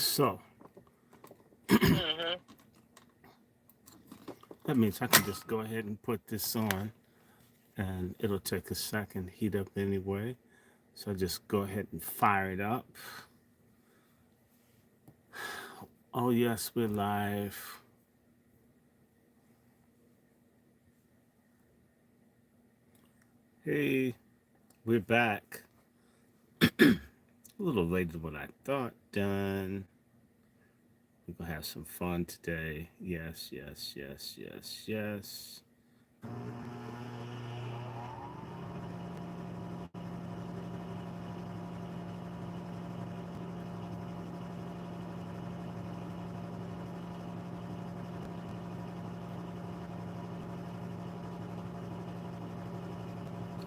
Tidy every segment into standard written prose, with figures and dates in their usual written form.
So Mm-hmm. that means I can just go ahead and put this on, and it'll take a second heat up anyway. So just go ahead and fire it up. Oh yes, we're live. Hey, we're back. A little later than what I thought. Done. We're gonna have some fun today. Yes, yes, yes, yes, yes.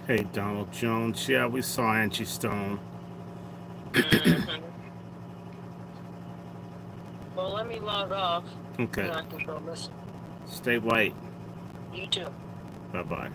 Hey, Donald Jones. Yeah, we saw Angie Stone. Mm-hmm. Well, let me log off Okay. and I can go listen. Stay white. You too. Bye bye.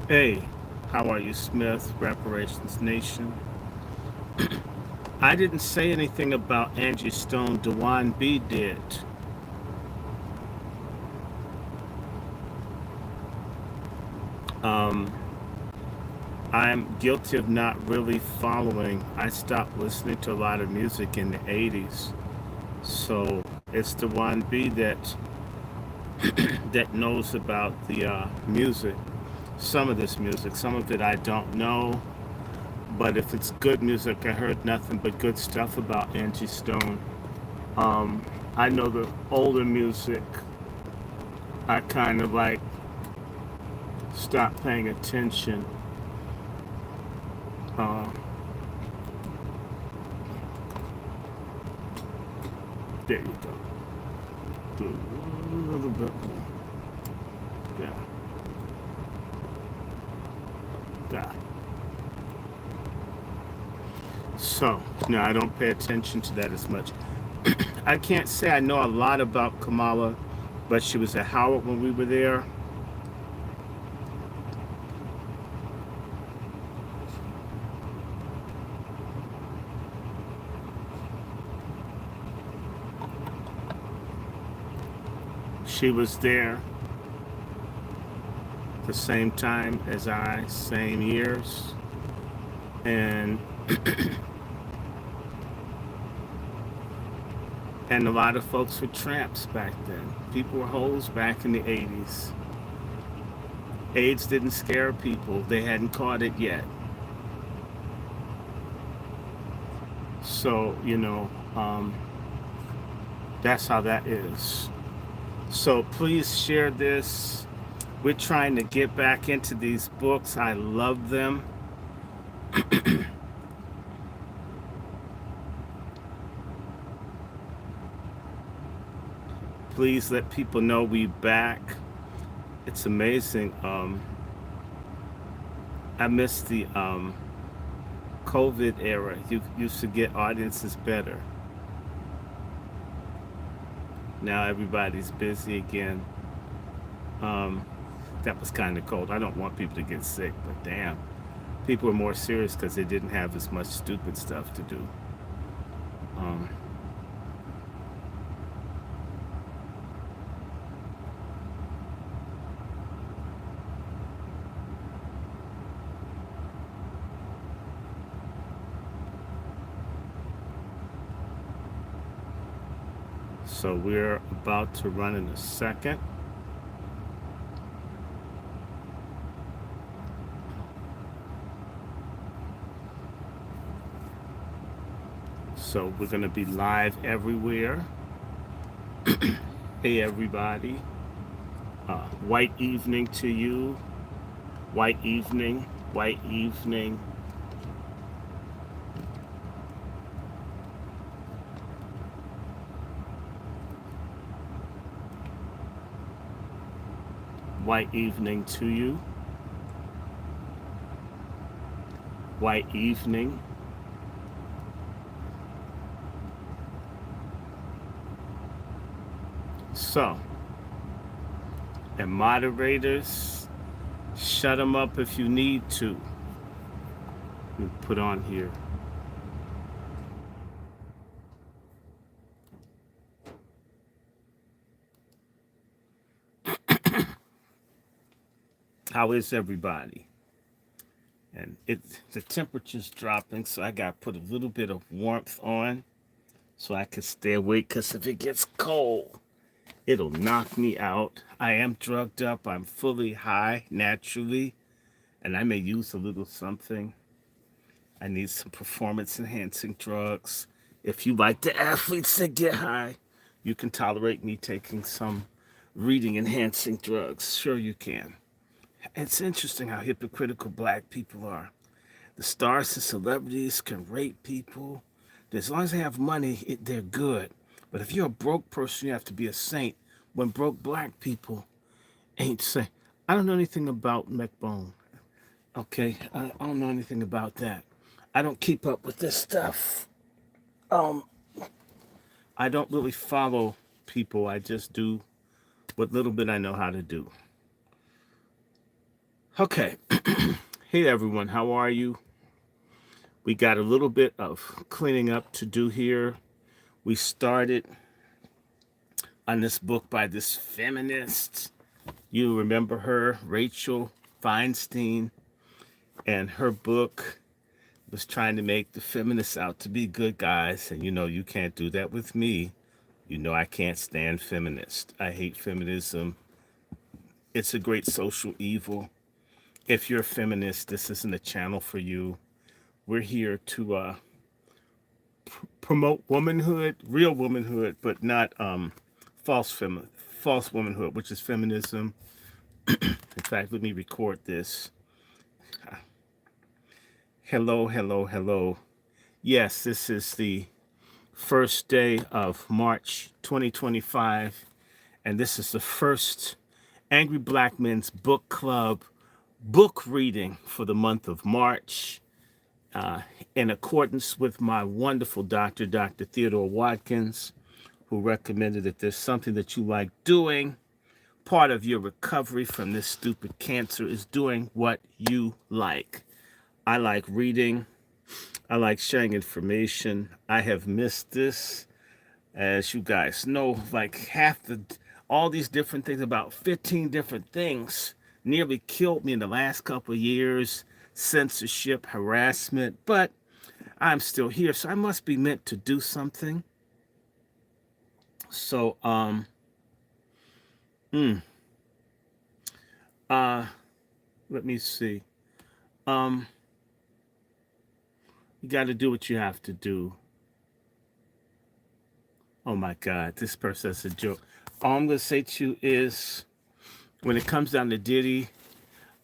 Hey, how are you, Smith? Reparations Nation. I didn't say anything about Angie Stone. Dewan B did. Um, I'm guilty of not really following. I stopped listening to a lot of music in the 80s. So it's Dewan B that knows about the music. Some of this music, some of it I don't know. But if it's good music, I heard nothing but good stuff about Angie Stone. I know the older music, I kind of like stopped paying attention. Uh, there you go. Do a little bit more. Yeah, that. So, no, I don't pay attention to that as much. I can't say I know a lot about Kamala, but she was at Howard when we were there. She was there the same time as I, same years. And and a lot of folks were tramps back then. People were hoes back in the 80s. AIDS didn't scare people. They hadn't caught it yet. So, that's how that is. So please share this. We're trying to get back into these books. I love them. Please let people know we back. It's amazing. I miss the COVID era. You used to get audiences better. Now everybody's busy again. Um, that was kind of cold. I don't want people to get sick, but damn, people are more serious because they didn't have as much stupid stuff to do. Um, so we're about to run in a second. So we're gonna be live everywhere. Hey everybody. White evening to you. White evening. White evening. White evening to you. White evening. So, and moderators, shut them up if you need to. We put on here. How is everybody? And the temperature's dropping, so I got to put a little bit of warmth on so I can stay awake. Because if it gets cold, it'll knock me out. I am drugged up. I'm fully high naturally, and I may use a little something. I need some performance enhancing drugs. If you like the athletes that get high, you can tolerate me taking some reading enhancing drugs. Sure, you can. It's interesting how hypocritical black people are. The stars and celebrities can rape people. As long as they have money, they're good. But if you're a broke person, you have to be a saint. When broke black people ain't saint. I don't know anything about McBone. Okay, I don't know anything about that. I don't keep up with this stuff. Um, I don't really follow people. I just do what little bit I know how to do. Okay. Hey everyone, how are you? We got a little bit of cleaning up to do here. We started on this book by this feminist. You remember her, Rachel Feinstein, and her book was trying to make the feminists out to be good guys. And you can't do that with me. I can't stand feminists. I hate feminism. It's a great social evil. If you're a feminist, this isn't a channel for you. We're here to promote womanhood, real womanhood, but not false womanhood, which is feminism. In fact, let me record this. Hello, hello, hello. Yes, this is the first day of March 2025, and this is the first Angry Black Men's Book Club book reading for the month of March. In accordance with my wonderful doctor, Dr. Theodore Watkins, who recommended that there's something that you like doing. Part of your recovery from this stupid cancer is doing what you like. I like reading. I like sharing information. I have missed this, as you guys know, like all these different things, about 15 different things nearly killed me in the last couple of years. Censorship, harassment, but I'm still here, so I must be meant to do something. So, let me see. You got to do what you have to do. Oh my God, this person's a joke. All I'm gonna say to you is, when it comes down to Diddy,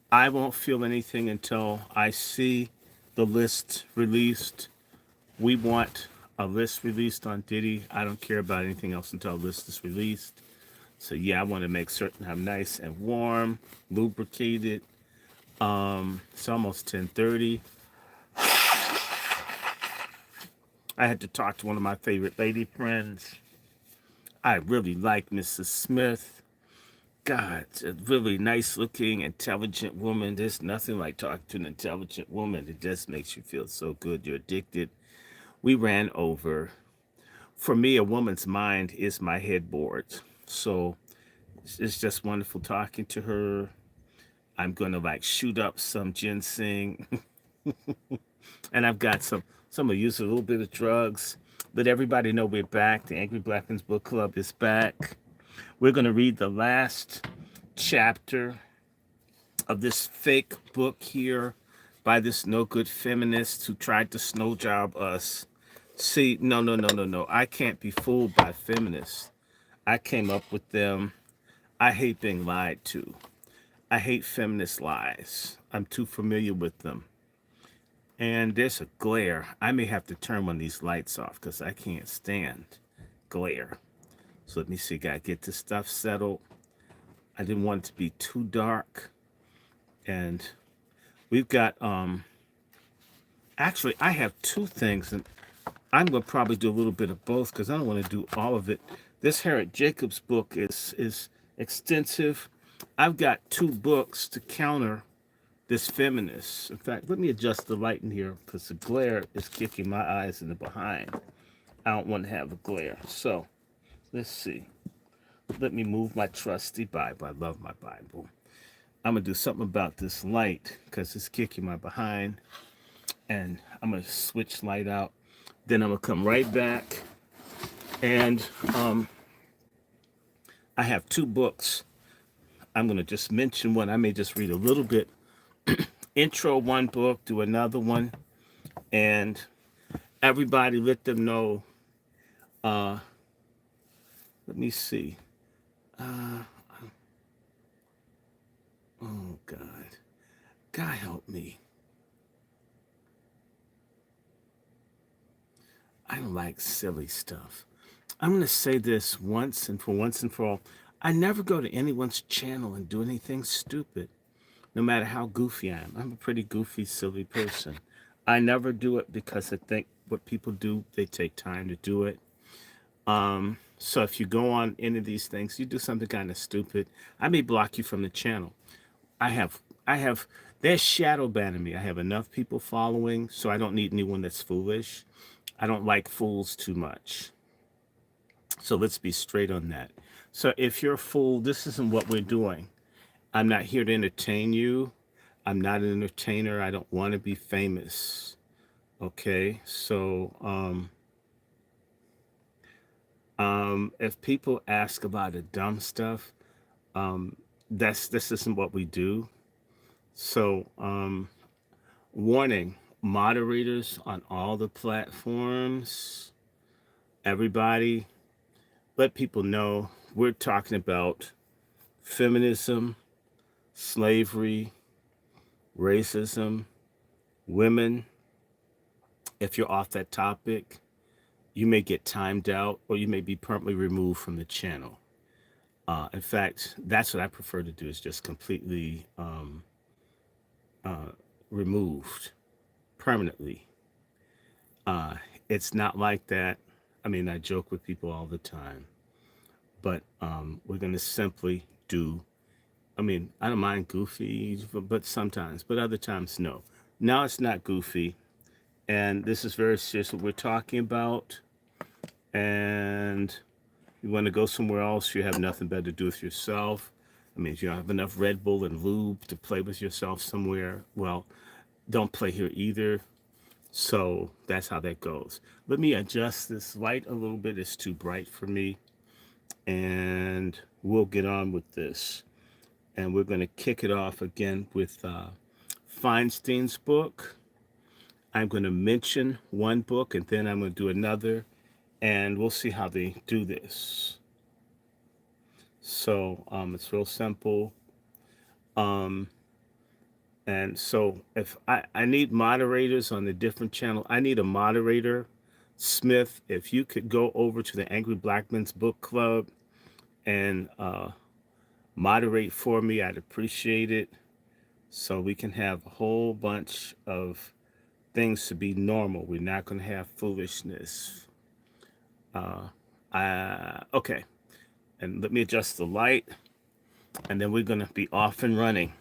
I won't feel anything until I see the list released. We want a list released on Diddy. I don't care about anything else until a list is released. So yeah, I want to make certain I'm nice and warm, lubricated. It's almost 10:30. I had to talk to one of my favorite lady friends. I really like Mrs. Smith. God, a really nice looking, intelligent woman. There's nothing like talking to an intelligent woman. It just makes you feel so good. You're addicted. We ran over. For me, a woman's mind is my headboard. So it's just wonderful talking to her. I'm going to shoot up some ginseng. And I've got some will use a little bit of drugs. Let everybody know we're back. The Angry Black Men's Book Club is back. We're going to read the last chapter of this fake book here by this no good feminist who tried to snow job us. See, no. I can't be fooled by feminists. I came up with them. I hate being lied to. I hate feminist lies. I'm too familiar with them. And there's a glare. I may have to turn one of these lights off because I can't stand glare. So let me see. Gotta get this stuff settled. I didn't want it to be too dark. And we've got actually I have two things, and I'm gonna probably do a little bit of both because I don't want to do all of it. This Harriet Jacobs book is extensive. I've got two books to counter this feminist. In fact, let me adjust the light in here because the glare is kicking my eyes in the behind. I don't want to have a glare. So let's see. Let me move my trusty Bible. I love my Bible. I'm gonna do something about this light because it's kicking my behind, and I'm gonna switch light out. Then I'm gonna come right back, and I have two books. I'm gonna just mention one. I may just read a little bit. Intro one book, do another one, and everybody let them know. Let me see. Oh God, God help me. I don't like silly stuff. I'm going to say this once and for all. I never go to anyone's channel and do anything stupid, no matter how goofy I am. I'm a pretty goofy, silly person. I never do it because I think what people do, they take time to do it. So if you go on any of these things, you do something kind of stupid, I may block you from the channel. I have, they're shadow banning me. I have enough people following, so I don't need anyone that's foolish. I don't like fools too much. So let's be straight on that. So if you're a fool, this isn't what we're doing. I'm not here to entertain you. I'm not an entertainer. I don't want to be famous. Okay. So if people ask about the dumb stuff, this isn't what we do. So warning, moderators on all the platforms, everybody, let people know we're talking about feminism, slavery, racism, women. If you're off that topic, you may get timed out or you may be permanently removed from the channel. In fact, that's what I prefer to do, is just completely removed permanently. Uh, it's not like that. I mean, I joke with people all the time, but we're going to simply do, I mean, I don't mind goofy, but sometimes, but other times, no. Now it's not goofy. And this is very serious what we're talking about. And you want to go somewhere else, you have nothing better to do with yourself. I mean, if you don't have enough Red Bull and lube to play with yourself somewhere, well, don't play here either. So that's how that goes. Let me adjust this light a little bit. It's too bright for me. And we'll get on with this. And we're going to kick it off again with Feinstein's book. I'm going to mention one book and then I'm going to do another. And we'll see how they do this. So it's real simple. And so if I need moderators on the different channel, I need a moderator. Smith, if you could go over to the Angry Black Men's Book Club and moderate for me, I'd appreciate it. So we can have a whole bunch of things to be normal. We're not going to have foolishness. Okay. And let me adjust the light. And then we're going to be off and running.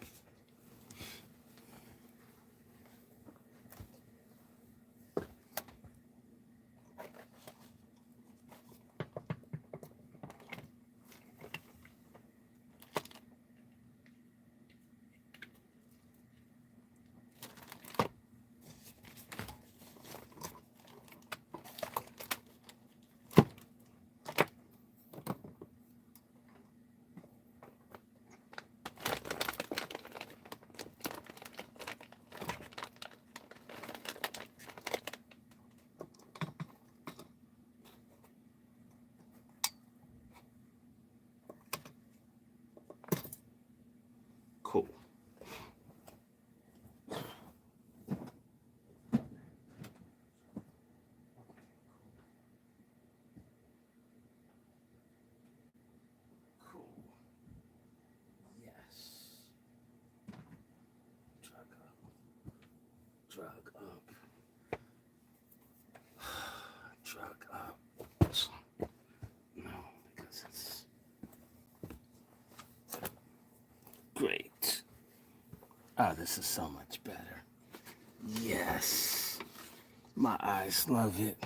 Ah, this is so much better. Yes. My eyes love it.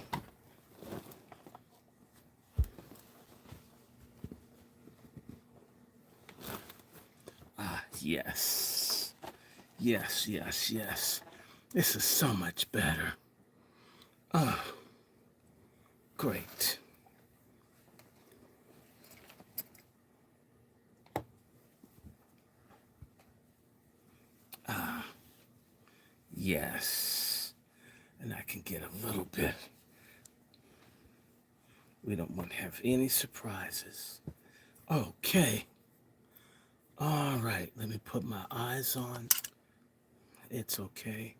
Ah, yes. Yes, yes, yes. This is so much better. Oh, great. Ah, yes. And I can get a little bit. We don't want to have any surprises. Okay. All right, let me put my eyes on. It's okay.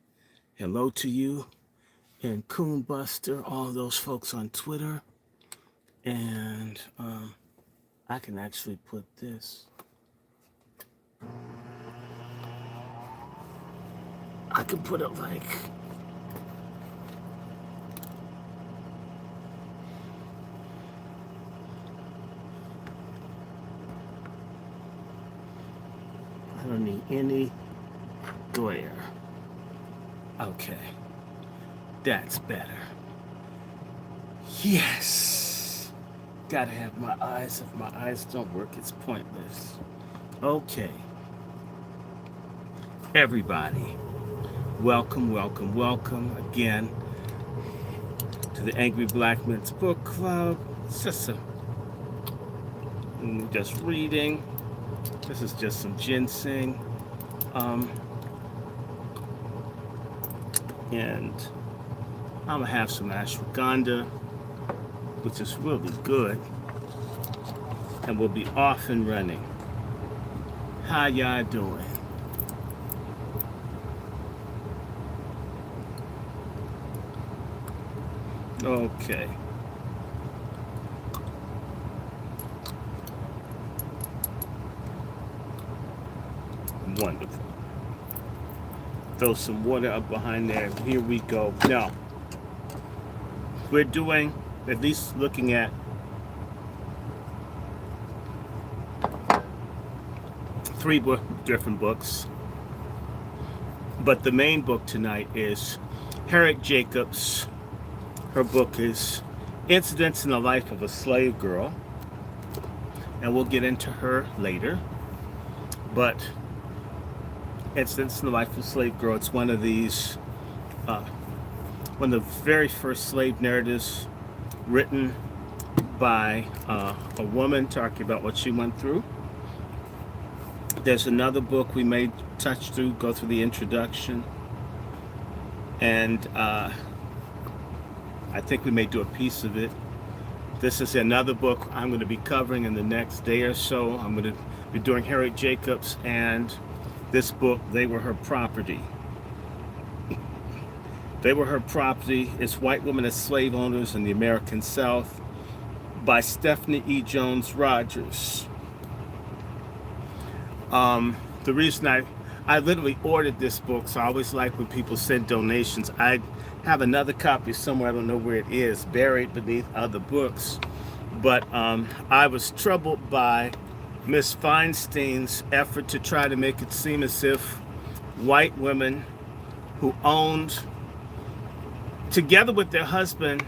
Hello to you and Coon Buster, all those folks on Twitter. And I can actually put this. I can put it like, I don't need any glare. Okay, that's better. Yes. Gotta have my eyes. If my eyes don't work, it's pointless. Okay. Everybody, welcome, welcome, welcome again to the Angry Black Men's Book Club. It's just just reading. This is just some ginseng. And I'm gonna have some ashwagandha, which is really good. And we'll be off and running. How y'all doing? Okay. Wonderful. Throw some water up behind there. Here we go. Now, we're doing, at least looking at, 3 different books. But the main book tonight is Harriet Jacobs. Her book is Incidents in the Life of a Slave Girl. And we'll get into her later. But Incidents in the Life of a Slave Girl, it's one of these, one of the very first slave narratives written by a woman talking about what she went through. There's another book we may touch through, go through the introduction. And I think we may do a piece of it. This is another book I'm going to be covering in the next day or so. I'm going to be doing Harriet Jacobs and this book, They Were Her Property. They Were Her Property. It's White Women as Slave Owners in the American South by Stephanie E. Jones Rogers. The reason I literally ordered this book, so I always like when people send donations. I have another copy somewhere, I don't know where it is, buried beneath other books. But I was troubled by Miss Feinstein's effort to try to make it seem as if white women who owned, together with their husband,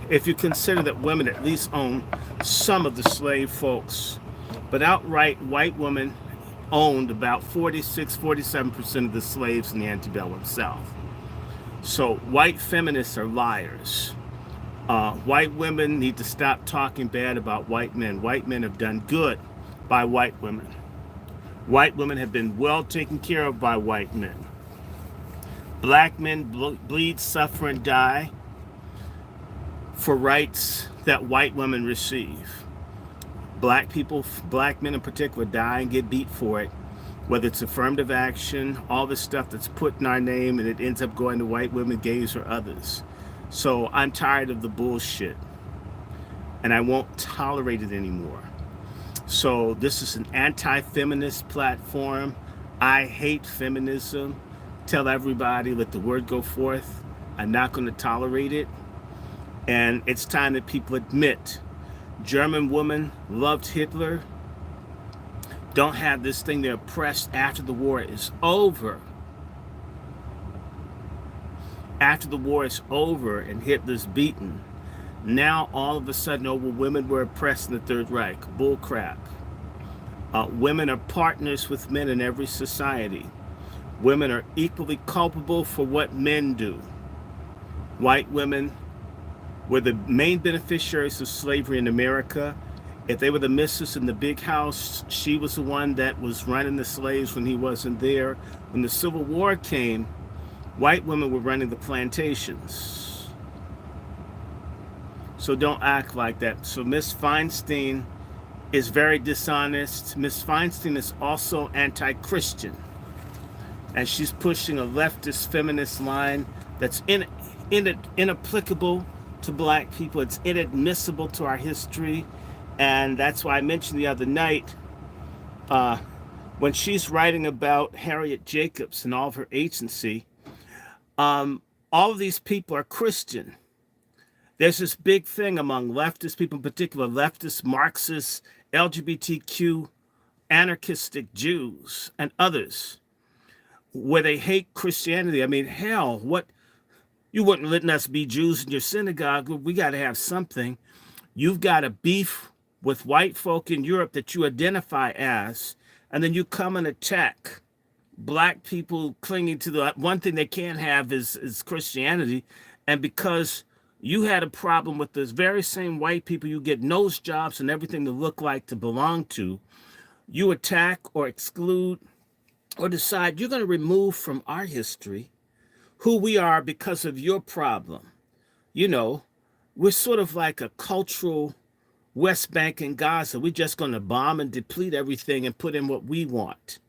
if you consider that women at least owned some of the slave folks, but outright white women owned about 47% of the slaves in the antebellum South. So white feminists are liars. White women need to stop talking bad about white men. White men have done good by white women. White women have been well taken care of by white men. Black men bleed, suffer, and die for rights that white women receive. Black people, black men in particular, die and get beat for it, whether it's affirmative action, all this stuff that's put in our name and it ends up going to white women, gays, or others. So I'm tired of the bullshit and I won't tolerate it anymore. So this is an anti-feminist platform. I hate feminism. Tell everybody, let the word go forth. I'm not going to tolerate it. And it's time that people admit German woman loved Hitler don't have this thing they're oppressed after the war is over. After the war is over and Hitler's beaten, now all of a sudden, oh, well, women were oppressed in the Third Reich. Bull crap. Women are partners with men in every society. Women are equally culpable for what men do. White women were the main beneficiaries of slavery in America. If they were the mistress in the big house, she was the one that was running the slaves when he wasn't there. When the Civil War came, white women were running the plantations. So don't act like that. So Miss Feinstein is very dishonest. Miss Feinstein is also anti-Christian. And she's pushing a leftist feminist line that's inapplicable to black people. It's inadmissible to our history. And that's why I mentioned the other night, when she's writing about Harriet Jacobs and all of her agency, all of these people are Christian. There's this big thing among leftist people, in particular leftist, Marxists, LGBTQ, anarchistic Jews, and others, where they hate Christianity. I mean, hell, what? You wouldn't let us be Jews in your synagogue. We got to have something. You've got a beef with white folk in Europe that you identify as, and then you come and attack black people clinging to the one thing they can't have is Christianity. And because you had a problem with those very same white people you get nose jobs and everything to look like to belong to, you attack or exclude or decide you're going to remove from our history who we are because of your problem. You know, we're sort of like a cultural West Bank and Gaza. We're just going to bomb and deplete everything and put in what we want.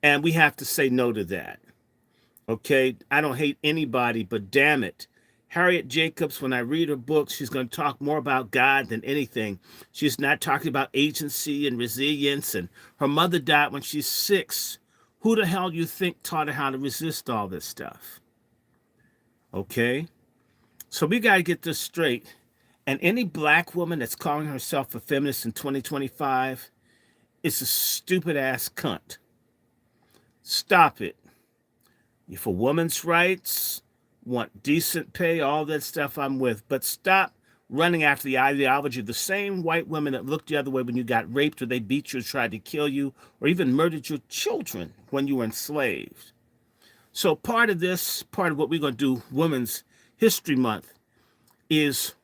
And we have to say no to that. Okay? I don't hate anybody, but damn it. Harriet Jacobs, when I read her book, she's going to talk more about God than anything. She's not talking about agency and resilience. And her mother died when she's 6. Who the hell do you think taught her how to resist all this stuff? Okay? So we got to get this straight. And any black woman that's calling herself a feminist in 2025 is a stupid ass cunt. Stop it. You for women's rights, want decent pay, all that stuff I'm with. But stop running after the ideology of the same white women that looked the other way when you got raped or they beat you or tried to kill you or even murdered your children when you were enslaved. So part of what we're going to do Women's History Month is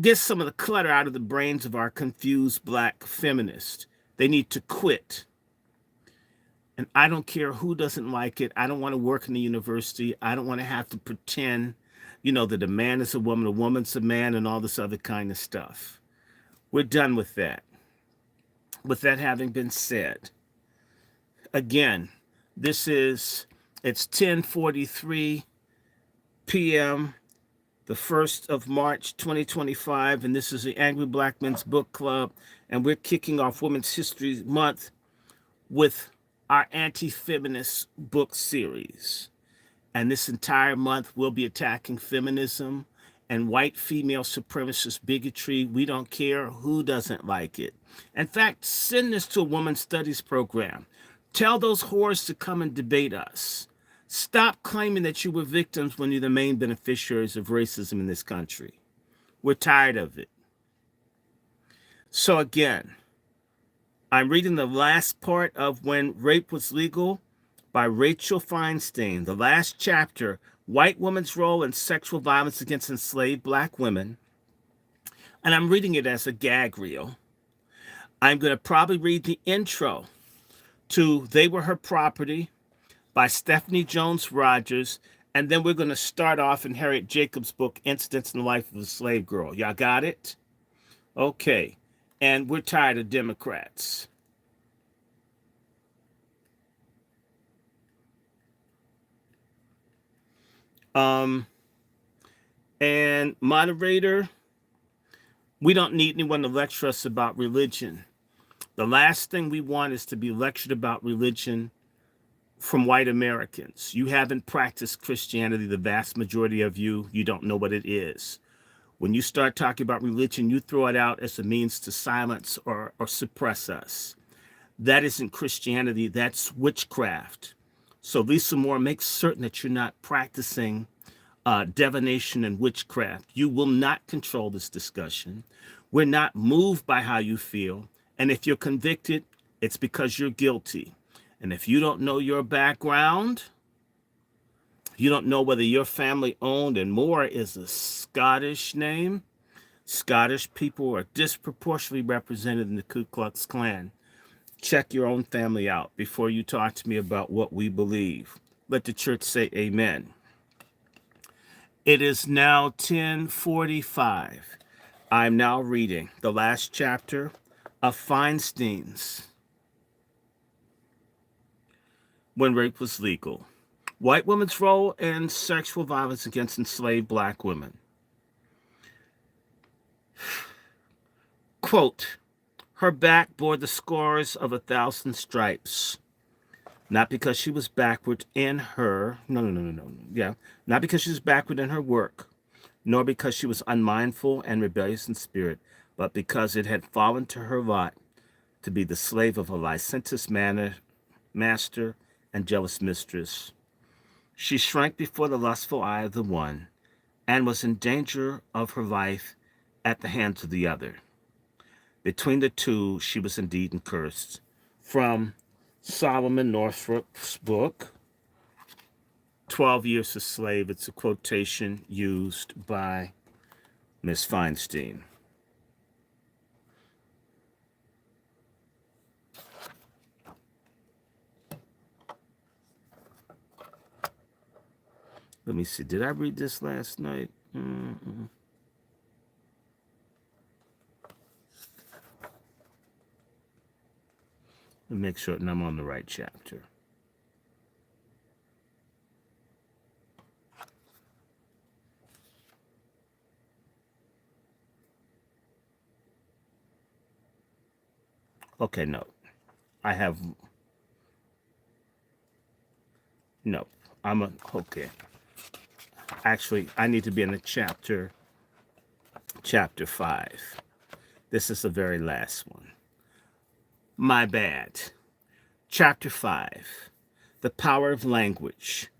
get some of the clutter out of the brains of our confused black feminists. They need to quit. And I don't care who doesn't like it. I don't want to work in the university. I don't want to have to pretend, that a man is a woman's a man, and all this other kind of stuff. We're done with that. With that having been said, again, it's 10:43 p.m., the 1st of March, 2025, and this is the Angry Black Men's Book Club, and we're kicking off Women's History Month with our anti-feminist book series. And this entire month we'll be attacking feminism and white female supremacist bigotry. We don't care who doesn't like it. In fact, send this to a women's studies program. Tell those whores to come and debate us. Stop claiming that you were victims when you're the main beneficiaries of racism in this country. We're tired of it. So again, I'm reading the last part of When Rape Was Legal by Rachel Feinstein, the last chapter, White Women's Role in Sexual Violence Against Enslaved Black Women. And I'm reading it as a gag reel. I'm going to probably read the intro to They Were Her Property by Stephanie Jones Rogers. And then we're going to start off in Harriet Jacobs' book, Incidents in the Life of a Slave Girl. Y'all got it? Okay. And we're tired of Democrats. And moderator, we don't need anyone to lecture us about religion. The last thing we want is to be lectured about religion from white Americans. You haven't practiced Christianity, the vast majority of you don't know what it is. When you start talking about religion, you throw it out as a means to silence or suppress us. That isn't Christianity, that's witchcraft. So Lisa Moore makes certain that you're not practicing divination and witchcraft. You will not control this discussion. We're not moved by how you feel. And if you're convicted, it's because you're guilty. And if you don't know your background, you don't know whether your family owned, and Moore is a Scottish name. Scottish people are disproportionately represented in the Ku Klux Klan. Check your own family out before you talk to me about what we believe. Let the church say amen. It is now 10:45. I'm now reading the last chapter of Feinstein's When Rape Was Legal. White women's role in sexual violence against enslaved black women. Quote, her back bore the scars of 1,000 stripes. Not because she was backward in her, not because she was backward in her work, nor because she was unmindful and rebellious in spirit, but because it had fallen to her lot to be the slave of a licentious master and jealous mistress. She shrank before the lustful eye of the one, and was in danger of her life at the hands of the other. Between the two, she was indeed accursed. From Solomon Northrop's book, 12 Years a Slave. It's a quotation used by Miss Feinstein. Let me see. Did I read this last night? Let me make sure that I'm on the right chapter. Okay, no. I have... No. Okay. Actually, I need to be in the chapter 5. This is the very last one. My bad. Chapter 5. The Power of Language.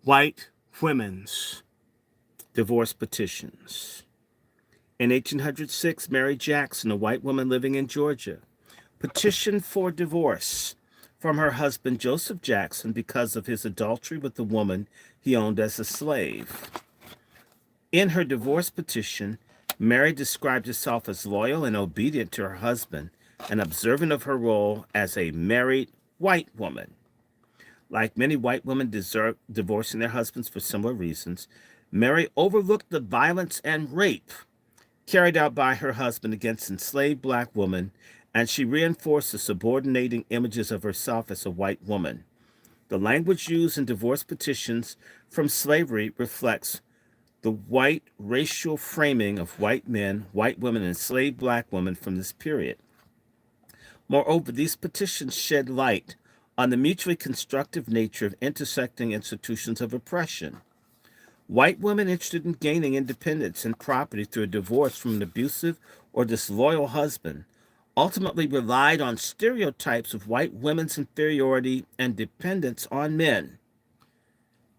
White women's divorce petitions. In 1806, Mary Jackson, a white woman living in Georgia, petitioned for divorce from her husband Joseph Jackson because of his adultery with the woman he owned as a slave. In her divorce petition, Mary described herself as loyal and obedient to her husband and observant of her role as a married white woman. Like many white women divorcing their husbands for similar reasons, Mary overlooked the violence and rape carried out by her husband against enslaved black women, and she reinforced the subordinating images of herself as a white woman. The language used in divorce petitions from slavery reflects the white racial framing of white men, white women, and enslaved black women from this period. Moreover, these petitions shed light on the mutually constructive nature of intersecting institutions of oppression. White women interested in gaining independence and property through a divorce from an abusive or disloyal husband ultimately relied on stereotypes of white women's inferiority and dependence on men.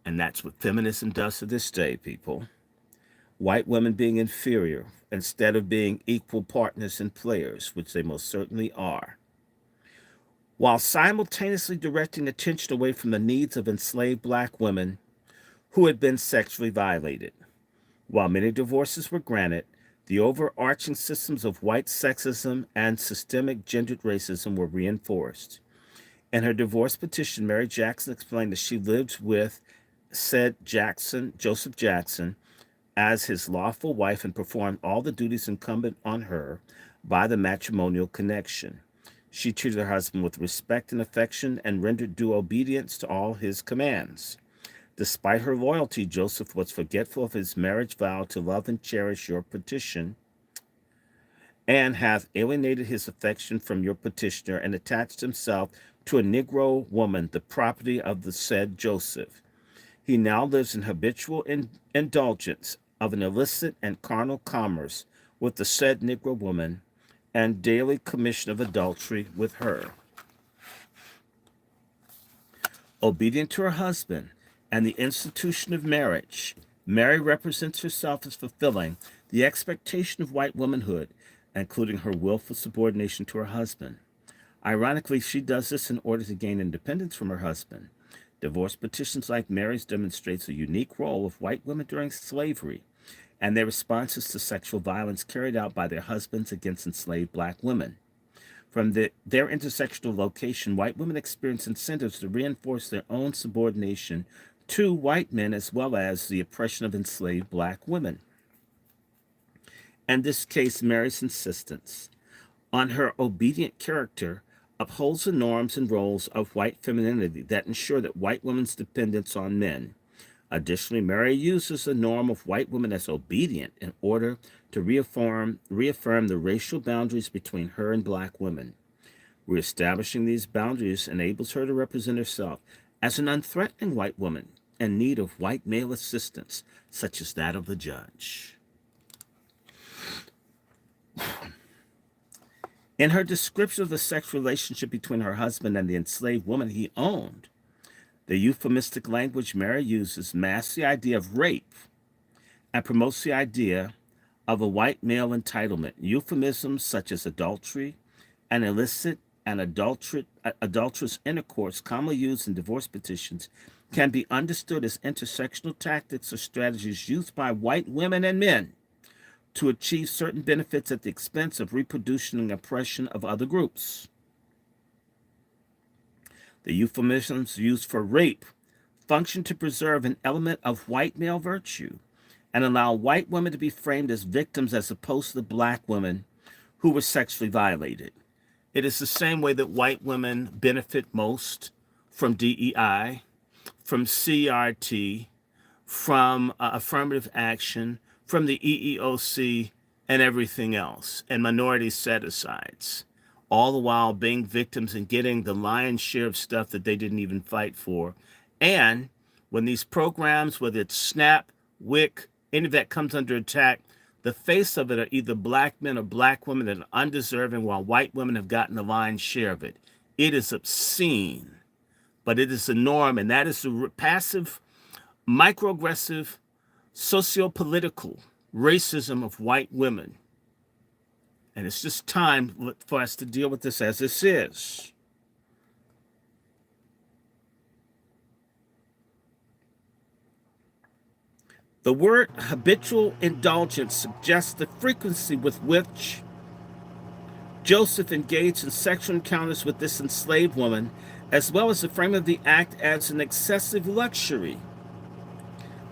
And that's what feminism does to this day, people. White women being inferior instead of being equal partners and players, which they most certainly are, while simultaneously directing attention away from the needs of enslaved black women who had been sexually violated. While many divorces were granted, the overarching systems of white sexism and systemic gendered racism were reinforced. In her divorce petition, Mary Jackson explained that she lived with said Joseph Jackson, as his lawful wife and performed all the duties incumbent on her by the matrimonial connection. She treated her husband with respect and affection and rendered due obedience to all his commands. Despite her loyalty, Joseph was forgetful of his marriage vow to love and cherish your petition, and hath alienated his affection from your petitioner and attached himself to a Negro woman, the property of the said Joseph. He now lives in habitual indulgence of an illicit and carnal commerce with the said Negro woman, and daily commission of adultery with her. Obedient to her husband and the institution of marriage, Mary represents herself as fulfilling the expectation of white womanhood, including her willful subordination to her husband. Ironically, she does this in order to gain independence from her husband. Divorce petitions like Mary's demonstrates a unique role of white women during slavery and their responses to sexual violence carried out by their husbands against enslaved black women. From their intersectional location, white women experience incentives to reinforce their own subordination to white men as well as the oppression of enslaved black women. In this case, Mary's insistence on her obedient character upholds the norms and roles of white femininity that ensure that white women's dependence on men. Additionally, Mary uses the norm of white women as obedient in order to reaffirm the racial boundaries between her and black women. Reestablishing these boundaries enables her to represent herself as an unthreatening white woman in need of white male assistance, such as that of the judge. In her description of the sexual relationship between her husband and the enslaved woman he owned, the euphemistic language Mary uses masks the idea of rape and promotes the idea of a white male entitlement. Euphemisms such as adultery and illicit and adulterous intercourse, commonly used in divorce petitions, can be understood as intersectional tactics or strategies used by white women and men to achieve certain benefits at the expense of reproduction and oppression of other groups. The euphemisms used for rape function to preserve an element of white male virtue and allow white women to be framed as victims as opposed to the black women who were sexually violated. It is the same way that white women benefit most from DEI, from CRT, from affirmative action, from the EEOC, and everything else, and minority set-asides, all the while being victims and getting the lion's share of stuff that they didn't even fight for. And when these programs, whether it's SNAP, WIC, any of that comes under attack, the face of it are either black men or black women that are undeserving, while white women have gotten the lion's share of it. It is obscene, but it is the norm, and that is the passive, microaggressive, socio-political racism of white women. And it's just time for us to deal with this as this is. The word habitual indulgence suggests the frequency with which Joseph engaged in sexual encounters with this enslaved woman, as well as the frame of the act as an excessive luxury.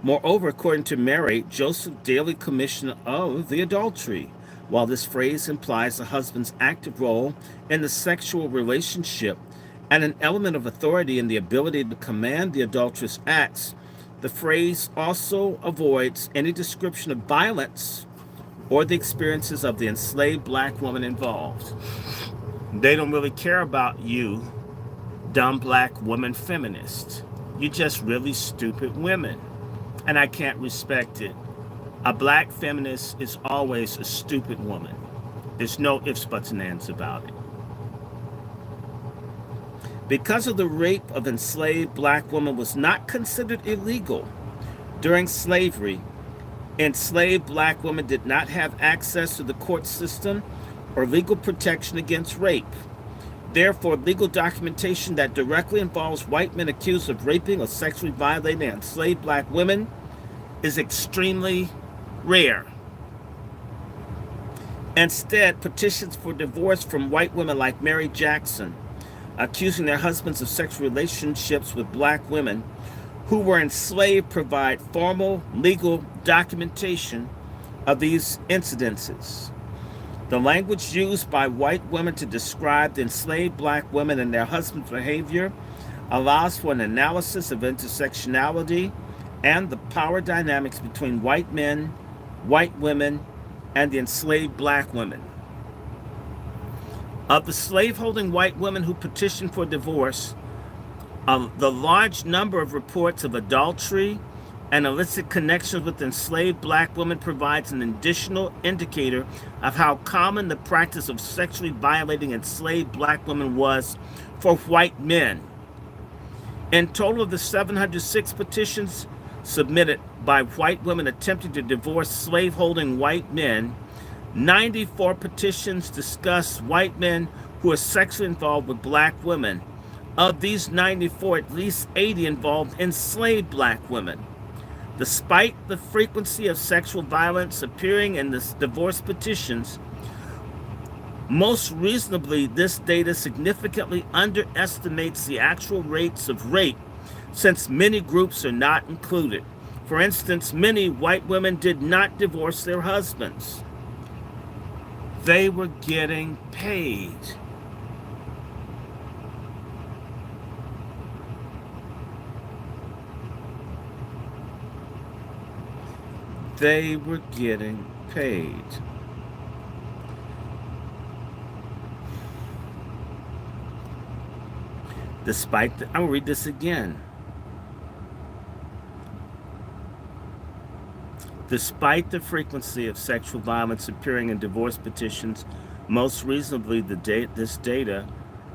Moreover, according to Mary, Joseph's daily commission of the adultery, while this phrase implies the husband's active role in the sexual relationship and an element of authority in the ability to command the adulterous acts, the phrase also avoids any description of violence or the experiences of the enslaved black woman involved. They don't really care about you, dumb black woman feminists. You're just really stupid women, and I can't respect it. A black feminist is always a stupid woman. There's no ifs, buts, and ands about it. Because of the rape of enslaved black women was not considered illegal during slavery, enslaved black women did not have access to the court system or legal protection against rape. Therefore, legal documentation that directly involves white men accused of raping or sexually violating enslaved black women is extremely rare. Instead, petitions for divorce from white women like Mary Jackson, accusing their husbands of sexual relationships with black women who were enslaved, provide formal legal documentation of these incidences. The language used by white women to describe the enslaved black women and their husbands' behavior allows for an analysis of intersectionality and the power dynamics between white men, white women, and the enslaved black women. Of the slaveholding white women who petitioned for divorce, the large number of reports of adultery and illicit connections with enslaved black women provides an additional indicator of how common the practice of sexually violating enslaved black women was for white men. In total of the 706 petitions submitted by white women attempting to divorce slaveholding white men, 94 petitions discuss white men who are sexually involved with black women. Of these 94, at least 80 involved enslaved black women. Despite the frequency of sexual violence appearing in the divorce petitions, most reasonably, this data significantly underestimates the actual rates of rape since many groups are not included. For instance, many white women did not divorce their husbands. They were getting paid. They were getting paid. I'll read this again. Despite the frequency of sexual violence appearing in divorce petitions, most reasonably this data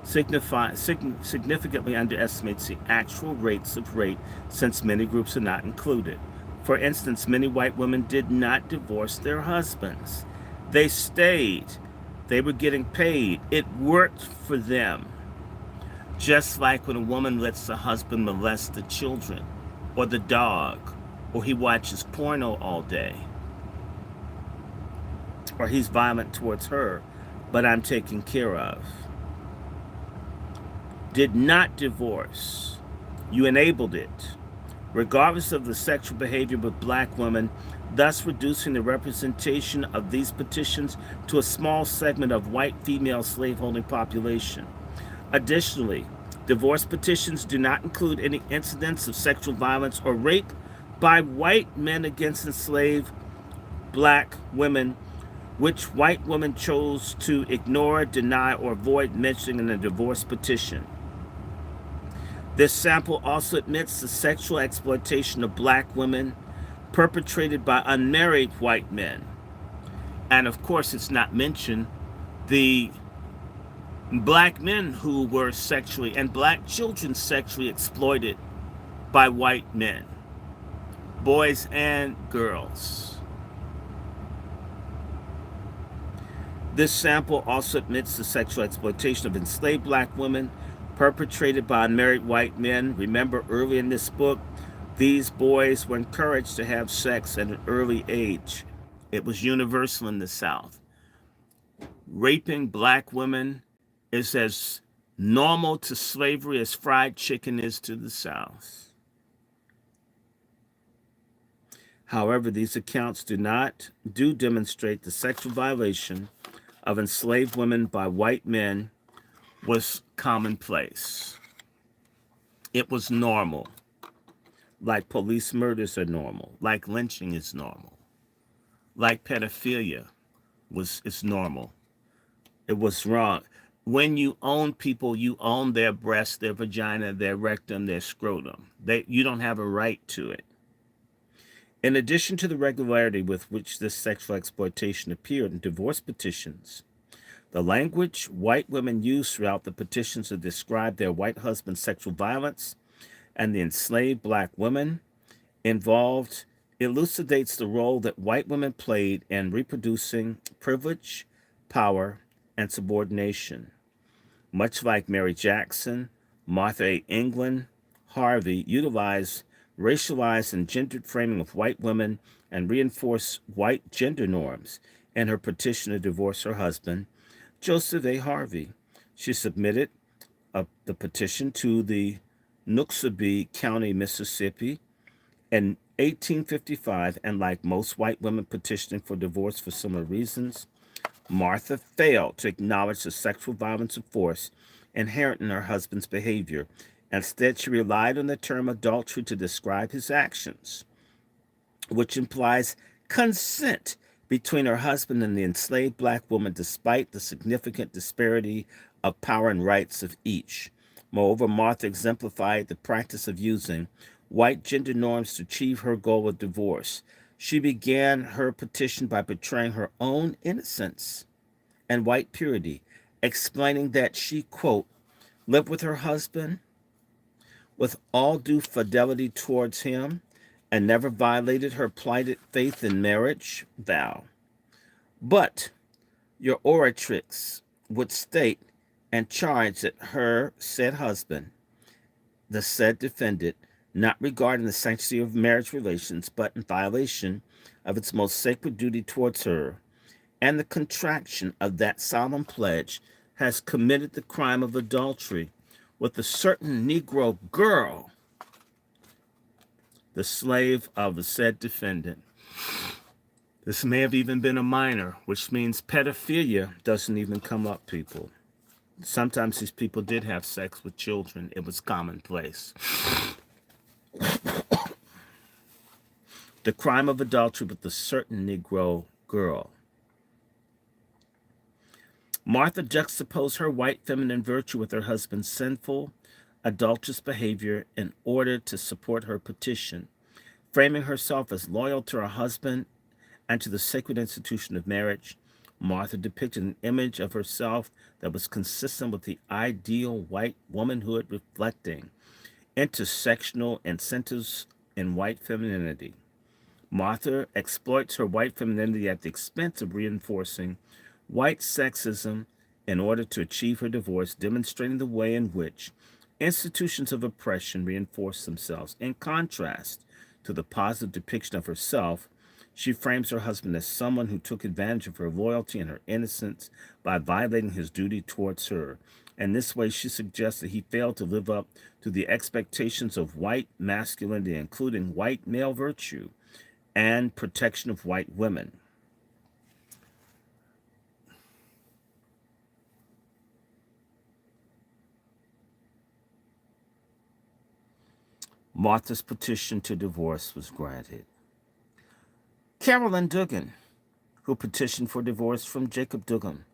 significantly underestimates the actual rates of rape since many groups are not included. For instance, many white women did not divorce their husbands. They stayed. They were getting paid. It worked for them. Just like when a woman lets the husband molest the children or the dog, or he watches porno all day, or he's violent towards her, but I'm taken care of. Did not divorce. You enabled it, regardless of the sexual behavior with black women, thus reducing the representation of these petitions to a small segment of white female slaveholding population. Additionally, divorce petitions do not include any incidents of sexual violence or rape by white men against enslaved black women, which white women chose to ignore, deny, or avoid mentioning in a divorce petition. This sample also admits the sexual exploitation of black women perpetrated by unmarried white men. And of course, it's not mentioned the black men who were sexually, and black children sexually exploited by white men, boys and girls. This sample also admits the sexual exploitation of enslaved black women perpetrated by unmarried white men. Remember, early in this book, these boys were encouraged to have sex at an early age. It was universal in the South. Raping black women is as normal to slavery as fried chicken is to the South. However, these accounts do demonstrate the sexual violation of enslaved women by white men was commonplace. It was normal. Like police murders are normal. Like lynching is normal. Like pedophilia is normal. It was wrong. When you own people, you own their breast, their vagina, their rectum, their scrotum. You don't have a right to it. In addition to the regularity with which this sexual exploitation appeared in divorce petitions, the language white women used throughout the petitions to describe their white husband's sexual violence and the enslaved black women involved elucidates the role that white women played in reproducing privilege, power, and subordination. Much like Mary Jackson, Martha A. England, Harvey utilized racialized and gendered framing of white women and reinforced white gender norms in her petition to divorce her husband, Joseph A. Harvey. She submitted the petition to the Noxubee County, Mississippi in 1855, and like most white women petitioning for divorce for similar reasons, Martha failed to acknowledge the sexual violence and force inherent in her husband's behavior. Instead, she relied on the term adultery to describe his actions, which implies consent between her husband and the enslaved black woman despite the significant disparity of power and rights of each. Moreover, Martha exemplified the practice of using white gender norms to achieve her goal of divorce. She began her petition by portraying her own innocence and white purity, explaining that she, quote, lived with her husband with all due fidelity towards him and never violated her plighted faith in marriage vow. But your oratrix would state and charge that her said husband, the said defendant, not regarding the sanctity of marriage relations, but in violation of its most sacred duty towards her, and the contraction of that solemn pledge, has committed the crime of adultery with a certain Negro girl, the slave of the said defendant. This may have even been a minor, which means pedophilia doesn't even come up, people. Sometimes these people did have sex with children. It was commonplace. The crime of adultery with a certain Negro girl. Martha juxtaposed her white feminine virtue with her husband's sinful, adulterous behavior in order to support her petition, framing herself as loyal to her husband and to the sacred institution of marriage. Martha depicted an image of herself that was consistent with the ideal white womanhood, reflecting intersectional incentives in white femininity. Martha exploits her white femininity at the expense of reinforcing white sexism in order to achieve her divorce, demonstrating the way in which institutions of oppression reinforce themselves. In contrast to the positive depiction of herself, she frames her husband as someone who took advantage of her loyalty and her innocence by violating his duty towards her. In this way, she suggests that he failed to live up to the expectations of white masculinity, including white male virtue and protection of white women. Martha's petition to divorce was granted. Carolyn Dugan, who petitioned for divorce from Jacob Dugan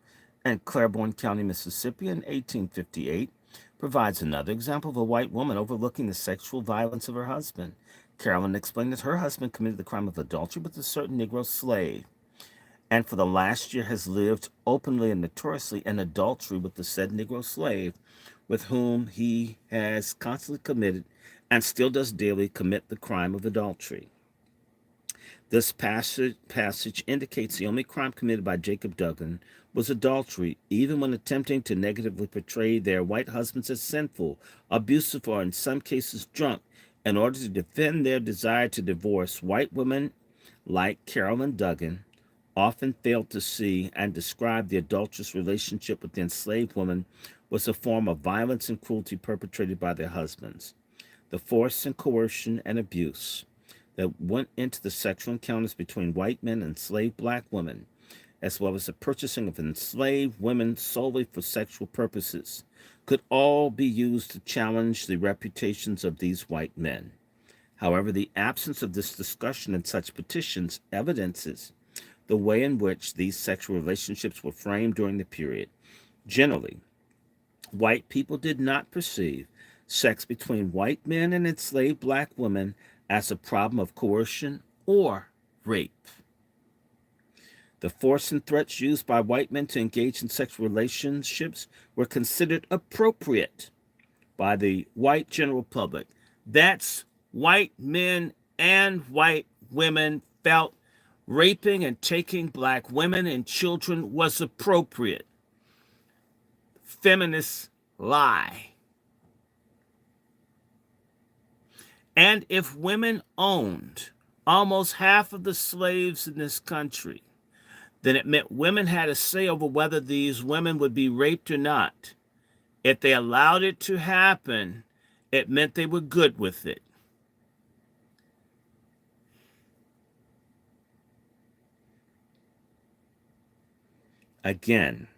in Claiborne County, Mississippi in 1858, provides another example of a white woman overlooking the sexual violence of her husband. Carolyn explained that her husband committed the crime of adultery with a certain Negro slave, and for the last year has lived openly and notoriously in adultery with the said Negro slave, with whom he has constantly committed and still does daily commit the crime of adultery. This passage indicates the only crime committed by Jacob Dugan was adultery, even when attempting to negatively portray their white husbands as sinful, abusive, or in some cases drunk, in order to defend their desire to divorce. White women like Carolyn Dugan often failed to see and describe the adulterous relationship with the enslaved woman was a form of violence and cruelty perpetrated by their husbands. The force and coercion and abuse that went into the sexual encounters between white men and enslaved black women, as well as the purchasing of enslaved women solely for sexual purposes, could all be used to challenge the reputations of these white men. However, the absence of this discussion in such petitions evidences the way in which these sexual relationships were framed during the period. Generally, white people did not perceive sex between white men and enslaved black women as a problem of coercion or rape. The force and threats used by white men to engage in sexual relationships were considered appropriate by the white general public. That's white men and white women felt raping and taking black women and children was appropriate. Feminists lie. And if women owned almost half of the slaves in this country, then it meant women had a say over whether these women would be raped or not. If they allowed it to happen, it meant they were good with it. Again,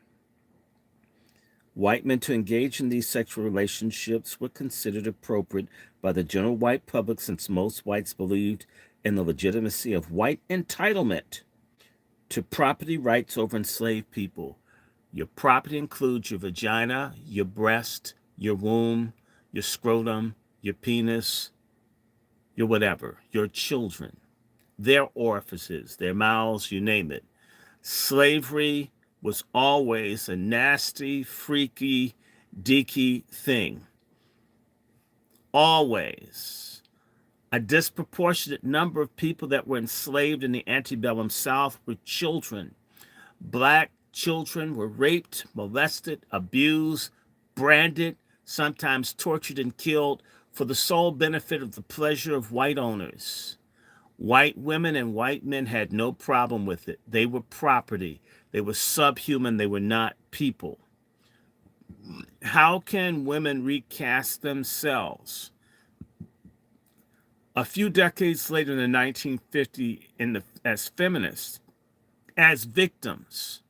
white men to engage in these sexual relationships were considered appropriate by the general white public, since most whites believed in the legitimacy of white entitlement to property rights over enslaved people. Your property includes your vagina, your breast, your womb, your scrotum, your penis, your whatever, your children, their orifices, their mouths, you name it. Slavery was always a nasty, freaky, deaky thing. Always. A disproportionate number of people that were enslaved in the antebellum South were children. Black children were raped, molested, abused, branded, sometimes tortured and killed for the sole benefit of the pleasure of white owners. White women and white men had no problem with it. They were property. They were subhuman. They were not people. How can women recast themselves? A few decades later in the 1950s, as feminists, as victims,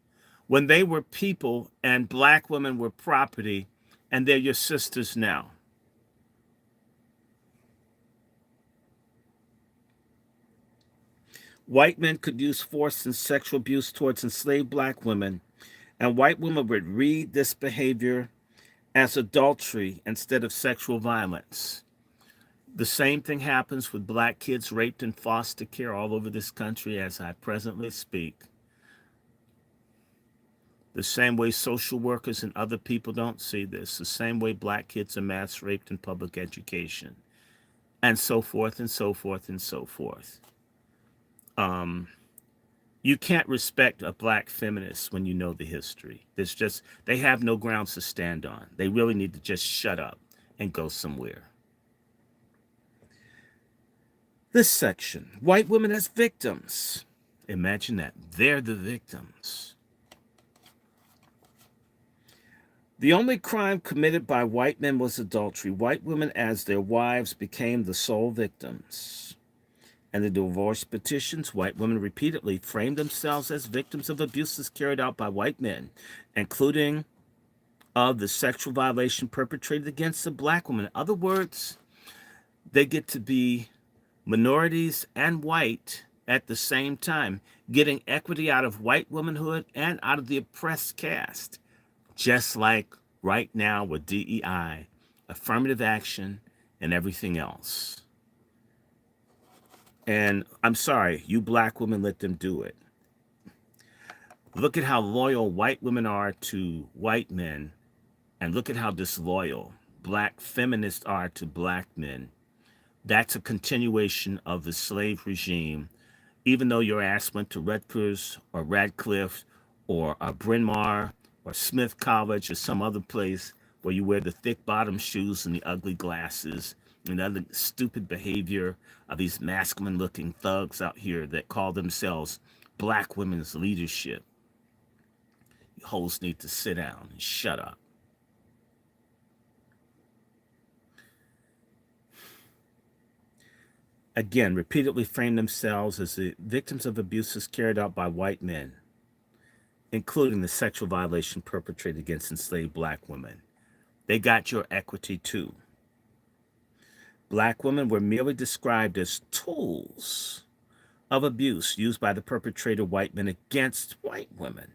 when they were people and black women were property, and they're your sisters now. White men could use force and sexual abuse towards enslaved black women, and white women would read this behavior as adultery instead of sexual violence. The same thing happens with black kids raped in foster care all over this country as I presently speak. The same way social workers and other people don't see this, the same way black kids are mass raped in public education, and so forth and so forth and so forth. You can't respect a black feminist when you know the history. They have no grounds to stand on. They really need to just shut up and go somewhere. This section, white women as victims. Imagine that. They're the victims. The only crime committed by white men was adultery. White women, as their wives, became the sole victims. And the divorce petitions, white women repeatedly framed themselves as victims of abuses carried out by white men, including of the sexual violation perpetrated against a black woman. In other words, they get to be minorities and white at the same time, getting equity out of white womanhood and out of the oppressed caste, just like right now with DEI, affirmative action, and everything else. And I'm sorry, you black women, let them do it. Look at how loyal white women are to white men, and look at how disloyal black feminists are to black men. That's a continuation of the slave regime. Even though your ass went to Rutgers or Radcliffe or Bryn Mawr or Smith College or some other place where you wear the thick bottom shoes and the ugly glasses and other stupid behavior of these masculine looking thugs out here that call themselves black women's leadership. You hoes need to sit down and shut up. Again, repeatedly frame themselves as the victims of abuses carried out by white men, including the sexual violation perpetrated against enslaved black women. They got your equity too. Black women were merely described as tools of abuse used by the perpetrator white men against white women.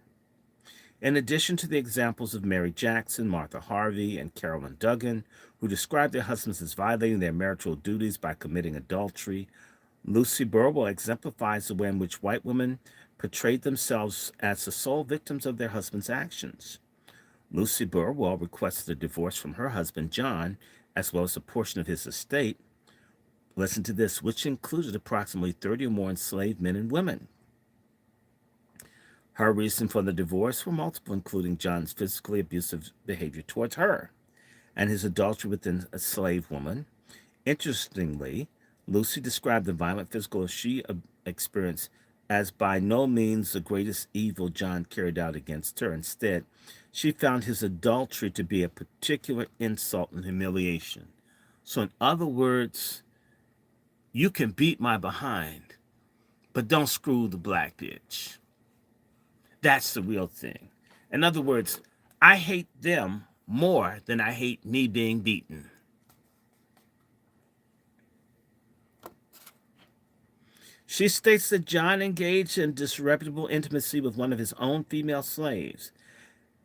In addition to the examples of Mary Jackson, Martha Harvey, and Carolyn Duggan, who described their husbands as violating their marital duties by committing adultery, Lucy Burwell exemplifies the way in which white women portrayed themselves as the sole victims of their husbands' actions. Lucy Burwell requested a divorce from her husband, John, as well as a portion of his estate. Listen to this, which included approximately 30 or more enslaved men and women. Her reason for the divorce were multiple, including John's physically abusive behavior towards her and his adultery with an enslaved woman. Interestingly, Lucy described the violent physical she experienced as by no means the greatest evil John carried out against her. Instead, she found his adultery to be a particular insult and humiliation. So, in other words, you can beat my behind, but don't screw the black bitch. That's the real thing. In other words, I hate them more than I hate me being beaten. She states that John engaged in disreputable intimacy with one of his own female slaves.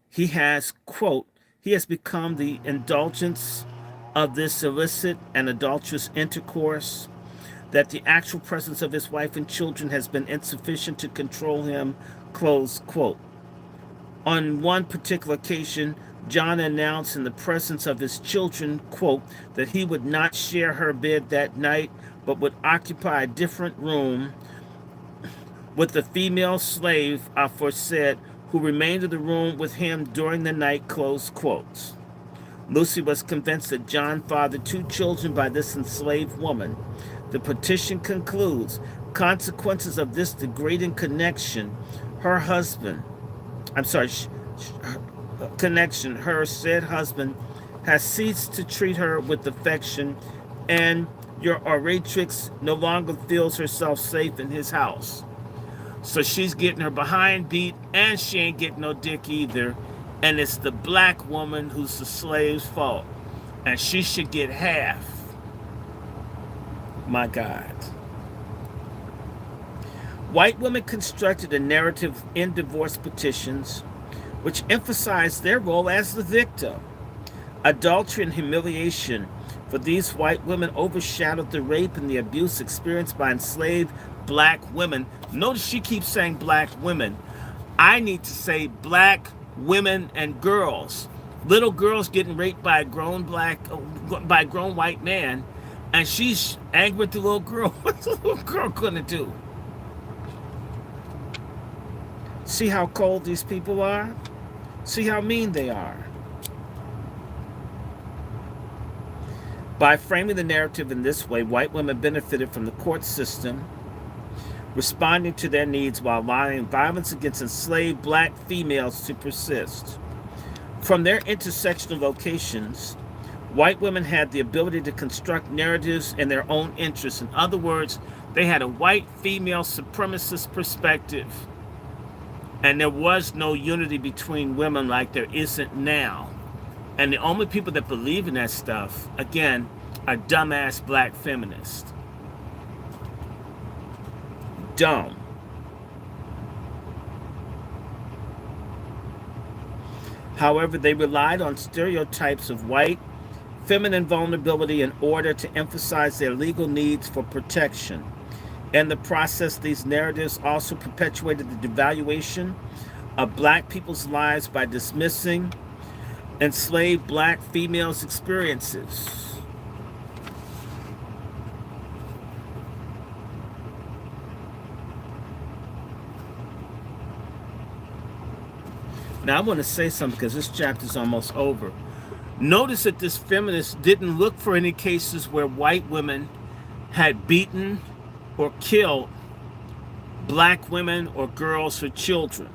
He has, quote, he has become the indulgence of this illicit and adulterous intercourse. that the actual presence of his wife and children has been insufficient to control him, close quote. On one particular occasion, John announced in the presence of his children, quote, that he would not share her bed that night, but would occupy a different room with the female slave aforesaid, who remained in the room with him during the night, close quotes. Lucy was convinced that John fathered two children by this enslaved woman. The petition concludes, consequences of this degrading connection, her husband, I'm sorry, connection, her said husband has ceased to treat her with affection, and your oratrix no longer feels herself safe in his house. So she's getting her behind beat, and she ain't getting no dick either. And it's the black woman who's the slave's fault. And she should get half. My God. White women constructed a narrative in divorce petitions which emphasized their role as the victim. Adultery and humiliation for these white women overshadowed the rape and the abuse experienced by enslaved black women. Notice she keeps saying black women. I need to say black women and girls. Little girls getting raped by a grown white man, and she's angry with the little girl. What's the little girl gonna do? See how cold these people are? See how mean they are? By framing the narrative in this way, white women benefited from the court system, responding to their needs while allowing violence against enslaved black females to persist. From their intersectional locations, white women had the ability to construct narratives in their own interests. In other words, they had a white female supremacist perspective, and there was no unity between women like there isn't now. And the only people that believe in that stuff, again, are dumbass black feminists. Dumb. However, they relied on stereotypes of white, feminine vulnerability in order to emphasize their legal needs for protection. In the process, these narratives also perpetuated the devaluation of black people's lives by dismissing enslaved black females' experiences. Now I want to say something because this chapter is almost over. Notice that this feminist didn't look for any cases where white women had beaten or killed black women or girls or children.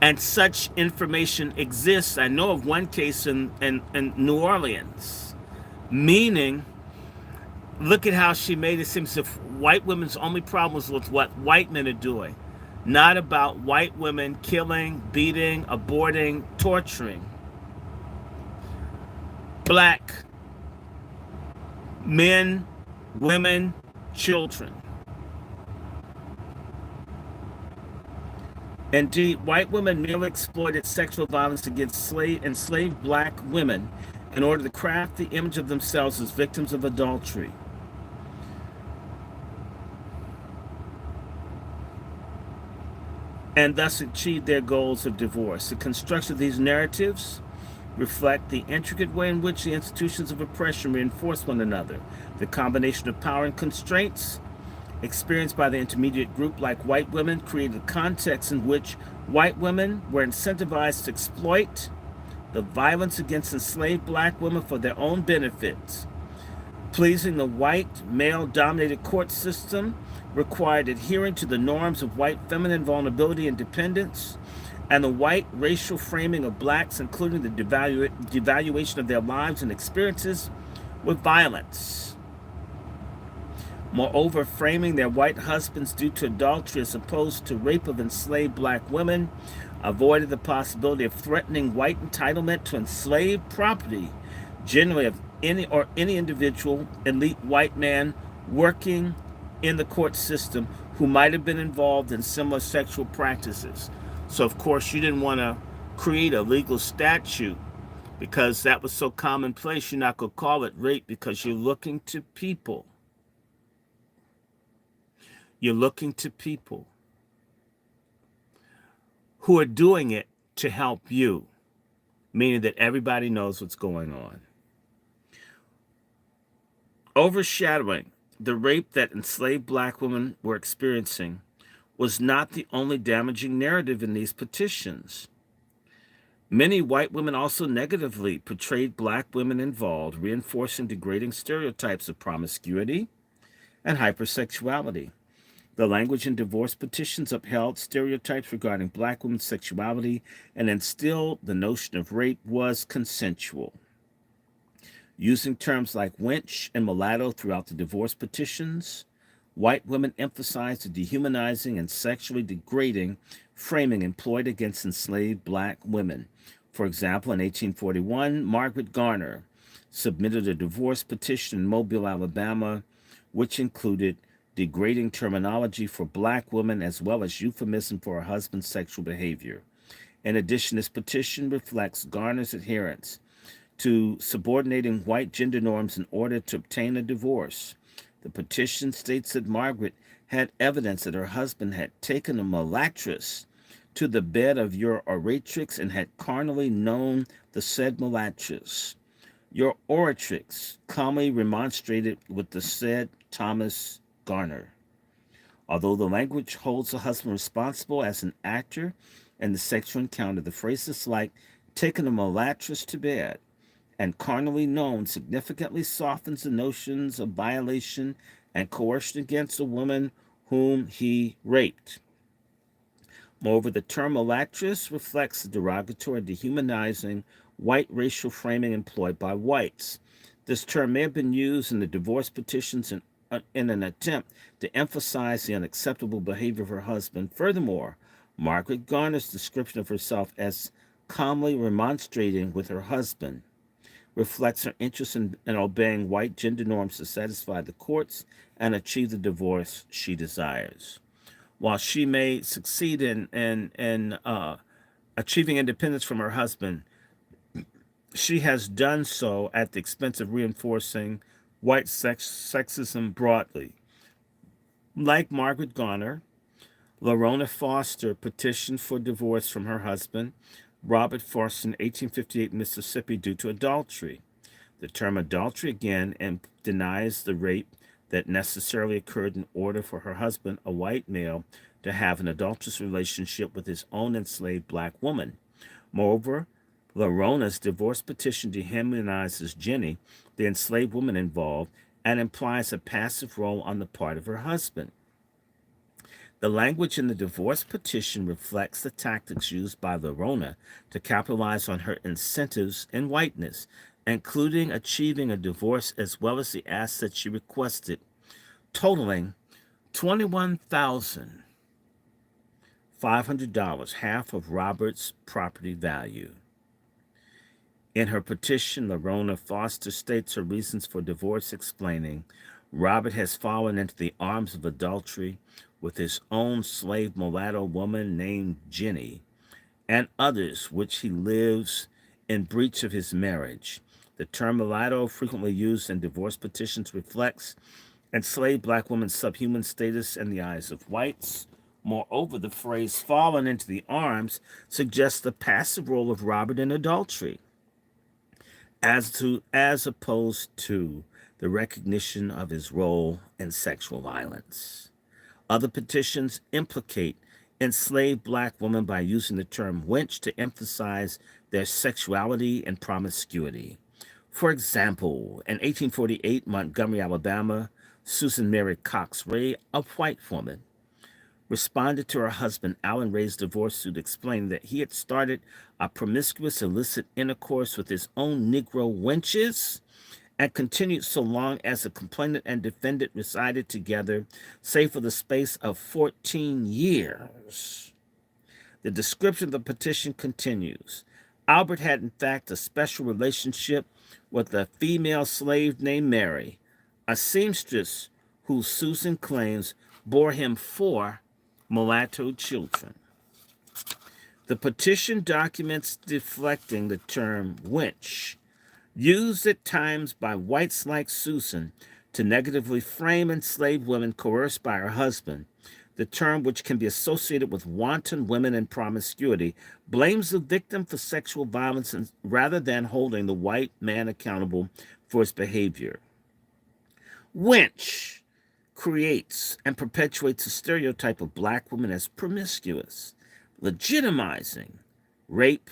And such information exists. I know of one case in New Orleans, meaning, look at how she made it seem as if white women's only problems with what white men are doing, not about white women killing, beating, aborting, torturing black men, women, children. Indeed, white women merely exploited sexual violence against enslaved black women in order to craft the image of themselves as victims of adultery. And thus achieve their goals of divorce. The construction of these narratives reflect the intricate way in which the institutions of oppression reinforce one another. The combination of power and constraints experienced by the intermediate group like white women created a context in which white women were incentivized to exploit the violence against enslaved black women for their own benefits. Pleasing the white, male-dominated court system required adhering to the norms of white feminine vulnerability and dependence, and the white racial framing of blacks, including the devaluation of their lives and experiences with violence. Moreover, framing their white husbands due to adultery as opposed to rape of enslaved black women avoided the possibility of threatening white entitlement to enslaved property, generally of any individual elite white man working in the court system who might have been involved in similar sexual practices. So, of course, you didn't want to create a legal statute because that was so commonplace. You're not going to call it rape because you're looking to people. You're looking to people who are doing it to help you, meaning that everybody knows what's going on. Overshadowing the rape that enslaved black women were experiencing was not the only damaging narrative in these petitions. Many white women also negatively portrayed black women involved, reinforcing degrading stereotypes of promiscuity and hypersexuality. The language in divorce petitions upheld stereotypes regarding black women's sexuality and instilled the notion of rape was consensual. Using terms like wench and mulatto throughout the divorce petitions, white women emphasized the dehumanizing and sexually degrading framing employed against enslaved black women. For example, in 1841, Margaret Garner submitted a divorce petition in Mobile, Alabama, which included degrading terminology for black women as well as euphemism for her husband's sexual behavior. In addition, this petition reflects Garner's adherence to subordinating white gender norms in order to obtain a divorce. The petition states that Margaret had evidence that her husband had taken a mulatress to the bed of your oratrix and had carnally known the said mulatress. Your oratrix calmly remonstrated with the said Thomas Garner. Although the language holds the husband responsible as an actor in the sexual encounter, the phrases like taking a mulatress to bed and carnally known significantly softens the notions of violation and coercion against a woman whom he raped. Moreover, the term mulatress reflects the derogatory and dehumanizing white racial framing employed by whites. This term may have been used in the divorce petitions in an attempt to emphasize the unacceptable behavior of her husband. Furthermore, Margaret Garner's description of herself as calmly remonstrating with her husband reflects her interest in obeying white gender norms to satisfy the courts and achieve the divorce she desires. While she may succeed in achieving independence from her husband, she has done so at the expense of reinforcing white sexism broadly. Like Margaret Garner, Lorona Foster petitioned for divorce from her husband, Robert Foster, in 1858 in Mississippi due to adultery. The term adultery again denies the rape that necessarily occurred in order for her husband, a white male, to have an adulterous relationship with his own enslaved black woman. Moreover, Lorona's divorce petition dehumanizes Jenny, the enslaved woman involved, and implies a passive role on the part of her husband. The language in the divorce petition reflects the tactics used by Lorona to capitalize on her incentives in whiteness, including achieving a divorce as well as the assets she requested, totaling $21,500, half of Robert's property value. In her petition, Lorona Foster states her reasons for divorce, explaining, Robert has fallen into the arms of adultery with his own slave mulatto woman named Jenny, and others which he lives in breach of his marriage. The term mulatto, frequently used in divorce petitions, reflects enslaved black women's subhuman status in the eyes of whites. Moreover, the phrase fallen into the arms suggests the passive role of Robert in adultery, as opposed to the recognition of his role in sexual violence. Other petitions implicate enslaved black women by using the term wench to emphasize their sexuality and promiscuity. For example, in 1848, Montgomery, Alabama, Susan Mary Cox Ray, a white woman, responded to her husband Alan Ray's divorce suit, explaining that he had started a promiscuous illicit intercourse with his own Negro wenches and continued so long as the complainant and defendant resided together, save for the space of 14 years. The description of the petition continues. Albert had, in fact, a special relationship with a female slave named Mary, a seamstress who Susan claims bore him 4 mulatto children. The petition documents deflecting the term wench, used at times by whites like Susan to negatively frame enslaved women coerced by her husband. The term, which can be associated with wanton women and promiscuity, blames the victim for sexual violence rather than holding the white man accountable for his behavior. Winch creates and perpetuates a stereotype of black women as promiscuous, legitimizing rape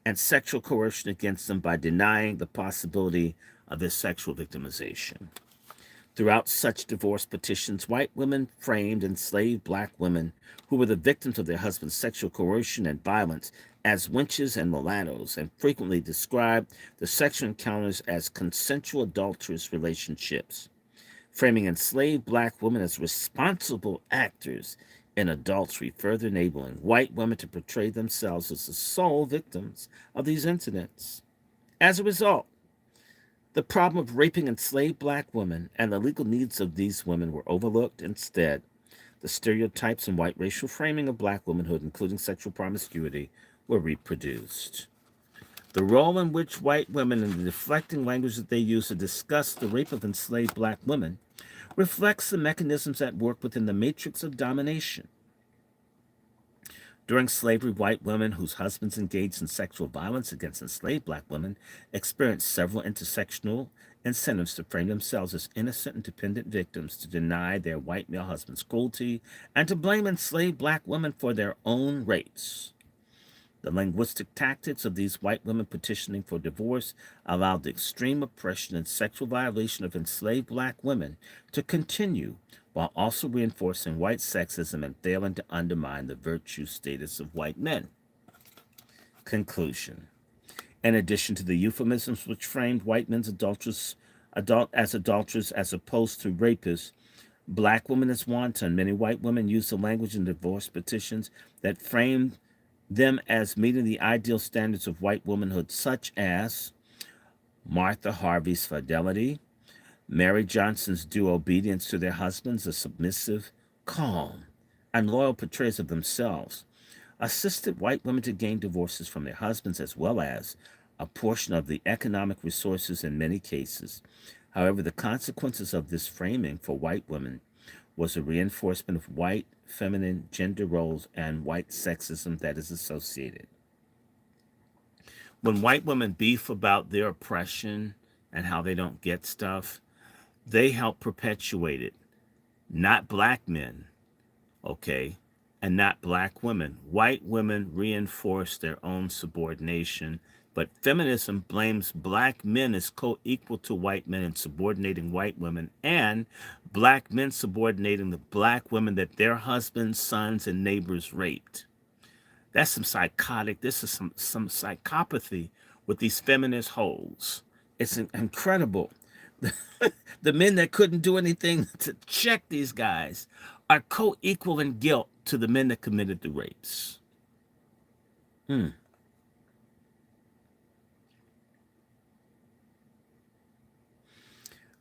and sexual coercion against them by denying the possibility of their sexual victimization. Throughout such divorce petitions, white women framed enslaved black women who were the victims of their husband's sexual coercion and violence as wenches and mulattoes, and frequently described the sexual encounters as consensual adulterous relationships, framing enslaved black women as responsible actors in adultery, further enabling white women to portray themselves as the sole victims of these incidents. As a result, the problem of raping enslaved black women and the legal needs of these women were overlooked. Instead, the stereotypes and white racial framing of black womanhood, including sexual promiscuity, were reproduced. The role in which white women and the deflecting language that they use to discuss the rape of enslaved black women reflects the mechanisms at work within the matrix of domination. During slavery, white women whose husbands engaged in sexual violence against enslaved black women experienced several intersectional incentives to frame themselves as innocent and dependent victims, to deny their white male husbands' cruelty, and to blame enslaved black women for their own rapes. The linguistic tactics of these white women petitioning for divorce allowed the extreme oppression and sexual violation of enslaved black women to continue, while also reinforcing white sexism and failing to undermine the virtue status of white men. Conclusion. In addition to the euphemisms which framed white men's as adulterers as opposed to rapists, black women as wanton, many white women used the language in divorce petitions that framed them as meeting the ideal standards of white womanhood, such as Martha Harvey's fidelity, Mary Johnson's due obedience to their husbands, a submissive, calm, and loyal portrayals of themselves, assisted white women to gain divorces from their husbands as well as a portion of the economic resources in many cases. However, the consequences of this framing for white women was a reinforcement of white feminine gender roles and white sexism that is associated. When white women beef about their oppression and how they don't get stuff, they help perpetuate it. Not black men, okay, and not black women. White women reinforce their own subordination, but feminism blames black men as co-equal to white men and subordinating white women, and black men subordinating the black women that their husbands, sons, and neighbors raped. That's some psychotic, this is some psychopathy with these feminist hoes. It's incredible. The men that couldn't do anything to check these guys are co-equal in guilt to the men that committed the rapes.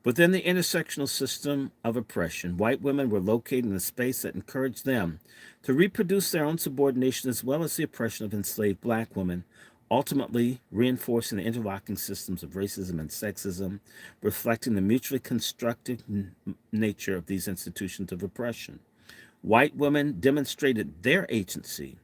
Within the intersectional system of oppression, white women were located in a space that encouraged them to reproduce their own subordination as well as the oppression of enslaved black women, ultimately reinforcing the interlocking systems of racism and sexism, reflecting the mutually constructive nature of these institutions of oppression. White women demonstrated their agency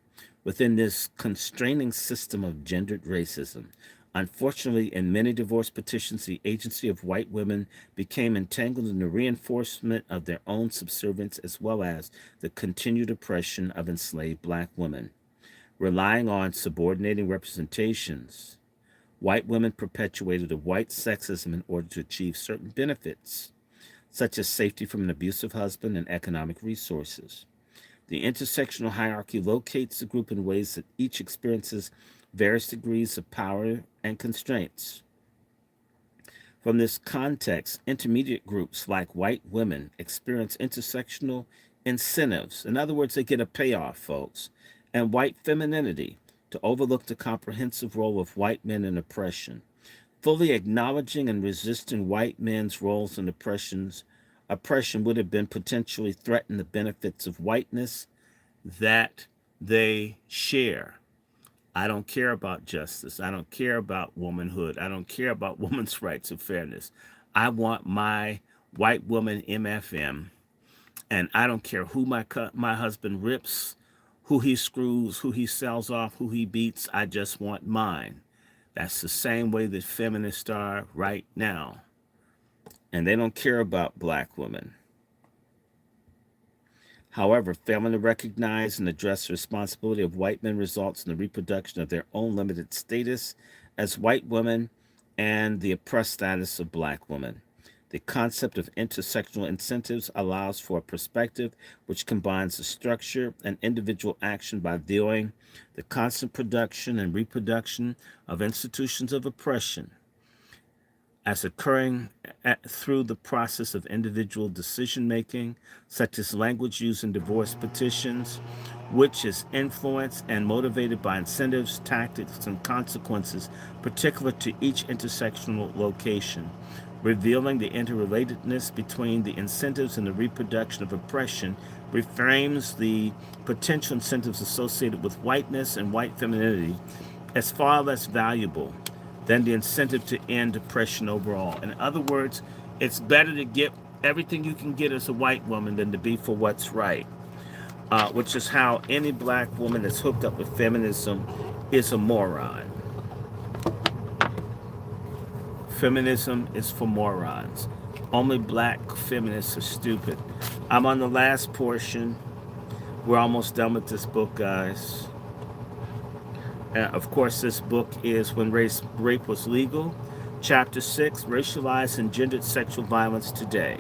within this constraining system of gendered racism. Unfortunately, in many divorce petitions, the agency of white women became entangled in the reinforcement of their own subservience as well as the continued oppression of enslaved black women. Relying on subordinating representations, white women perpetuated a white sexism in order to achieve certain benefits, such as safety from an abusive husband and economic resources. The intersectional hierarchy locates the group in ways that each experiences various degrees of power and constraints. From this context, intermediate groups like white women experience intersectional incentives. In other words, they get a payoff, folks, and white femininity to overlook the comprehensive role of white men in oppression. Fully acknowledging and resisting white men's roles in oppression would have been potentially threaten the benefits of whiteness that they share. I don't care about justice. I don't care about womanhood. I don't care about women's rights and fairness. I want my white woman MFM, and I don't care who my husband rips, who he screws, who he sells off, who he beats. I just want mine. That's the same way that feminists are right now, and they don't care about black women. However, failing to recognize and address the responsibility of white men results in the reproduction of their own limited status as white women and the oppressed status of black women. The concept of intersectional incentives allows for a perspective which combines the structure and individual action by viewing the constant production and reproduction of institutions of oppression as occurring through the process of individual decision-making, such as language used in divorce petitions, which is influenced and motivated by incentives, tactics, and consequences particular to each intersectional location, revealing the interrelatedness between the incentives and the reproduction of oppression, reframes the potential incentives associated with whiteness and white femininity as far less valuable than the incentive to end oppression overall. In other words, it's better to get everything you can get as a white woman than to be for what's right, which is how any black woman that's hooked up with feminism is a moron. Feminism is for morons. Only black feminists are stupid. I'm on the last portion. We're almost done with this book, guys. Of course, this book is When Rape Was Legal, Chapter 6, Racialized and Gendered Sexual Violence Today.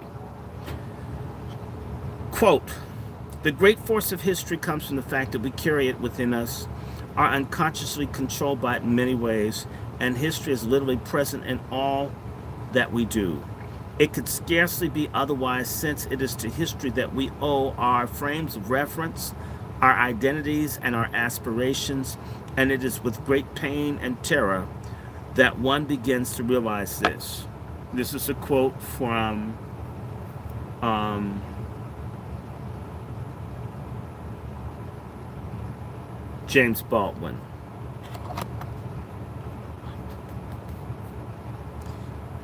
Quote, "The great force of history comes from the fact that we carry it within us, are unconsciously controlled by it in many ways, and history is literally present in all that we do. It could scarcely be otherwise, since it is to history that we owe our frames of reference, our identities, and our aspirations, and it is with great pain and terror that one begins to realize this." This is a quote from James Baldwin.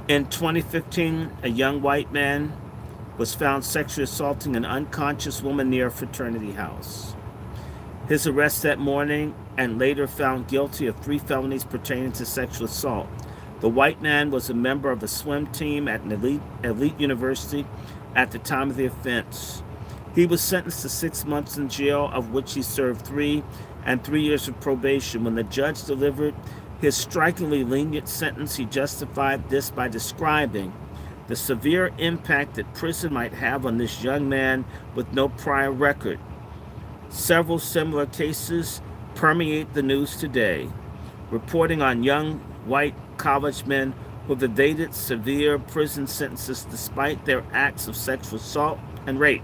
In 2015, a young white man was found sexually assaulting an unconscious woman near a fraternity house. His arrest that morning, and later found guilty of 3 felonies pertaining to sexual assault. The white man was a member of a swim team at an elite university at the time of the offense. He was sentenced to 6 months in jail, of which he served 3 and 3 years of probation. When the judge delivered his strikingly lenient sentence, he justified this by describing the severe impact that prison might have on this young man with no prior record. Several similar cases permeate the news today, reporting on young white college men who have evaded severe prison sentences despite their acts of sexual assault and rape.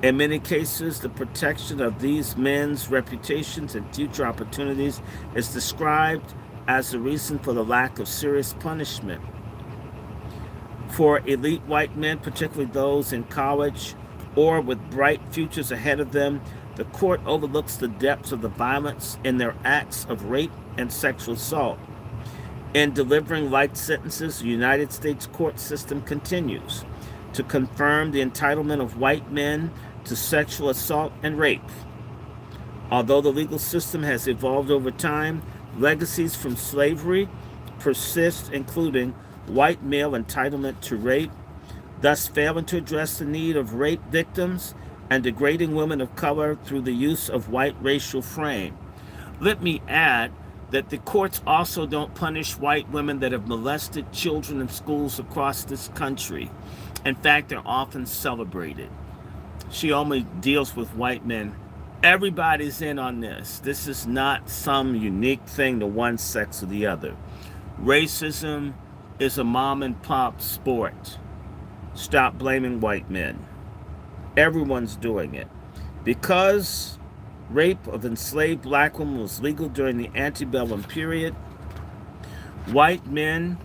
In many cases, the protection of these men's reputations and future opportunities is described as the reason for the lack of serious punishment. For elite white men, particularly those in college or with bright futures ahead of them, the court overlooks the depths of the violence in their acts of rape and sexual assault. In delivering life sentences, the United States court system continues to confirm the entitlement of white men to sexual assault and rape. Although the legal system has evolved over time, legacies from slavery persist, including white male entitlement to rape, thus failing to address the need of rape victims and degrading women of color through the use of white racial frame. Let me add that the courts also don't punish white women that have molested children in schools across this country. In fact, they're often celebrated. She only deals with white men. Everybody's in on this. This is not some unique thing to one sex or the other. Racism is a mom and pop sport. Stop blaming white men. Everyone's doing it. Because rape of enslaved black women was legal during the antebellum period, white men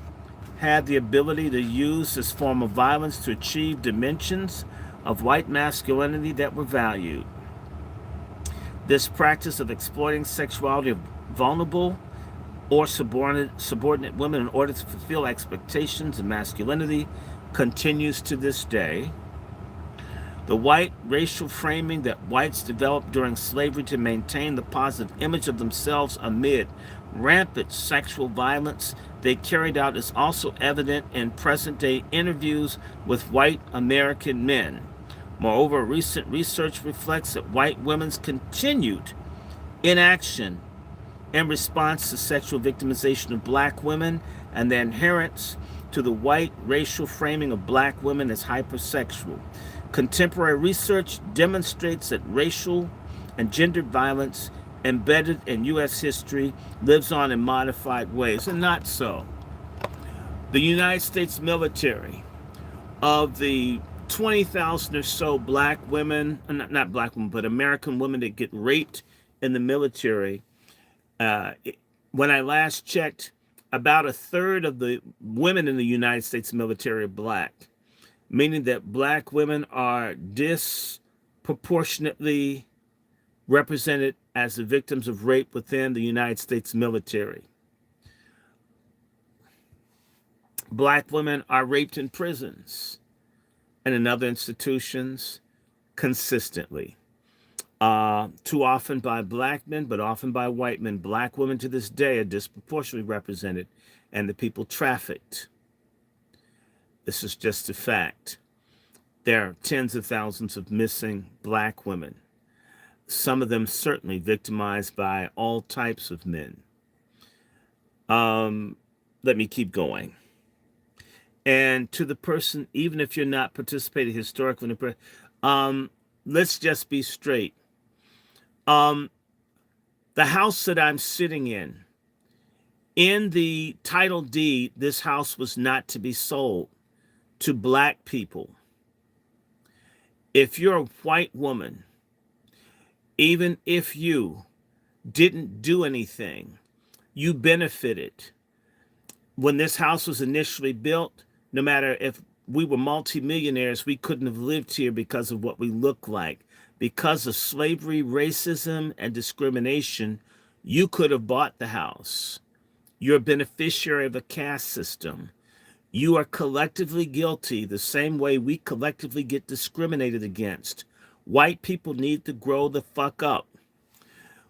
had the ability to use this form of violence to achieve dimensions of white masculinity that were valued. This practice of exploiting sexuality of vulnerable or subordinate women in order to fulfill expectations of masculinity continues to this day. The white racial framing that whites developed during slavery to maintain the positive image of themselves amid rampant sexual violence they carried out is also evident in present-day interviews with white American men. Moreover, recent research reflects that white women's continued inaction in response to sexual victimization of black women and their adherence to the white racial framing of black women as hypersexual. Contemporary research demonstrates that racial and gendered violence embedded in U.S. history lives on in modified ways, and not so. The United States military, of the 20,000 or so black women, not black women, but American women that get raped in the military, when I last checked, about a third of the women in the United States military are black, meaning that black women are disproportionately represented as the victims of rape within the United States military. Black women are raped in prisons and in other institutions consistently. Too often by black men, but often by white men. Black women to this day are disproportionately represented and the people trafficked. This is just a fact. There are tens of thousands of missing black women, some of them certainly victimized by all types of men. Let me keep going. And to the person, even if you're not participating historically, let's just be straight. The house that I'm sitting in the title deed, this house was not to be sold to black people. If you're a white woman, even if you didn't do anything, you benefited. When this house was initially built, no matter if we were multimillionaires, we couldn't have lived here because of what we look like. Because of slavery, racism, and discrimination, you could have bought the house. You're a beneficiary of a caste system. You are collectively guilty the same way we collectively get discriminated against. White people need to grow the fuck up.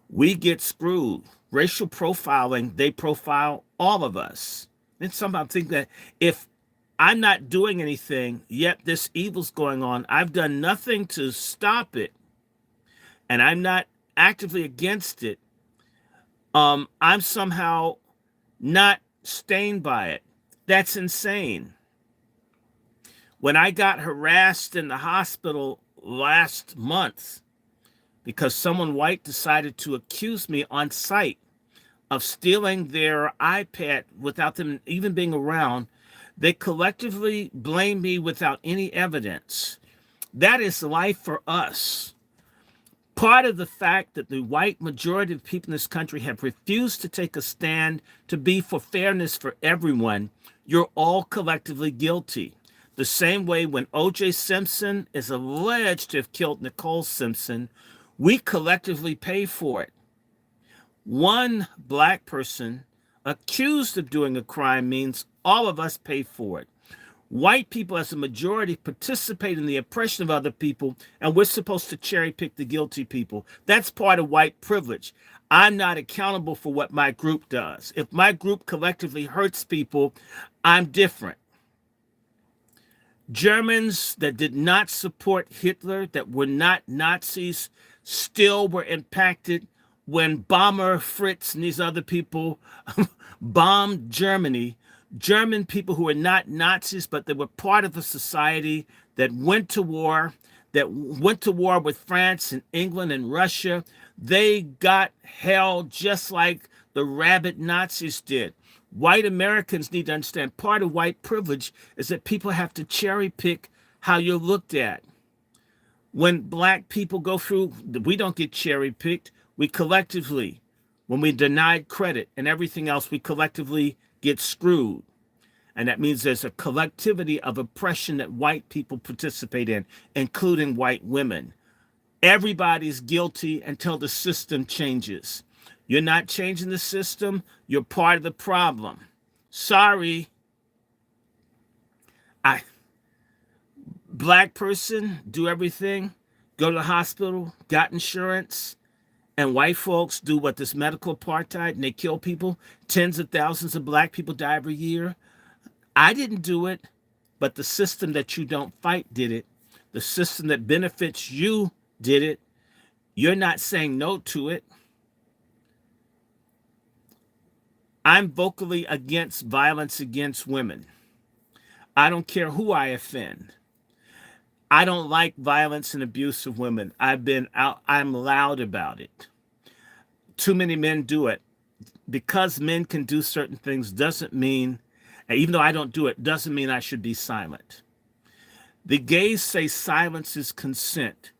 We get screwed. Racial profiling, they profile all of us. And sometimes I think that if I'm not doing anything, yet this evil's going on, I've done nothing to stop it, and I'm not actively against it, I'm somehow not stained by it. That's insane. When I got harassed in the hospital last month because someone white decided to accuse me on site of stealing their iPad without them even being around, they collectively blame me without any evidence. That is life for us. Part of the fact that the white majority of people in this country have refused to take a stand to be for fairness for everyone, you're all collectively guilty. The same way when O.J. Simpson is alleged to have killed Nicole Simpson, we collectively pay for it. One black person accused of doing a crime means all of us pay for it. White people as a majority participate in the oppression of other people, and we're supposed to cherry pick the guilty people. That's part of white privilege. I'm not accountable for what my group does. If my group collectively hurts people, I'm different. Germans that did not support Hitler, that were not Nazis, still were impacted when Bomber Fritz and these other people bombed Germany. German people who were not Nazis, but they were part of a society that went to war with France and England and Russia. They got held just like the rabid Nazis did. White Americans need to understand part of white privilege is that people have to cherry pick how you're looked at. When black people go through, we don't get cherry picked. We collectively, when we denied credit and everything else, we collectively get screwed. And that means there's a collectivity of oppression that white people participate in, including white women. Everybody's guilty until the system changes. You're not changing the system, you're part of the problem. Sorry. Black person, do everything, go to the hospital, got insurance, and white folks do what, this medical apartheid, and they kill people. Tens of thousands of black people die every year. I didn't do it, but the system that you don't fight did it. The system that benefits you did it. You're not saying no to it. I'm vocally against violence against women. I don't care who I offend. I don't like violence and abuse of women. I'm loud about it. Too many men do it. Because men can do certain things doesn't mean, even though I don't do it, doesn't mean I should be silent. The gays say silence is consent.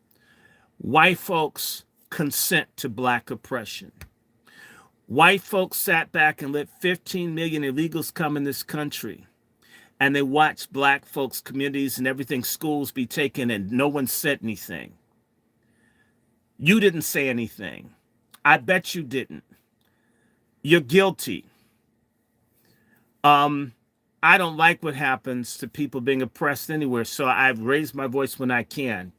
White folks consent to black oppression. White folks sat back and let 15 million illegals come in this country. And they watched black folks, communities, and everything, schools be taken, and no one said anything. You didn't say anything. I bet you didn't. You're guilty. I don't like what happens to people being oppressed anywhere, so I've raised my voice when I can.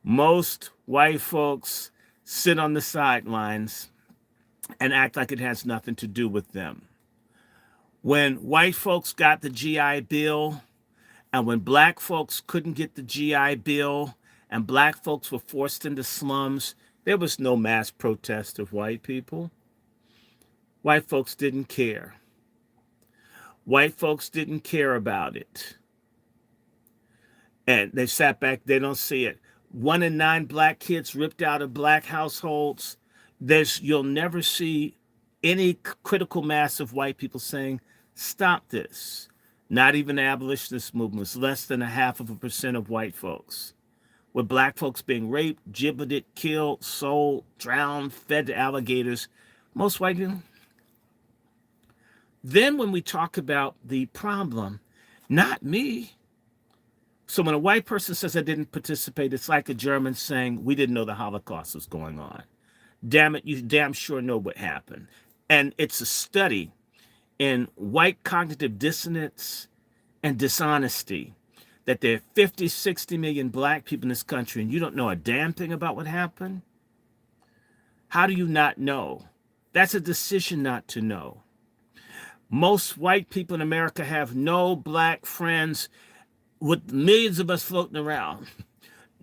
Most white folks sit on the sidelines and act like it has nothing to do with them. When white folks got the GI Bill, and when black folks couldn't get the GI Bill, and black folks were forced into slums, there was no mass protest of white people. White folks didn't care. White folks didn't care about it. And they sat back, they don't see it. 1 in 9 black kids ripped out of black households. You'll never see any critical mass of white people saying, stop this. Not even the abolitionist movement. It's less than 0.5% of white folks. With black folks being raped, gibbeted, killed, sold, drowned, fed to alligators, most white people. Then when we talk about the problem, not me. So when a white person says I didn't participate, it's like a German saying we didn't know the Holocaust was going on. Damn it, you damn sure know what happened. And it's a study in white cognitive dissonance and dishonesty that there are 50, 60 million black people in this country and you don't know a damn thing about what happened? How do you not know? That's a decision not to know. Most white people in America have no black friends, with millions of us floating around.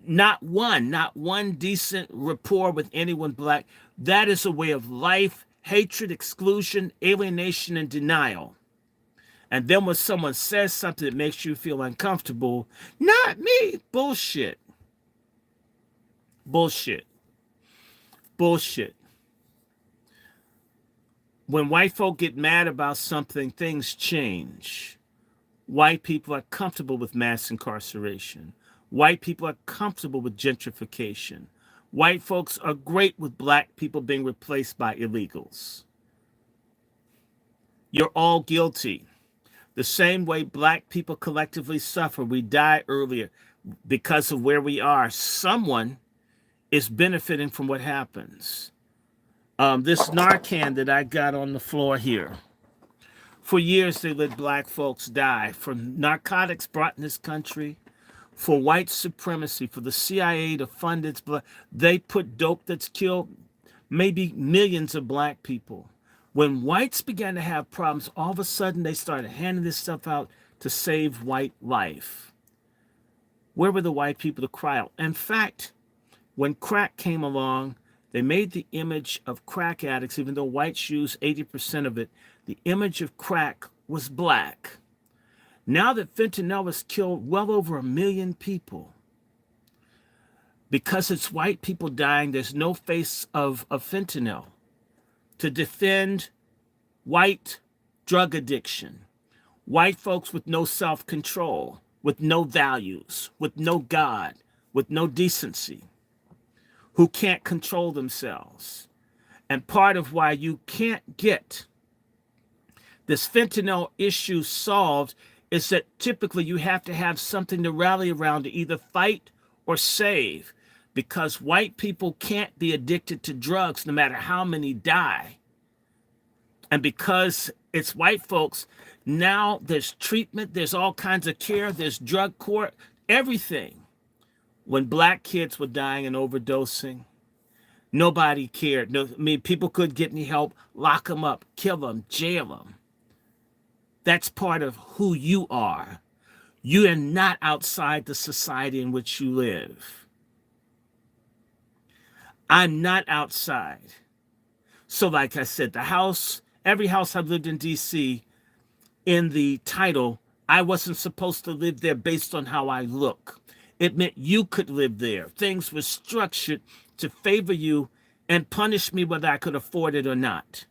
Not one decent rapport with anyone black. That is a way of life, hatred, exclusion, alienation, and denial. And then when someone says something that makes you feel uncomfortable, not me, bullshit. Bullshit. Bullshit. When white folk get mad about something, things change. White people are comfortable with mass incarceration. White people are comfortable with gentrification. White folks are great with black people being replaced by illegals. You're all guilty. The same way black people collectively suffer, we die earlier because of where we are. Someone is benefiting from what happens. This Narcan that I got on the floor here. For years, they let black folks die from narcotics brought in this country, for white supremacy, for the CIA to fund its blood. They put dope that's killed maybe millions of black people. When whites began to have problems, all of a sudden they started handing this stuff out to save white life. Where were the white people to cry out? In fact, when crack came along, they made the image of crack addicts, even though whites use 80% of it, the image of crack was black. Now that fentanyl has killed well over 1 million people, because it's white people dying, there's no face of fentanyl to defend white drug addiction, white folks with no self-control, with no values, with no God, with no decency, who can't control themselves. And part of why you can't get this fentanyl issue solved is that typically you have to have something to rally around to either fight or save, because white people can't be addicted to drugs no matter how many die. And because it's white folks, now there's treatment, there's all kinds of care, there's drug court. Everything. When black kids were dying and overdosing, nobody cared. No, I mean, people couldn't get any help. Lock them up, kill them, jail them. That's part of who you are. You are not outside the society in which you live. I'm not outside. So like I said, the house, every house I've lived in D.C., in the title, I wasn't supposed to live there based on how I look. It meant you could live there. Things were structured to favor you and punish me whether I could afford it or not.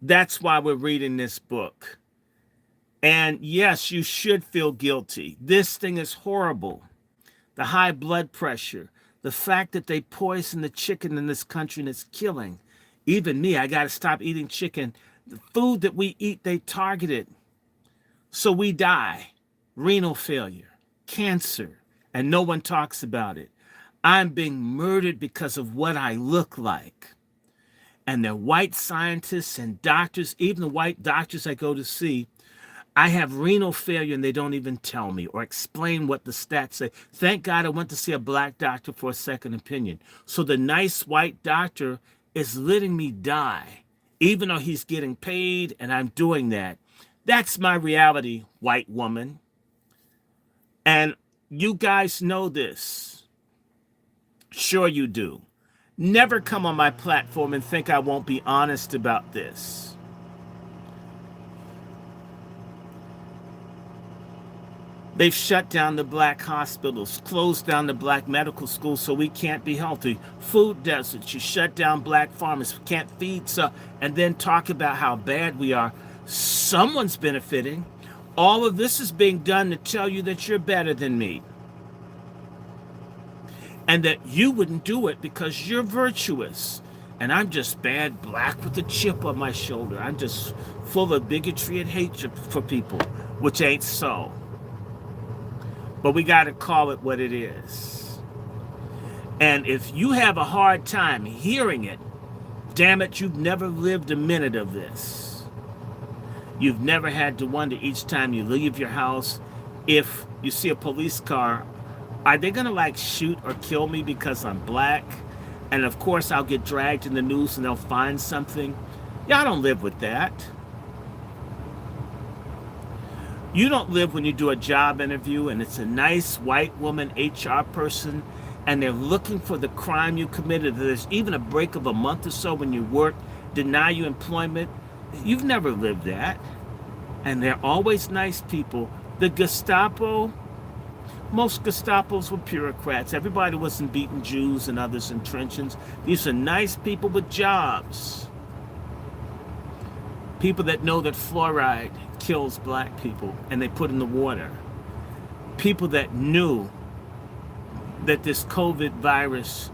That's why we're reading this book. And yes, you should feel guilty. This thing is horrible. The high blood pressure, the fact that they poison the chicken in this country and it's killing. Even me, I got to stop eating chicken. The food that we eat, they targeted. So we die. Renal failure, cancer, and no one talks about it. I'm being murdered because of what I look like. And they're white scientists and doctors, even the white doctors I go to see, I have renal failure and they don't even tell me or explain what the stats say. Thank God I went to see a black doctor for a second opinion. So the nice white doctor is letting me die, even though he's getting paid and I'm doing that. That's my reality, white woman. And you guys know this. Sure you do. Never come on my platform and think I won't be honest about this. They've shut down the black hospitals, closed down the black medical schools so we can't be healthy. Food deserts, you shut down black farmers, can't feed, so, and then talk about how bad we are. Someone's benefiting. All of this is being done to tell you that you're better than me. And that you wouldn't do it because you're virtuous. And I'm just bad black with a chip on my shoulder. I'm just full of bigotry and hatred for people, which ain't so. But we got to call it what it is. And if you have a hard time hearing it, damn it, you've never lived a minute of this. You've never had to wonder each time you leave your house, if you see a police car, are they going to like shoot or kill me because I'm black? And of course, I'll get dragged in the news and they'll find something. Y'all don't live with that. You don't live when you do a job interview and it's a nice white woman HR person and they're looking for the crime you committed. There's even a break of a month or so when you work, deny you employment. You've never lived that. And they're always nice people. The Gestapo, most Gestapos were bureaucrats. Everybody wasn't beating Jews and others in trenches. These are nice people with jobs. People that know that fluoride kills black people and they put in the water. People that knew that this COVID virus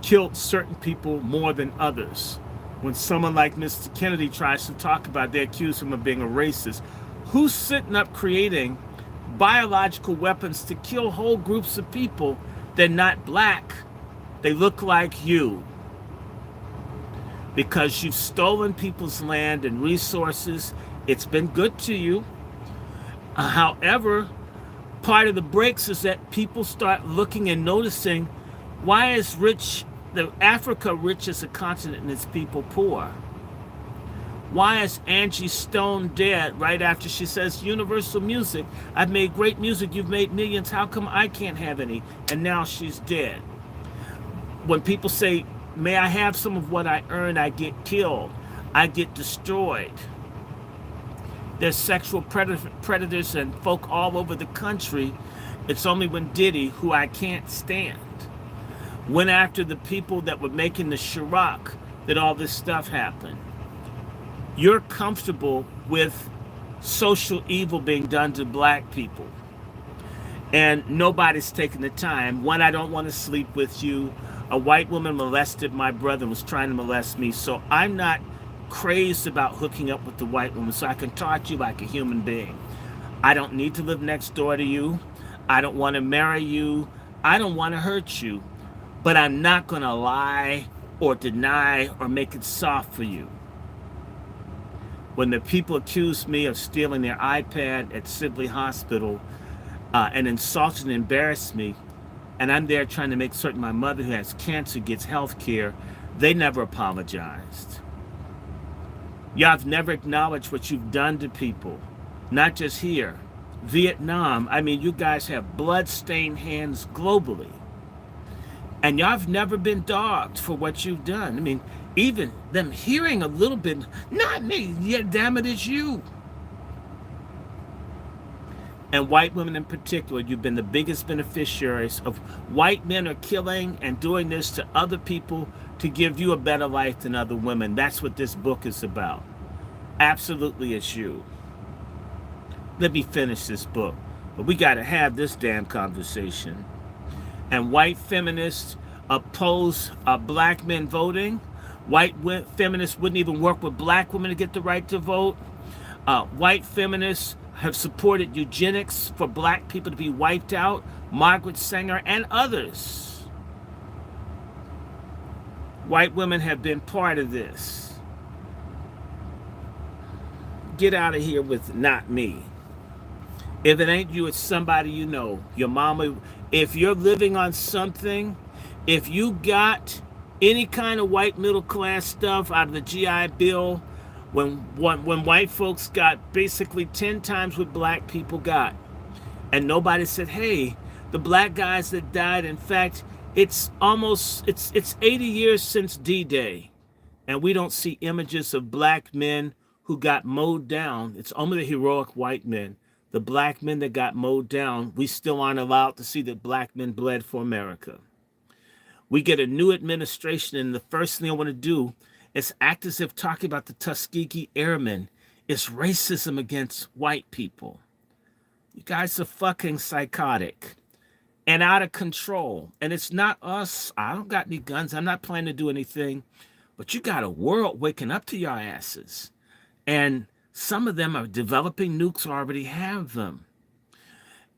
killed certain people more than others. When someone like Mr. Kennedy tries to talk about it, they accuse him of being a racist. Who's sitting up creating biological weapons to kill whole groups of people? They're not black. They look like you. Because you've stolen people's land and resources. It's been good to you. However, part of the breaks is that people start looking and noticing, why is Africa rich as a continent and its people poor? Why is Angie Stone dead right after she says, Universal Music, I've made great music, you've made millions, how come I can't have any? And now she's dead. When people say, may I have some of what I earn, I get killed, I get destroyed. There's sexual predators and folk all over the country. It's only when Diddy, who I can't stand, went after the people that were making the Chirac that all this stuff happened. You're comfortable with social evil being done to black people. And nobody's taking the time. One, I don't want to sleep with you. A white woman molested my brother and was trying to molest me. So I'm not crazed about hooking up with the white woman so I can talk to you like a human being. I don't need to live next door to you. I don't want to marry you. I don't want to hurt you. But I'm not going to lie or deny or make it soft for you. When the people accused me of stealing their iPad at Sibley Hospital and insulted and embarrassed me, and I'm there trying to make certain my mother who has cancer gets health care, they never apologized. Y'all have never acknowledged what you've done to people, not just here. Vietnam, I mean, you guys have blood-stained hands globally. And y'all have never been dogged for what you've done. I mean, even them hearing a little bit, not me, yeah, damn it, it's you. And white women in particular, you've been the biggest beneficiaries of white men are killing and doing this to other people to give you a better life than other women. That's what this book is about. Absolutely, it's you. Let me finish this book. But we got to have this damn conversation. And white feminists oppose black men voting. White feminists wouldn't even work with black women to get the right to vote. White feminists have supported eugenics for black people to be wiped out. Margaret Sanger and others. White women have been part of this. Get out of here with not me. If it ain't you, it's somebody you know. Your mama. If you're living on something, if you got any kind of white middle class stuff out of the GI Bill, when white folks got basically 10 times what black people got, and nobody said, hey, the black guys that died, in fact, it's 80 years since D-Day, and we don't see images of black men who got mowed down. It's only the heroic white men. The black men that got mowed down, we still aren't allowed to see that black men bled for America. We get a new administration, and the first thing I want to do is act as if talking about the Tuskegee Airmen is racism against white people. You guys are fucking psychotic and out of control. And it's not us. I don't got any guns. I'm not planning to do anything. But you got a world waking up to your asses. And some of them are developing nukes or already have them.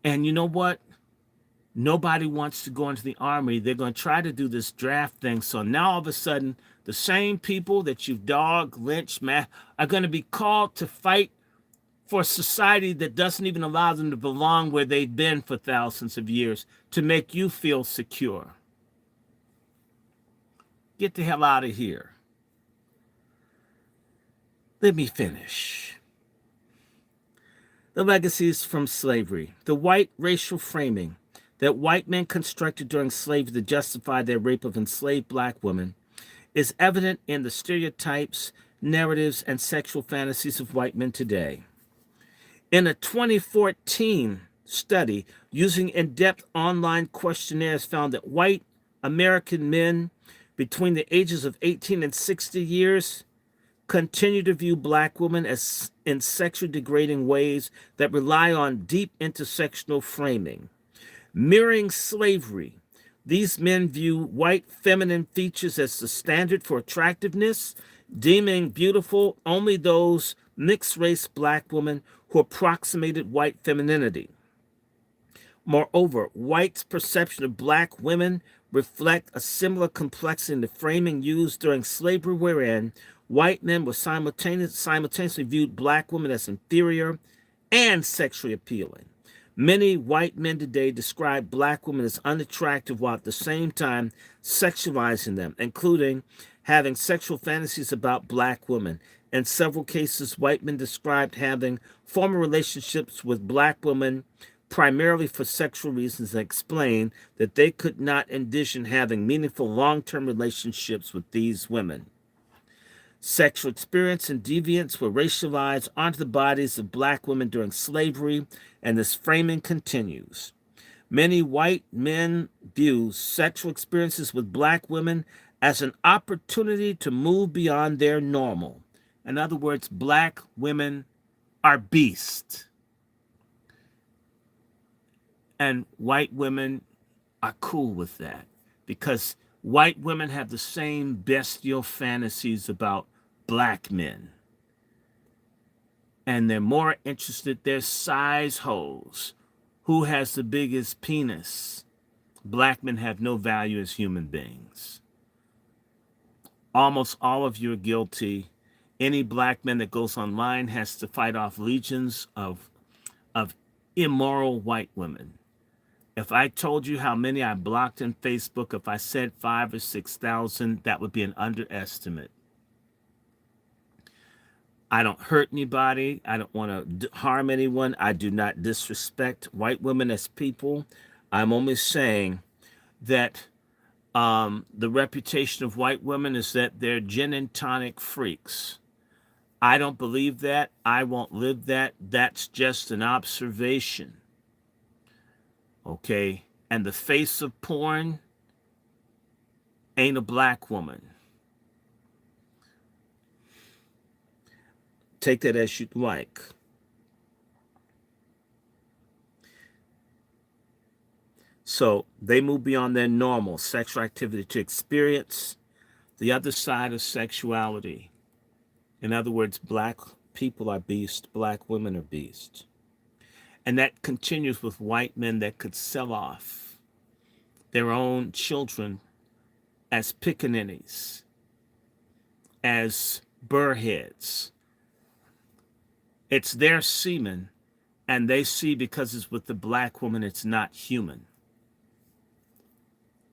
And you know what? Nobody wants to go into the army. They're going to try to do this draft thing. So now all of a sudden, the same people that you've dogged, lynched, are going to be called to fight for a society that doesn't even allow them to belong where they've been for thousands of years to make you feel secure. Get the hell out of here. Let me finish. The legacies from slavery. The white racial framing that white men constructed during slavery to justify their rape of enslaved black women is evident in the stereotypes, narratives, and sexual fantasies of white men today. In a 2014 study using in-depth online questionnaires found that white American men between the ages of 18 and 60 years continue to view black women as in sexually degrading ways that rely on deep intersectional framing. Mirroring slavery, these men view white feminine features as the standard for attractiveness, deeming beautiful only those mixed-race black women who approximated white femininity. Moreover, whites' perception of black women reflect a similar complexity in the framing used during slavery, wherein white men were simultaneously viewed black women as inferior and sexually appealing. Many white men today describe black women as unattractive while at the same time sexualizing them, including having sexual fantasies about black women. In several cases, white men described having former relationships with black women primarily for sexual reasons and explained that they could not envision having meaningful long-term relationships with these women. Sexual experience and deviance were racialized onto the bodies of black women during slavery, and this framing continues. Many white men view sexual experiences with black women as an opportunity to move beyond their normal. In other words, black women are beasts. And white women are cool with that because white women have the same bestial fantasies about black men. And they're more interested, they're size hoes. Who has the biggest penis? Black men have no value as human beings. Almost all of you are guilty. Any black man that goes online has to fight off legions of immoral white women. If I told you how many I blocked on Facebook, if I said 5 or 6,000, that would be an underestimate. I don't hurt anybody. I don't want to harm anyone. I do not disrespect white women as people. I'm only saying that the reputation of white women is that they're gin and tonic freaks. I don't believe that. I won't live that. That's just an observation. Okay? And the face of porn ain't a black woman. Take that as you'd like. So they move beyond their normal sexual activity to experience the other side of sexuality. In other words, black people are beasts, black women are beasts. And that continues with white men that could sell off their own children as pickaninnies, as burrheads. It's their semen, and they see because it's with the black woman, it's not human.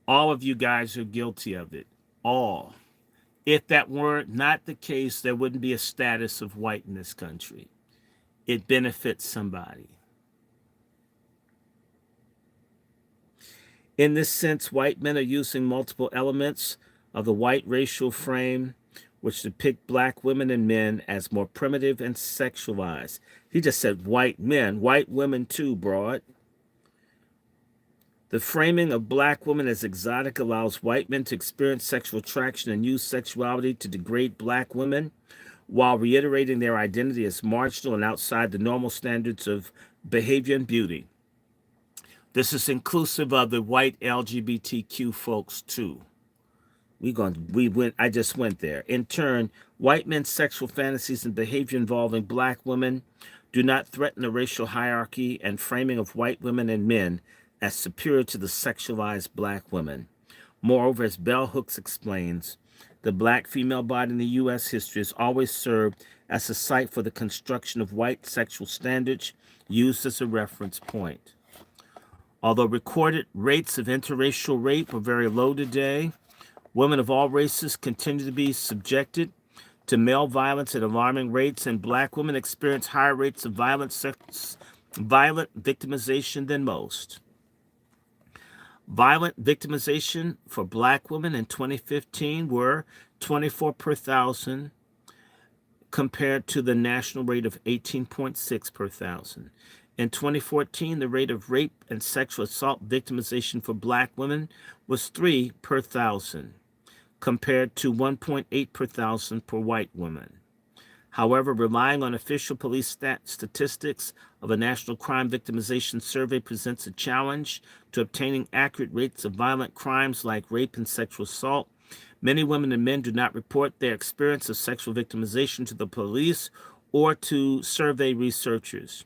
All of you guys are guilty of it. All. If that were not the case, there wouldn't be a status of white in this country. It benefits somebody. In this sense, white men are using multiple elements of the white racial frame, which depict black women and men as more primitive and sexualized. He just said white men, white women too, broad. The framing of black women as exotic allows white men to experience sexual attraction and use sexuality to degrade black women, while reiterating their identity as marginal and outside the normal standards of behavior and beauty. This is inclusive of the white LGBTQ folks too. I just went there. In turn, white men's sexual fantasies and behavior involving black women do not threaten the racial hierarchy and framing of white women and men as superior to the sexualized black women. Moreover, as Bell Hooks explains, the black female body in the U.S. history has always served as a site for the construction of white sexual standards used as a reference point. Although recorded rates of interracial rape are very low today, women of all races continue to be subjected to male violence at alarming rates, and black women experience higher rates of violent victimization than most. Violent victimization for black women in 2015 were 24 per thousand, compared to the national rate of 18.6 per thousand. In 2014, the rate of rape and sexual assault victimization for black women was 3 per thousand, compared to 1.8 per thousand for white women. However, relying on official police statistics of a national crime victimization survey presents a challenge to obtaining accurate rates of violent crimes like rape and sexual assault. Many women and men do not report their experience of sexual victimization to the police or to survey researchers.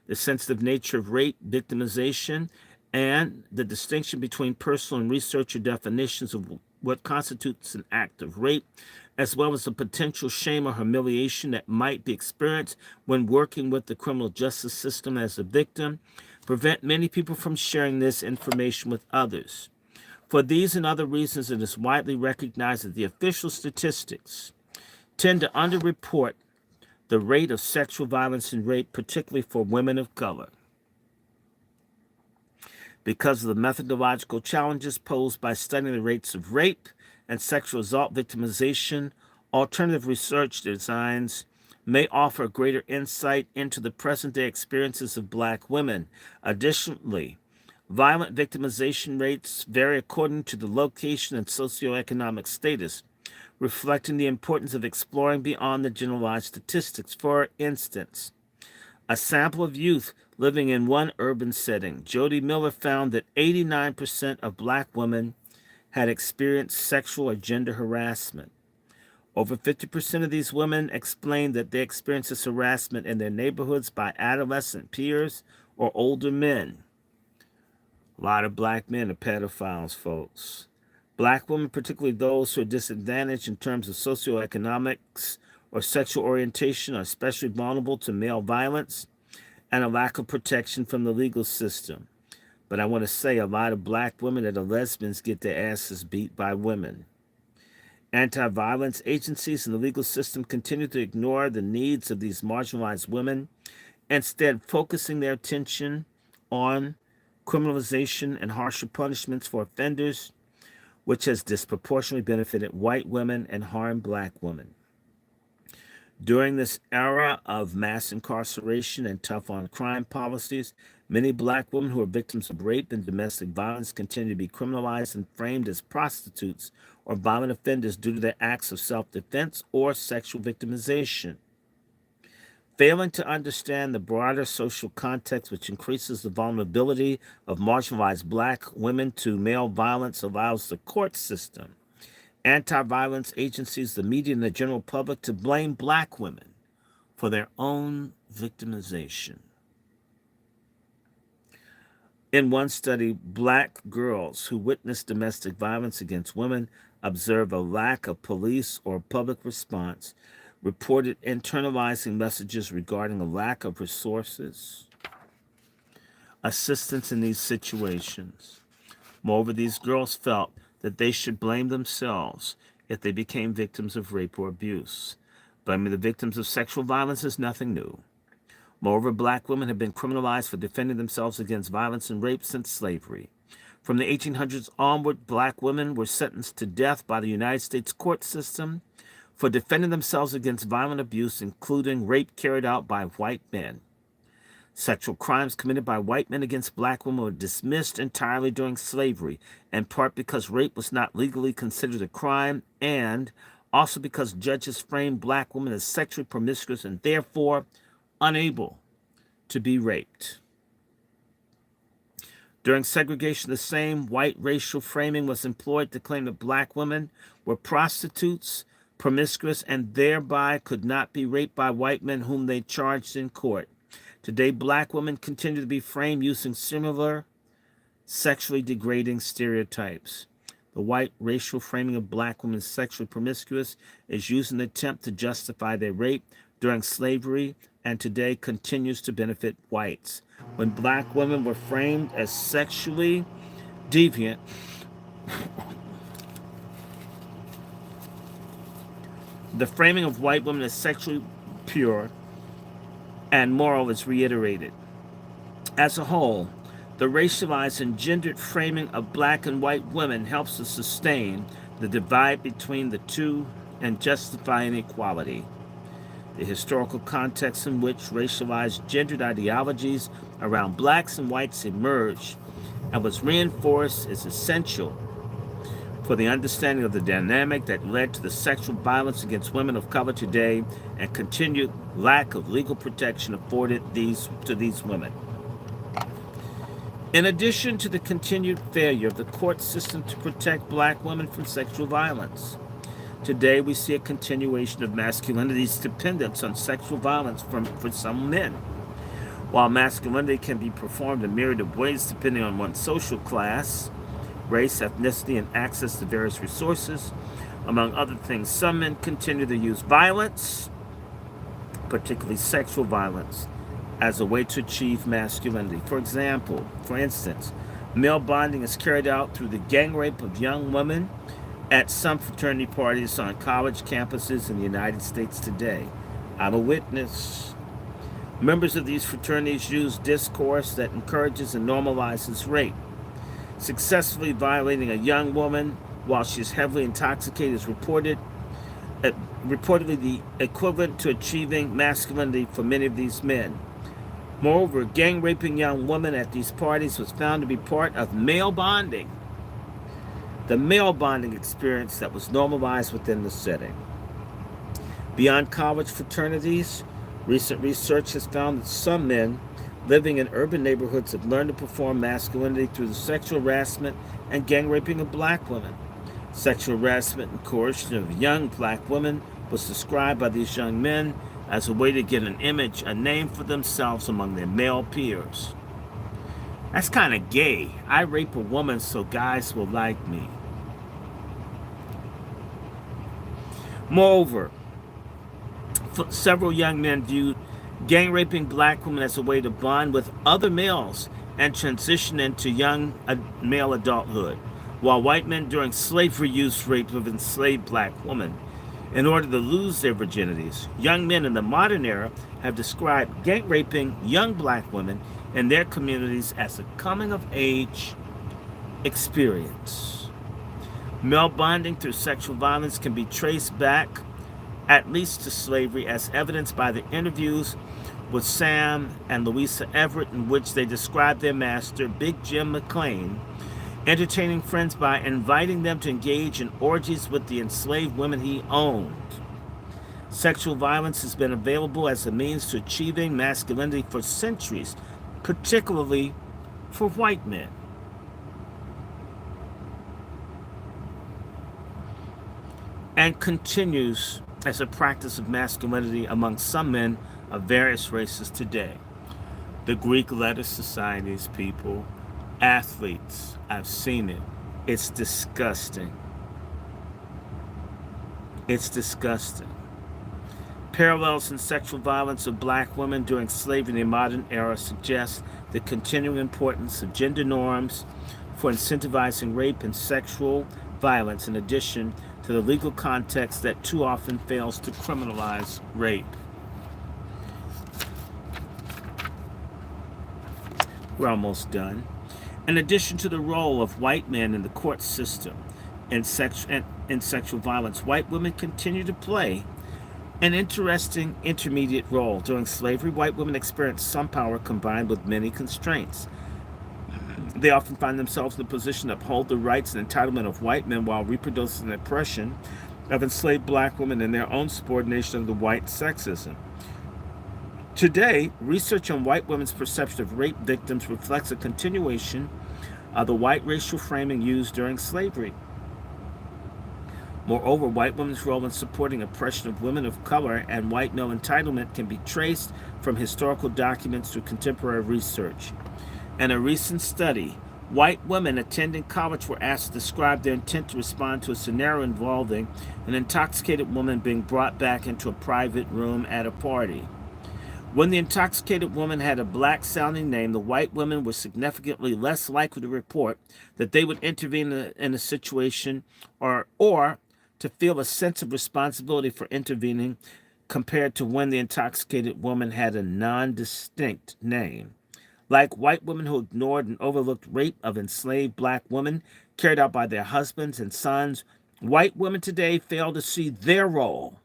The sensitive nature of rape victimization and the distinction between personal and researcher definitions of what constitutes an act of rape, as well as the potential shame or humiliation that might be experienced when working with the criminal justice system as a victim, prevent many people from sharing this information with others. For these and other reasons, it is widely recognized that the official statistics tend to underreport the rate of sexual violence and rape, particularly for women of color. Because of the methodological challenges posed by studying the rates of rape and sexual assault victimization, alternative research designs may offer greater insight into the present-day experiences of black women. Additionally, violent victimization rates vary according to the location and socioeconomic status, reflecting the importance of exploring beyond the generalized statistics. For instance, a sample of youth living in one urban setting, Jody Miller found that 89% of black women had experienced sexual or gender harassment. Over 50% of these women explained that they experienced this harassment in their neighborhoods by adolescent peers or older men. A lot of black men are pedophiles, folks. Black women, particularly those who are disadvantaged in terms of socioeconomics or sexual orientation are especially vulnerable to male violence and a lack of protection from the legal system. But I want to say a lot of black women that are lesbians get their asses beat by women. Anti-violence agencies and the legal system continue to ignore the needs of these marginalized women, instead focusing their attention on criminalization and harsher punishments for offenders, which has disproportionately benefited white women and harmed black women. During this era of mass incarceration and tough on crime policies, many black women who are victims of rape and domestic violence continue to be criminalized and framed as prostitutes or violent offenders due to their acts of self-defense or sexual victimization. Failing to understand the broader social context, which increases the vulnerability of marginalized black women to male violence, allows the court system, anti-violence agencies, the media, and the general public to blame black women for their own victimization. In one study, black girls who witnessed domestic violence against women observed a lack of police or public response, reported internalizing messages regarding a lack of resources, assistance in these situations. Moreover, these girls felt that they should blame themselves if they became victims of rape or abuse. Blaming the victims of sexual violence is nothing new. Moreover, black women have been criminalized for defending themselves against violence and rape since slavery. From the 1800s onward, black women were sentenced to death by the United States court system for defending themselves against violent abuse, including rape carried out by white men. Sexual crimes committed by white men against black women were dismissed entirely during slavery, in part because rape was not legally considered a crime, and also because judges framed black women as sexually promiscuous and therefore unable to be raped. During segregation, the same white racial framing was employed to claim that black women were prostitutes, promiscuous, and thereby could not be raped by white men whom they charged in court. Today, black women continue to be framed using similar sexually degrading stereotypes. The white racial framing of black women as sexually promiscuous is used in an attempt to justify their rape during slavery and today continues to benefit whites. When black women were framed as sexually deviant, the framing of white women as sexually pure and moral is reiterated. As a whole, the racialized and gendered framing of black and white women helps to sustain the divide between the two and justify inequality. The historical context in which racialized gendered ideologies around blacks and whites emerged and was reinforced is essential for the understanding of the dynamic that led to the sexual violence against women of color today and continued lack of legal protection afforded to these women. In addition to the continued failure of the court system to protect black women from sexual violence, today we see a continuation of masculinity's dependence on sexual violence for some men. While masculinity can be performed in a myriad of ways depending on one's social class, race, ethnicity, and access to various resources, among other things, some men continue to use violence, particularly sexual violence, as a way to achieve masculinity. For instance, male bonding is carried out through the gang rape of young women at some fraternity parties on college campuses in the United States today. I'm a witness. Members of these fraternities use discourse that encourages and normalizes rape. Successfully violating a young woman while she is heavily intoxicated is reportedly the equivalent to achieving masculinity for many of these men. Moreover, gang raping young women at these parties was found to be part of male bonding, the male bonding experience that was normalized within the setting. Beyond college fraternities, recent research has found that some men living in urban neighborhoods have learned to perform masculinity through the sexual harassment and gang raping of black women. Sexual harassment and coercion of young black women was described by these young men as a way to get an image, a name for themselves among their male peers. That's kind of gay. I rape a woman so guys will like me. Moreover, Several young men viewed gang raping black women as a way to bond with other males and transition into young male adulthood, while white men during slavery used rape of enslaved black women in order to lose their virginities. Young men in the modern era have described gang raping young black women in their communities as a coming of age experience. Male bonding through sexual violence can be traced back at least to slavery, as evidenced by the interviews with Sam and Louisa Everett, in which they described their master, Big Jim McLean, entertaining friends by inviting them to engage in orgies with the enslaved women he owned. Sexual violence has been available as a means to achieving masculinity for centuries, particularly for white men. And continues as a practice of masculinity among some men of various races today. The Greek letter societies, people, athletes, I've seen it. It's disgusting. It's disgusting. Parallels in sexual violence of black women during slavery in the modern era suggest the continuing importance of gender norms for incentivizing rape and sexual violence, in addition to the legal context that too often fails to criminalize rape. We're almost done. In addition to the role of white men in the court system in sexual violence, white women continue to play an interesting intermediate role. During slavery, white women experienced some power combined with many constraints. They often find themselves in a position to uphold the rights and entitlement of white men while reproducing the oppression of enslaved black women in their own subordination of the white sexism. Today, research on white women's perception of rape victims reflects a continuation of the white racial framing used during slavery. Moreover, white women's role in supporting oppression of women of color and white male entitlement can be traced from historical documents to contemporary research. In a recent study, white women attending college were asked to describe their intent to respond to a scenario involving an intoxicated woman being brought back into a private room at a party. When the intoxicated woman had a black-sounding name, the white women were significantly less likely to report that they would intervene in a situation or to feel a sense of responsibility for intervening compared to when the intoxicated woman had a non-distinct name. Like white women who ignored and overlooked rape of enslaved black women carried out by their husbands and sons, white women today fail to see their role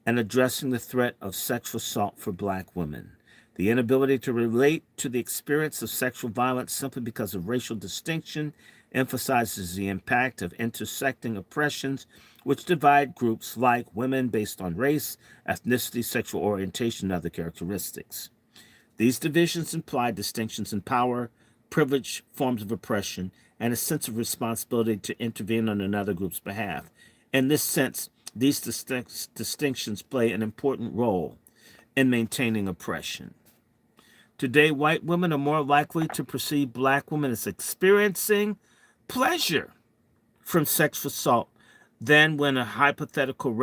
in addressing the threat of sexual assault for black women. The inability to relate to the experience of sexual violence simply because of racial distinction emphasizes the impact of intersecting oppressions which divide groups like women based on race, ethnicity, sexual orientation, and other characteristics. These divisions imply distinctions in power, privilege, forms of oppression, and a sense of responsibility to intervene on another group's behalf. In this sense, these distinctions play an important role in maintaining oppression. Today, white women are more likely to perceive black women as experiencing pleasure from sexual assault than when a hypothetical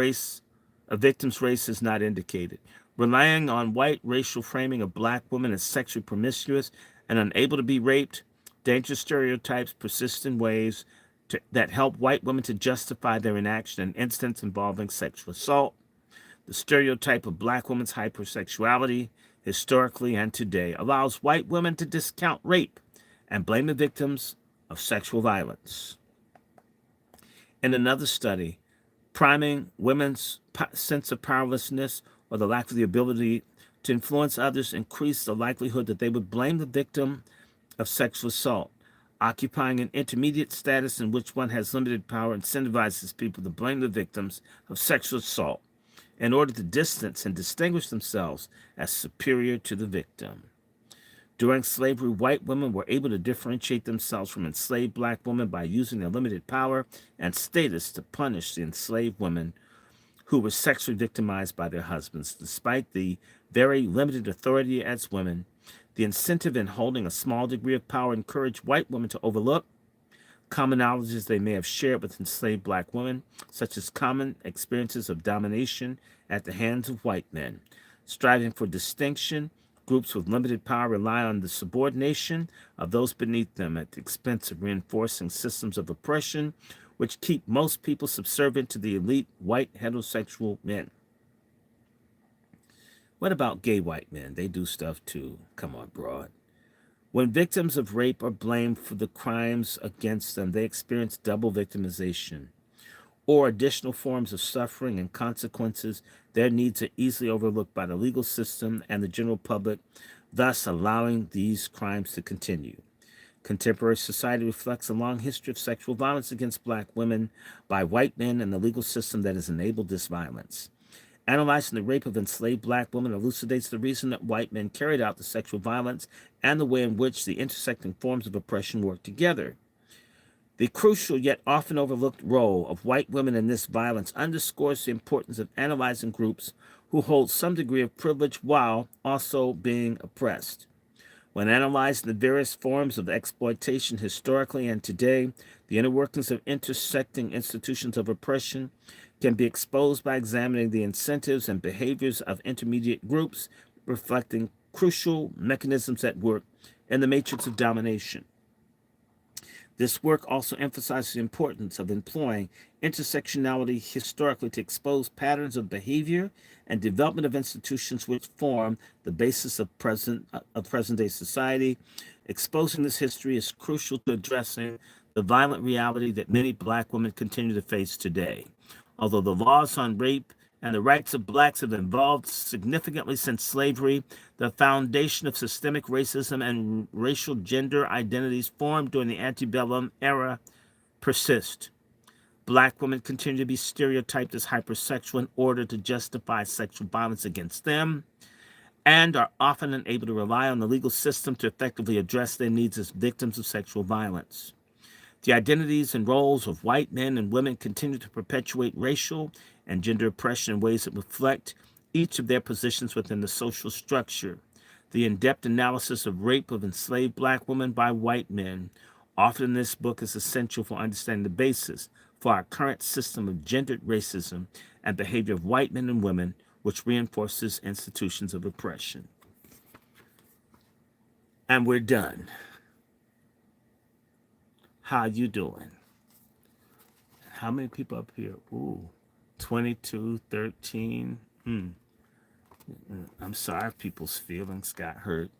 a victim's race is not indicated. Relying on white racial framing of black women as sexually promiscuous and unable to be raped, dangerous stereotypes persist in ways that help white women to justify their inaction in incidents involving sexual assault. The stereotype of black women's hypersexuality, historically and today, allows white women to discount rape and blame the victims of sexual violence. In another study, priming women's sense of powerlessness or the lack of the ability to influence others increased the likelihood that they would blame the victim of sexual assault. Occupying an intermediate status in which one has limited power incentivizes people to blame the victims of sexual assault in order to distance and distinguish themselves as superior to the victim. During slavery, white women were able to differentiate themselves from enslaved black women by using their limited power and status to punish the enslaved women who were sexually victimized by their husbands. Despite the very limited authority as women, the incentive in holding a small degree of power encouraged white women to overlook commonalities they may have shared with enslaved black women, such as common experiences of domination at the hands of white men. Striving for distinction, groups with limited power rely on the subordination of those beneath them at the expense of reinforcing systems of oppression, which keep most people subservient to the elite white heterosexual men. What about gay white men? They do stuff too. Come on, broad. When victims of rape are blamed for the crimes against them, they experience double victimization or additional forms of suffering and consequences. Their needs are easily overlooked by the legal system and the general public, thus allowing these crimes to continue. Contemporary society reflects a long history of sexual violence against black women by white men and the legal system that has enabled this violence. Analyzing the rape of enslaved black women elucidates the reason that white men carried out the sexual violence and the way in which the intersecting forms of oppression work together. The crucial yet often overlooked role of white women in this violence underscores the importance of analyzing groups who hold some degree of privilege while also being oppressed. When analyzing the various forms of exploitation historically and today, the inner workings of intersecting institutions of oppression can be exposed by examining the incentives and behaviors of intermediate groups, reflecting crucial mechanisms at work in the matrix of domination. This work also emphasizes the importance of employing intersectionality historically to expose patterns of behavior and development of institutions which form the basis of present-day society. Exposing this history is crucial to addressing the violent reality that many black women continue to face today. Although the laws on rape and the rights of blacks have evolved significantly since slavery, the foundation of systemic racism and racial gender identities formed during the antebellum era persist. Black women continue to be stereotyped as hypersexual in order to justify sexual violence against them, and are often unable to rely on the legal system to effectively address their needs as victims of sexual violence. The identities and roles of white men and women continue to perpetuate racial and gender oppression in ways that reflect each of their positions within the social structure. The in-depth analysis of rape of enslaved black women by white men, often in this book, is essential for understanding the basis for our current system of gendered racism and behavior of white men and women, which reinforces institutions of oppression. And we're done. How you doing? How many people up here? Ooh, 22, 13. I'm sorry if people's feelings got hurt.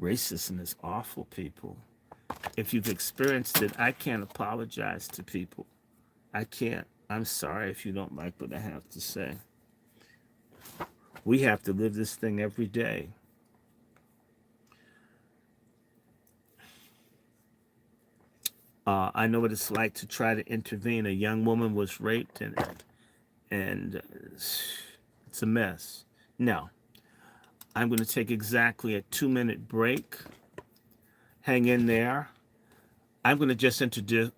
Racism is awful, people. If you've experienced it, I can't apologize to people. I can't. I'm sorry if you don't like what I have to say. We have to live this thing every day. I know what it's like to try to intervene. A young woman was raped, and it's a mess. Now, I'm going to take exactly a 2-minute break. Hang in there. I'm going to just introduce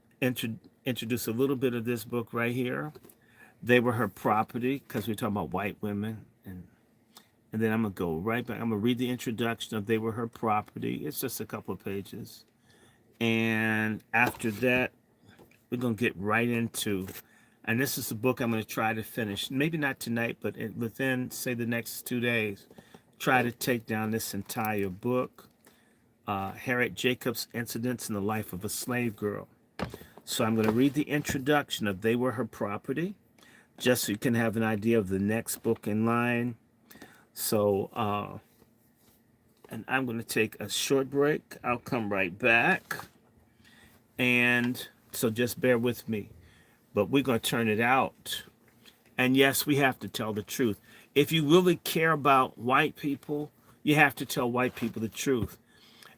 a little bit of this book right here. They Were Her Property, because we're talking about white women. And then I'm going to go right back. I'm going to read the introduction of They Were Her Property. It's just a couple of pages. And after that, we're going to get right into, and this is the book I'm going to try to finish. Maybe not tonight, but within, say, the next 2 days, try to take down this entire book, Harriet Jacobs' Incidents in the Life of a Slave Girl. So I'm going to read the introduction of They Were Her Property, just so you can have an idea of the next book in line. So, and I'm going to take a short break. I'll come right back. And so just bear with me. But we're going to turn it out. And yes, we have to tell the truth. If you really care about white people, you have to tell white people the truth.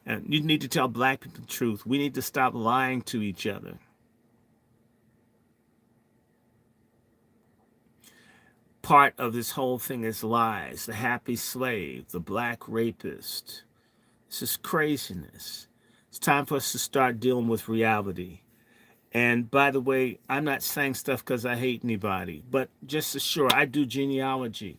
And you need to tell black people the truth. We need to stop lying to each other. Part of this whole thing is lies. The happy slave, the black rapist. This is craziness. It's time for us to start dealing with reality. And by the way, I'm not saying stuff because I hate anybody, but just as sure, I do genealogy.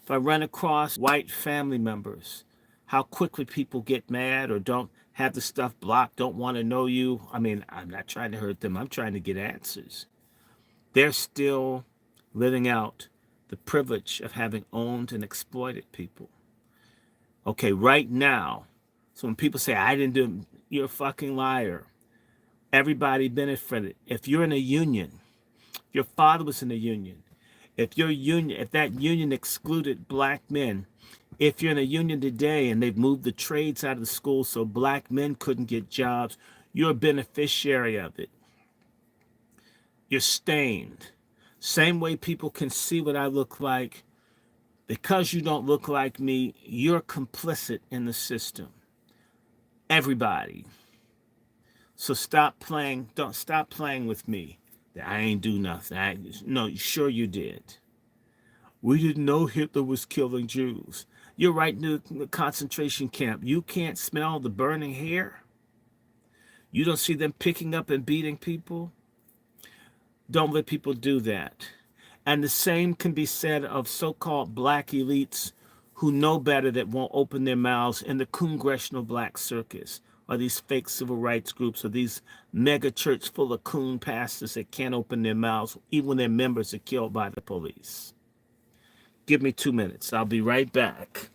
If I run across white family members, how quickly people get mad or don't have the stuff blocked, don't want to know you. I mean, I'm not trying to hurt them. I'm trying to get answers. They're still living out the privilege of having owned and exploited people. Okay, right now, so when people say, I didn't do it, you're a fucking liar. Everybody benefited. If you're in a union, your father was in a union. If that union excluded black men, if you're in a union today and they've moved the trades out of the schools so black men couldn't get jobs, you're a beneficiary of it. You're stained. Same way people can see what I look like. Because you don't look like me, you're complicit in the system. Everybody. So stop playing. Don't stop playing with me. I ain't do nothing. No, sure you did. We didn't know Hitler was killing Jews. You're right in the concentration camp. You can't smell the burning hair. You don't see them picking up and beating people. Don't let people do that. And the same can be said of so-called black elites who know better that won't open their mouths in the congressional black circus, or these fake civil rights groups, or these mega church full of coon pastors that can't open their mouths even when their members are killed by the police. Give me 2 minutes. I'll be right back.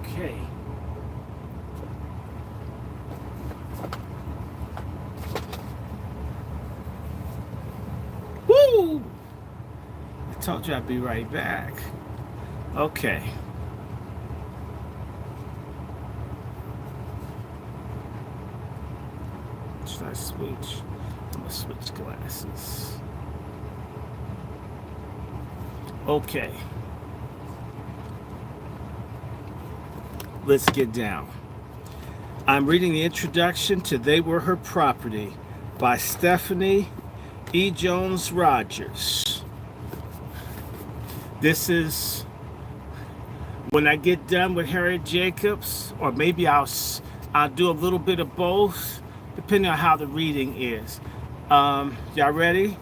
Okay. Woo! I told you I'd be right back. Okay. Should I switch? I'm gonna switch glasses. Okay. Let's get down. I'm reading the introduction to They Were Her Property by Stephanie E. Jones Rogers. This is when I get done with Harriet Jacobs, or maybe I'll do a little bit of both, depending on how the reading is. Y'all ready?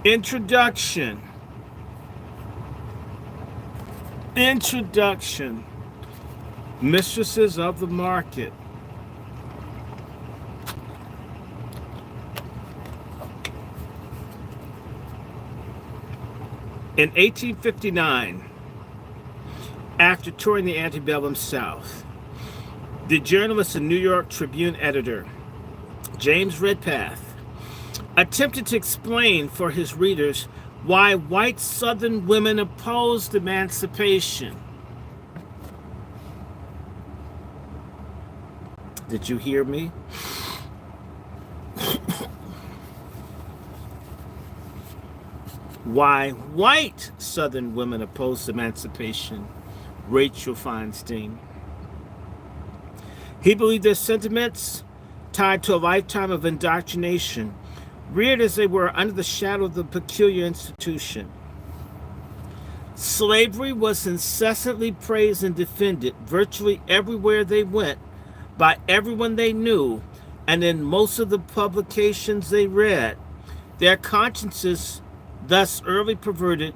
Introduction. Mistresses of the market. In 1859, after touring the antebellum South, the journalist and New York Tribune editor, James Redpath, attempted to explain for his readers why white Southern women opposed emancipation. Did you hear me? Why white Southern women opposed emancipation, Rachel Feinstein. He believed their sentiments, tied to a lifetime of indoctrination, reared as they were under the shadow of the peculiar institution. Slavery was incessantly praised and defended virtually everywhere they went by everyone they knew, and in most of the publications they read. Their consciences, thus early perverted,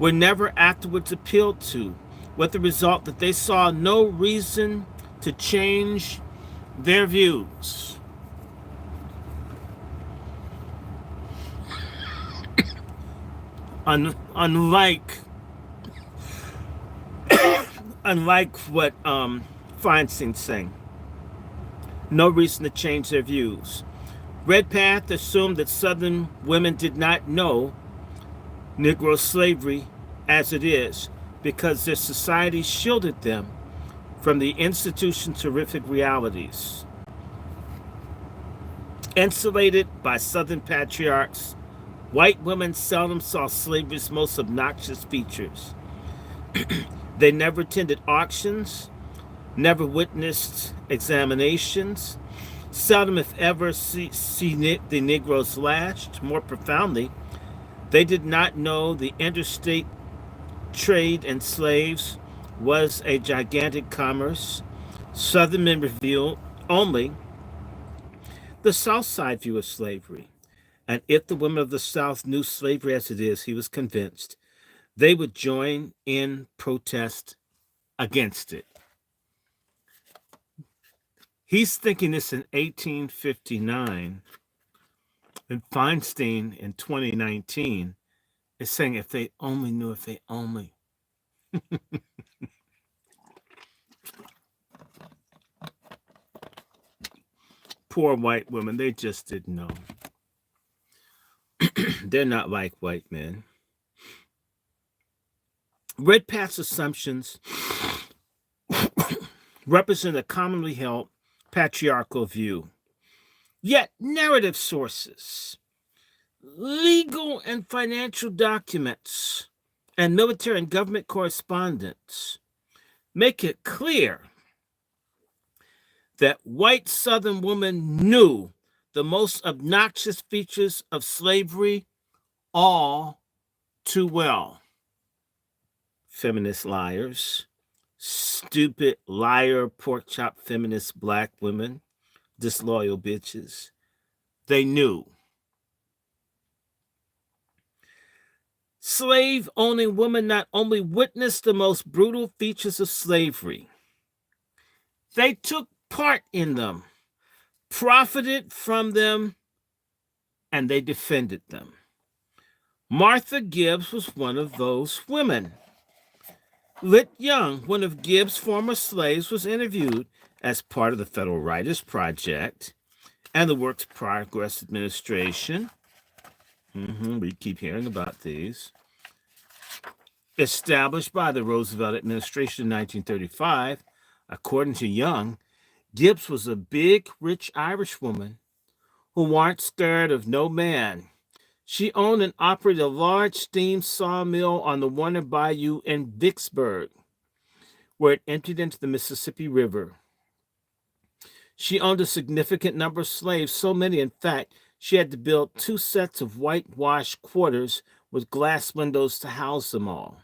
were never afterwards appealed to, with the result that they saw no reason to change their views. Unlike what Feinstein's saying, no reason to change their views. Redpath assumed that Southern women did not know Negro slavery as it is because their society shielded them from the institution's horrific realities. Insulated by Southern patriarchs, white women seldom saw slavery's most obnoxious features. They never attended auctions, never witnessed examinations, seldom, if ever, see the Negroes lashed. More profoundly, they did not know the interstate trade in slaves was a gigantic commerce. Southern men revealed only the South Side view of slavery. And if the women of the South knew slavery as it is, he was convinced, they would join in protest against it. He's thinking this in 1859, and Feinstein in 2019 is saying, if they only knew, if they only. Poor white women, they just didn't know. They're not like white men. Redpath's assumptions represent a commonly held patriarchal view. Yet narrative sources, legal and financial documents, and military and government correspondence make it clear that white Southern women knew the most obnoxious features of slavery all too well. Feminist liars, stupid liar, pork chop feminist black women, disloyal bitches. They knew. Slave-owning women not only witnessed the most brutal features of slavery, they took part in them, profited from them, and they defended them. Martha Gibbs was one of those women. Lit Young, one of Gibbs' former slaves, was interviewed as part of the Federal Writers Project and the Works Progress Administration. We keep hearing about these. Established by the Roosevelt administration in 1935, according to Young, Gibbs was a big, rich Irish woman who weren't scared of no man. She owned and operated a large steam sawmill on the Warner Bayou in Vicksburg, where it emptied into the Mississippi River. She owned a significant number of slaves, so many, in fact, she had to build 2 sets of whitewashed quarters with glass windows to house them all.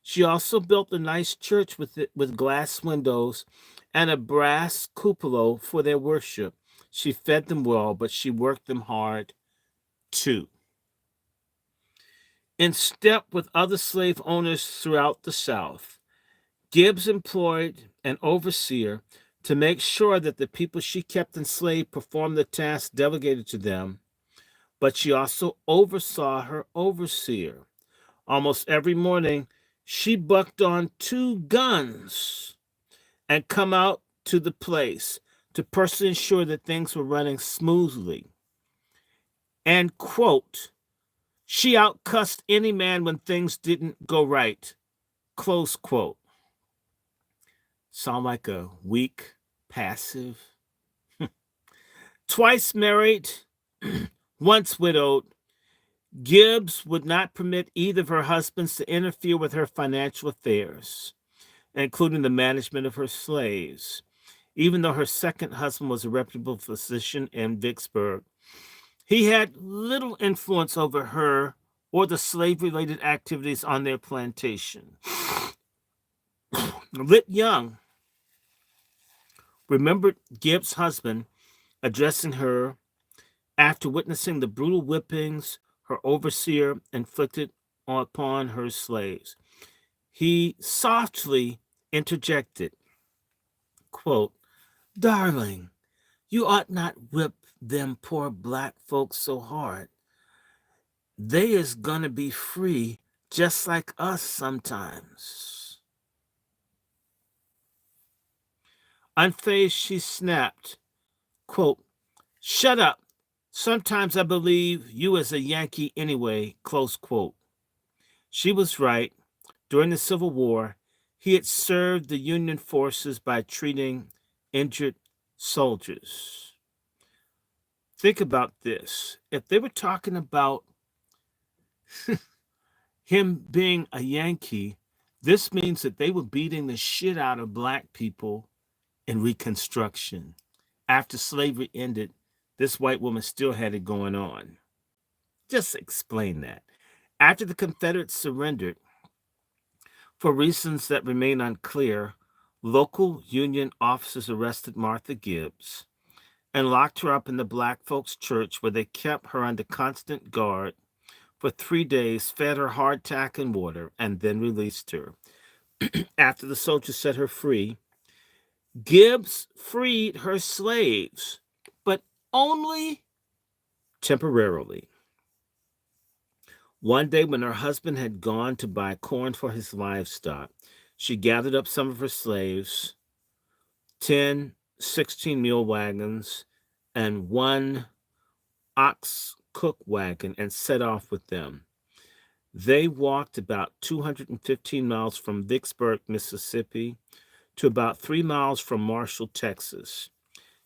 She also built a nice church with glass windows and a brass cupola for their worship. She fed them well, but she worked them hard too. In step with other slave owners throughout the South, Gibbs employed an overseer to make sure that the people she kept enslaved performed the tasks delegated to them, but she also oversaw her overseer. Almost every morning, she bucked on 2 guns and come out to the place to personally ensure that things were running smoothly. And, quote, she outcussed any man when things didn't go right, close quote. Sound like a weak, passive? Twice married, once widowed, Gibbs would not permit either of her husbands to interfere with her financial affairs, including the management of her slaves. Even though her second husband was a reputable physician in Vicksburg, he had little influence over her or the slave-related activities on their plantation. Lit Young remembered Gibbs' husband addressing her after witnessing the brutal whippings her overseer inflicted upon her slaves. He softly interjected, quote, darling, you ought not whip them poor black folks so hard. They is gonna be free just like us sometimes. Unfazed, she snapped, quote, shut up. Sometimes I believe you as a Yankee anyway, close quote. She was right. During the Civil War, he had served the Union forces by treating injured soldiers. Think about this. If they were talking about him being a Yankee, this means that they were beating the shit out of black people in Reconstruction. After slavery ended, this white woman still had it going on. Just explain that. After the Confederates surrendered, for reasons that remain unclear, local Union officers arrested Martha Gibbs and locked her up in the black folks' church where they kept her under constant guard for 3 days, fed her hardtack and water, and then released her. After the soldiers set her free, Gibbs freed her slaves, but only temporarily. One day, when her husband had gone to buy corn for his livestock, she gathered up some of her slaves, 10, 16 mule wagons, and 1 ox cook wagon, and set off with them. They walked about 215 miles from Vicksburg, Mississippi, to about 3 miles from Marshall, Texas.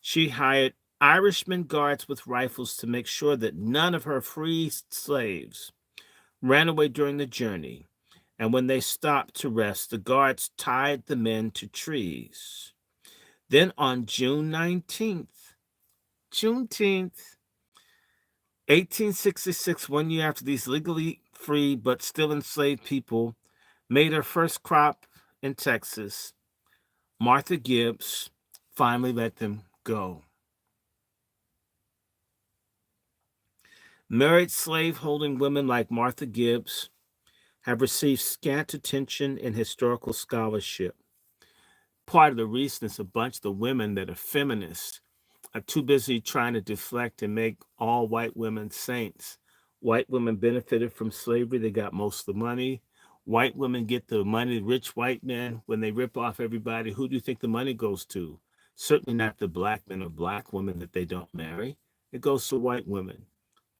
She hired Irishman guards with rifles to make sure that none of her free slaves ran away during the journey, and when they stopped to rest, the guards tied the men to trees. Then on Juneteenth, 1866, 1 year after these legally free but still enslaved people made their first crop in Texas, Martha Gibbs finally let them go. Married slave-holding women like Martha Gibbs have received scant attention in historical scholarship. Part of the reason is a bunch of the women that are feminists are too busy trying to deflect and make all white women saints. White women benefited from slavery. They got most of the money. White women get the money. Rich white men, when they rip off everybody, who do you think the money goes to? Certainly not the black men or black women that they don't marry. It goes to white women.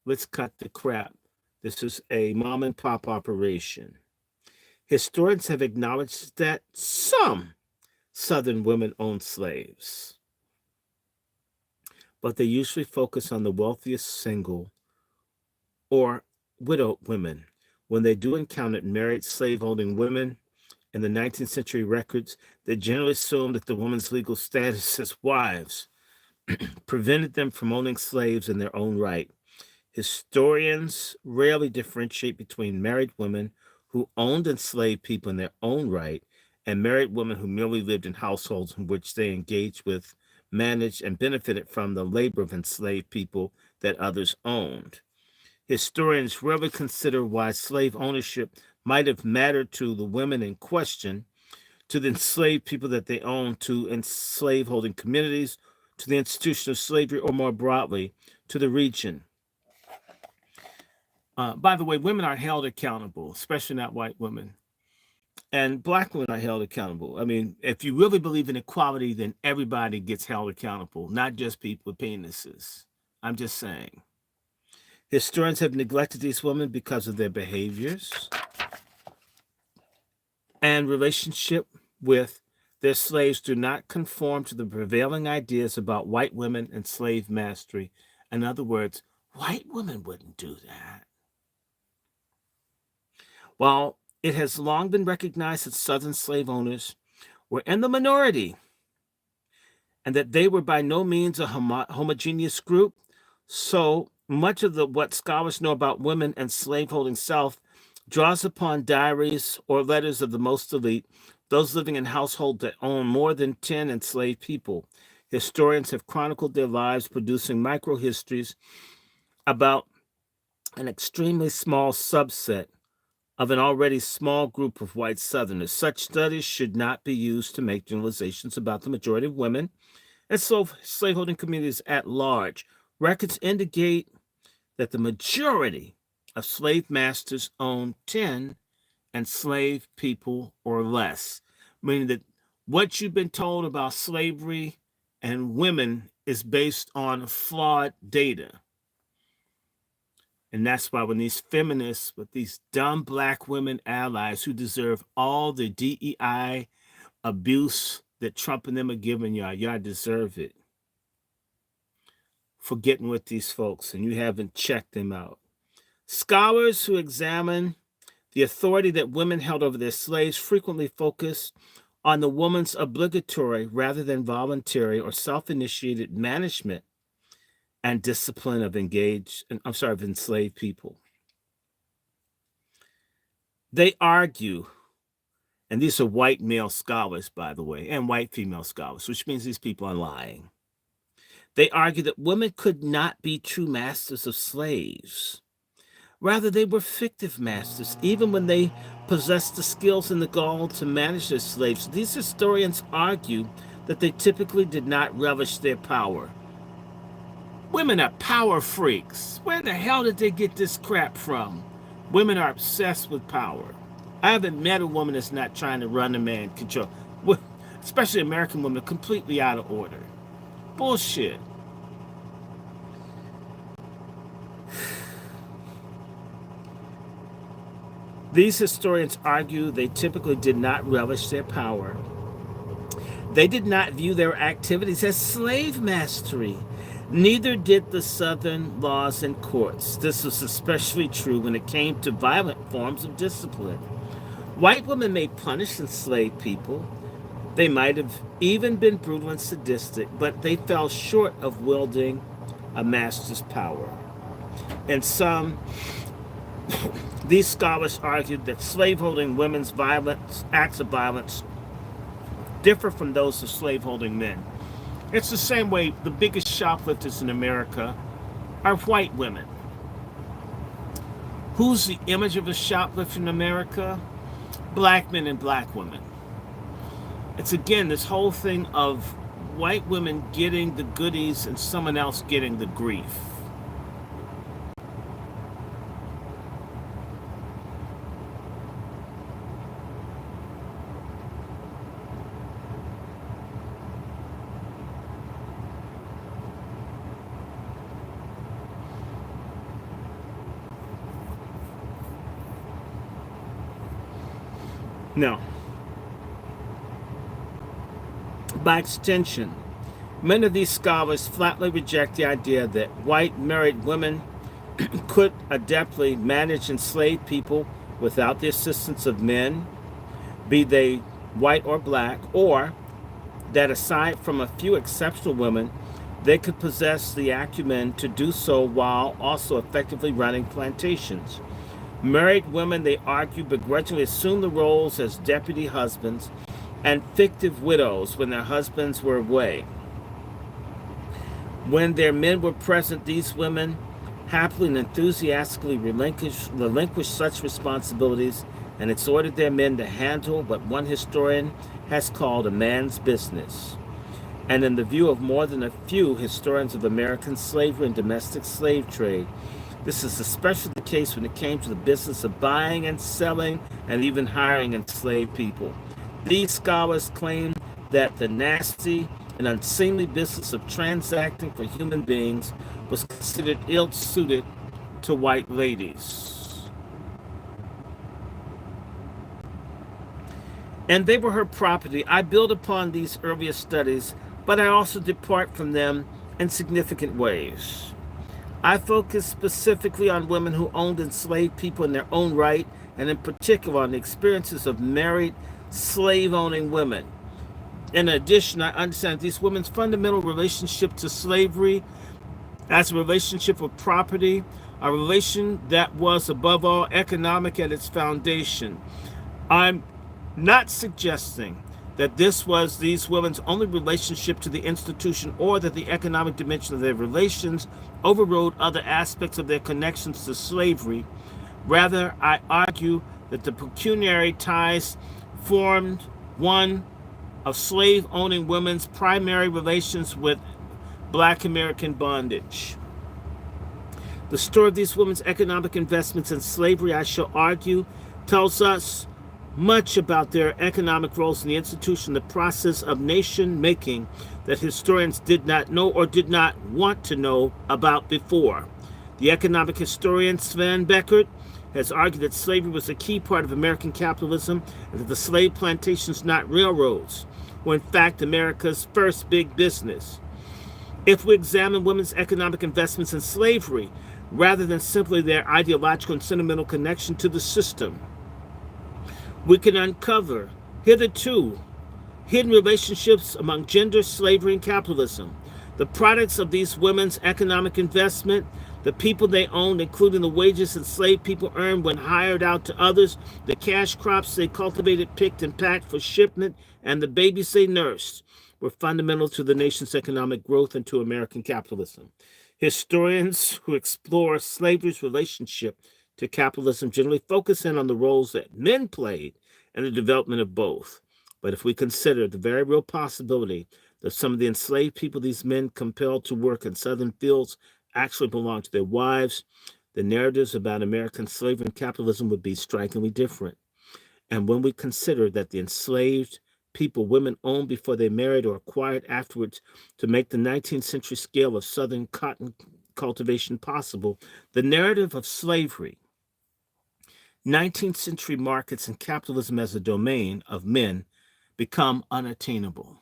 Let's cut the crap. This is a mom and pop operation. Historians have acknowledged that some Southern women owned slaves, but they usually focus on the wealthiest single or widow women. When they do encounter married slaveholding women in the 19th century records, they generally assume that the woman's legal status as wives prevented them from owning slaves in their own right. Historians rarely differentiate between married women who owned enslaved people in their own right and married women who merely lived in households in which they engaged with, managed, and benefited from the labor of enslaved people that others owned. Historians rarely consider why slave ownership might have mattered to the women in question, to the enslaved people that they owned, to slave-holding communities, to the institution of slavery, or more broadly, to the region. By the way, women are held accountable, especially not white women. And black women are held accountable. I mean, if you really believe in equality, then everybody gets held accountable, not just people with penises. I'm just saying. Historians have neglected these women because of their behaviors and relationship with their slaves do not conform to the prevailing ideas about white women and slave mastery. In other words, white women wouldn't do that. While it has long been recognized that Southern slave owners were in the minority and that they were by no means a homogeneous group, so much of what scholars know about women and slaveholding South draws upon diaries or letters of the most elite, those living in households that own more than 10 enslaved people. Historians have chronicled their lives, producing microhistories about an extremely small subset of an already small group of white Southerners. Such studies should not be used to make generalizations about the majority of women and slaveholding communities at large. Records indicate that the majority of slave masters owned 10 enslaved people or less, meaning that what you've been told about slavery and women is based on flawed data. And that's why when these feminists with these dumb black women allies who deserve all the DEI abuse that Trump and them are giving y'all deserve it for getting with these folks and you haven't checked them out. Scholars who examine the authority that women held over their slaves frequently focus on the woman's obligatory rather than voluntary or self-initiated management and discipline of enslaved people. They argue, and these are white male scholars, by the way, and white female scholars, which means these people are lying. They argue that women could not be true masters of slaves. Rather, they were fictive masters, even when they possessed the skills and the gall to manage their slaves. These historians argue that they typically did not relish their power. Women are power freaks. Where the hell did they get this crap from? Women are obsessed with power. I haven't met a woman that's not trying to run a man control. Especially American women, completely out of order. Bullshit. These historians argue they typically did not relish their power. They did not view their activities as slave mastery. Neither did the Southern laws and courts. This was especially true when it came to violent forms of discipline. White women may punish enslaved people. They might have even been brutal and sadistic, but they fell short of wielding a master's power. And these scholars argued that slaveholding women's acts of violence differ from those of slaveholding men. It's the same way the biggest shoplifters in America are white women. Who's the image of a shoplifter in America? Black men and black women. It's again this whole thing of white women getting the goodies and someone else getting the grief. No. By extension, many of these scholars flatly reject the idea that white married women could adeptly manage enslaved people without the assistance of men, be they white or black, or that aside from a few exceptional women, they could possess the acumen to do so while also effectively running plantations. Married women, they argue, begrudgingly assumed the roles as deputy husbands and fictive widows when their husbands were away. When their men were present, these women happily and enthusiastically relinquished such responsibilities and exhorted their men to handle what one historian has called a man's business. And in the view of more than a few historians of American slavery and domestic slave trade, this is especially the case when it came to the business of buying and selling and even hiring enslaved people. These scholars claim that the nasty and unseemly business of transacting for human beings was considered ill-suited to white ladies. And they were her property. I build upon these earlier studies, but I also depart from them in significant ways. I focus specifically on women who owned enslaved people in their own right, and in particular on the experiences of married slave-owning women. In addition, I understand these women's fundamental relationship to slavery as a relationship of property, a relation that was above all economic at its foundation. I'm not suggesting that this was these women's only relationship to the institution or that the economic dimension of their relations overrode other aspects of their connections to slavery. Rather, I argue that the pecuniary ties formed one of slave-owning women's primary relations with Black American bondage. The story of these women's economic investments in slavery, I shall argue, tells us much about their economic roles in the institution, the process of nation making that historians did not know or did not want to know about before. The economic historian Sven Beckert has argued that slavery was a key part of American capitalism and that the slave plantations, not railroads, were in fact America's first big business. If we examine women's economic investments in slavery, rather than simply their ideological and sentimental connection to the system, we can uncover hitherto hidden relationships among gender, slavery, and capitalism. The products of these women's economic investment, the people they owned, including the wages enslaved people earned when hired out to others, the cash crops they cultivated, picked, and packed for shipment, and the babies they nursed, were fundamental to the nation's economic growth and to American capitalism. Historians who explore slavery's relationship to capitalism generally focus in on the roles that men played in the development of both. But if we consider the very real possibility that some of the enslaved people these men compelled to work in southern fields actually belonged to their wives, the narratives about American slavery and capitalism would be strikingly different. And when we consider that the enslaved people women owned before they married or acquired afterwards to make the 19th century scale of southern cotton cultivation possible, the narrative of slavery, 19th century markets, and capitalism as a domain of men become unattainable.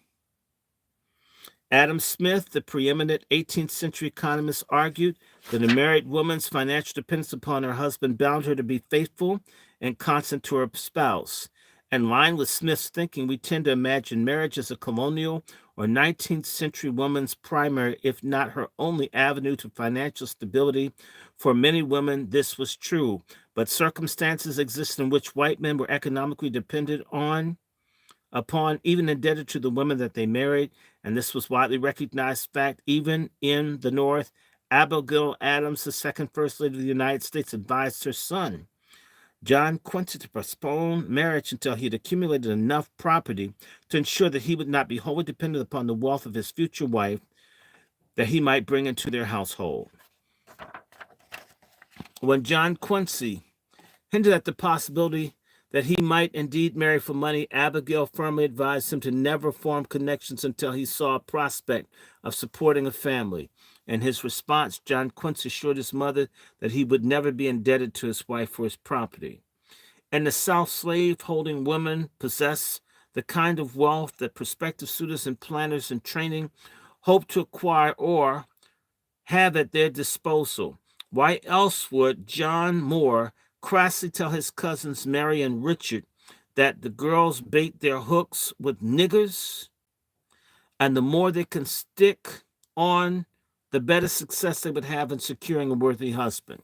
Adam Smith, the preeminent 18th century economist, argued that a married woman's financial dependence upon her husband bound her to be faithful and constant to her spouse. In line with Smith's thinking, we tend to imagine marriage as a colonial or 19th century woman's primary, if not her only, avenue to financial stability. For many women, this was true, but circumstances existed in which white men were economically dependent upon, even indebted to the women that they married, and this was widely recognized fact even in the North. Abigail Adams, the second First Lady of the United States, advised her son John Quincy to postpone marriage until he had accumulated enough property to ensure that he would not be wholly dependent upon the wealth of his future wife that he might bring into their household. When John Quincy hinted at the possibility that he might indeed marry for money, Abigail firmly advised him to never form connections until he saw a prospect of supporting a family. In his response, John Quincy assured his mother that he would never be indebted to his wife for his property. In the South, slave-holding women possess the kind of wealth that prospective suitors and planners in training hope to acquire or have at their disposal. Why else would John Moore crassly tell his cousins Mary and Richard that the girls bait their hooks with niggers, and the more they can stick on, the better success they would have in securing a worthy husband?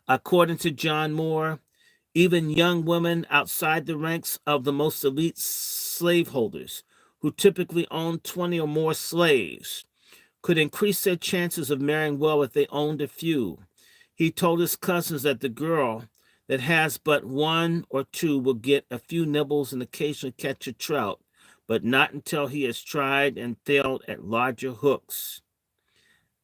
According to John Moore, even young women outside the ranks of the most elite slaveholders, who typically owned 20 or more slaves, could increase their chances of marrying well if they owned a few. He told his cousins that the girl that has but one or two will get a few nibbles and occasionally catch a trout, but not until he has tried and failed at larger hooks.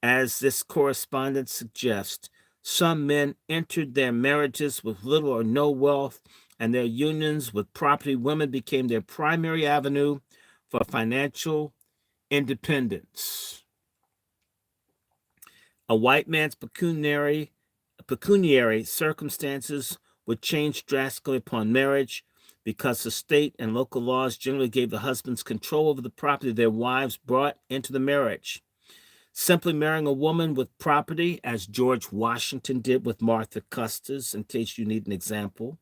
As this correspondence suggests, some men entered their marriages with little or no wealth, and their unions with property women became their primary avenue for financial independence. A white man's pecuniary circumstances would change drastically upon marriage because the state and local laws generally gave the husbands control over the property their wives brought into the marriage. Simply marrying a woman with property, as George Washington did with Martha Custis, in case you need an example.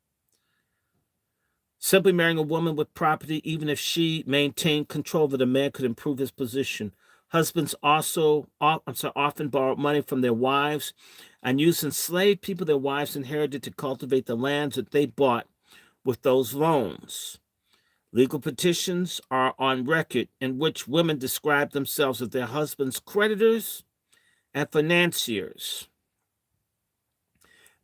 Simply marrying a woman with property, even if she maintained control over the man, could improve his position. Husbands also often borrowed money from their wives and used enslaved people their wives inherited to cultivate the lands that they bought with those loans. Legal petitions are on record in which women describe themselves as their husbands' creditors and financiers.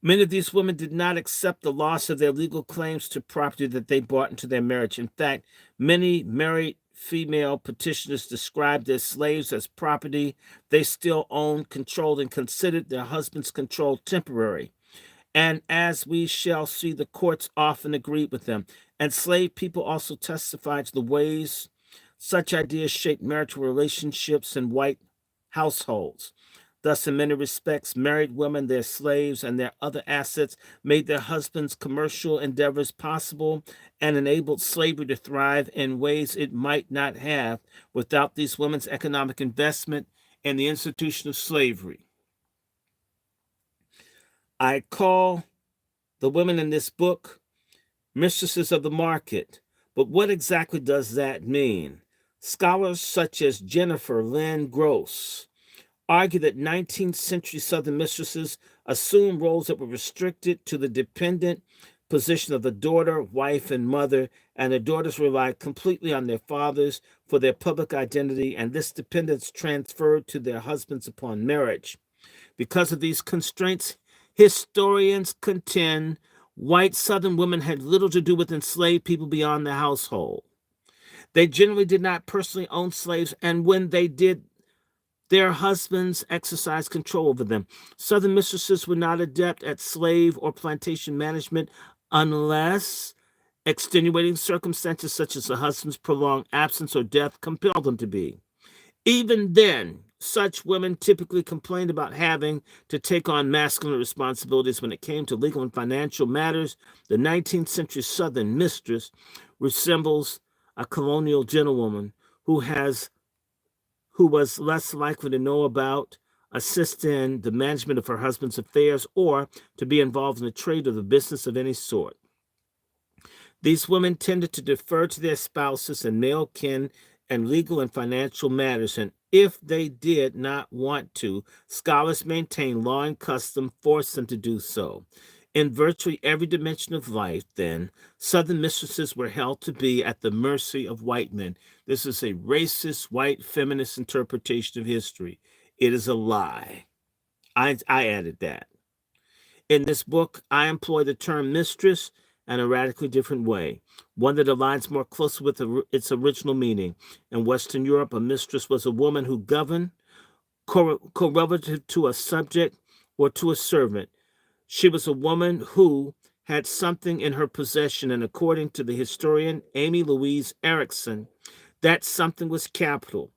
Many of these women did not accept the loss of their legal claims to property that they brought into their marriage. In fact, many married female petitioners described their slaves as property they still owned, controlled, and considered their husband's control temporary. And as we shall see, the courts often agreed with them. Enslaved people also testified to the ways such ideas shaped marital relationships in white households. Thus, in many respects, married women, their slaves, and their other assets made their husbands' commercial endeavors possible and enabled slavery to thrive in ways it might not have without these women's economic investment in the institution of slavery. I call the women in this book mistresses of the market. But what exactly does that mean? Scholars such as Jennifer Lynn Gross argue that 19th century Southern mistresses assumed roles that were restricted to the dependent position of the daughter, wife, and mother, and the daughters relied completely on their fathers for their public identity, and this dependence transferred to their husbands upon marriage. Because of these constraints, historians contend white Southern women had little to do with enslaved people beyond the household. They generally did not personally own slaves, and when they did, their husbands exercised control over them. Southern mistresses were not adept at slave or plantation management unless extenuating circumstances such as the husband's prolonged absence or death compelled them to be. Even then, such women typically complained about having to take on masculine responsibilities when it came to legal and financial matters. The 19th century Southern mistress resembles a colonial gentlewoman who was less likely to know about, assist in the management of her husband's affairs, or to be involved in the trade or the business of any sort. These women tended to defer to their spouses and male kin in legal and financial matters, and if they did not want to, scholars maintain law and custom forced them to do so. In virtually every dimension of life, then, Southern mistresses were held to be at the mercy of white men. This is a racist, white, feminist interpretation of history. It is a lie. I added that. In this book, I employ the term mistress in a radically different way, one that aligns more closely with its original meaning. In Western Europe, a mistress was a woman who governed, correlative to a subject or to a servant. She was a woman who had something in her possession, and according to the historian Amy Louise Erickson, that something was capital.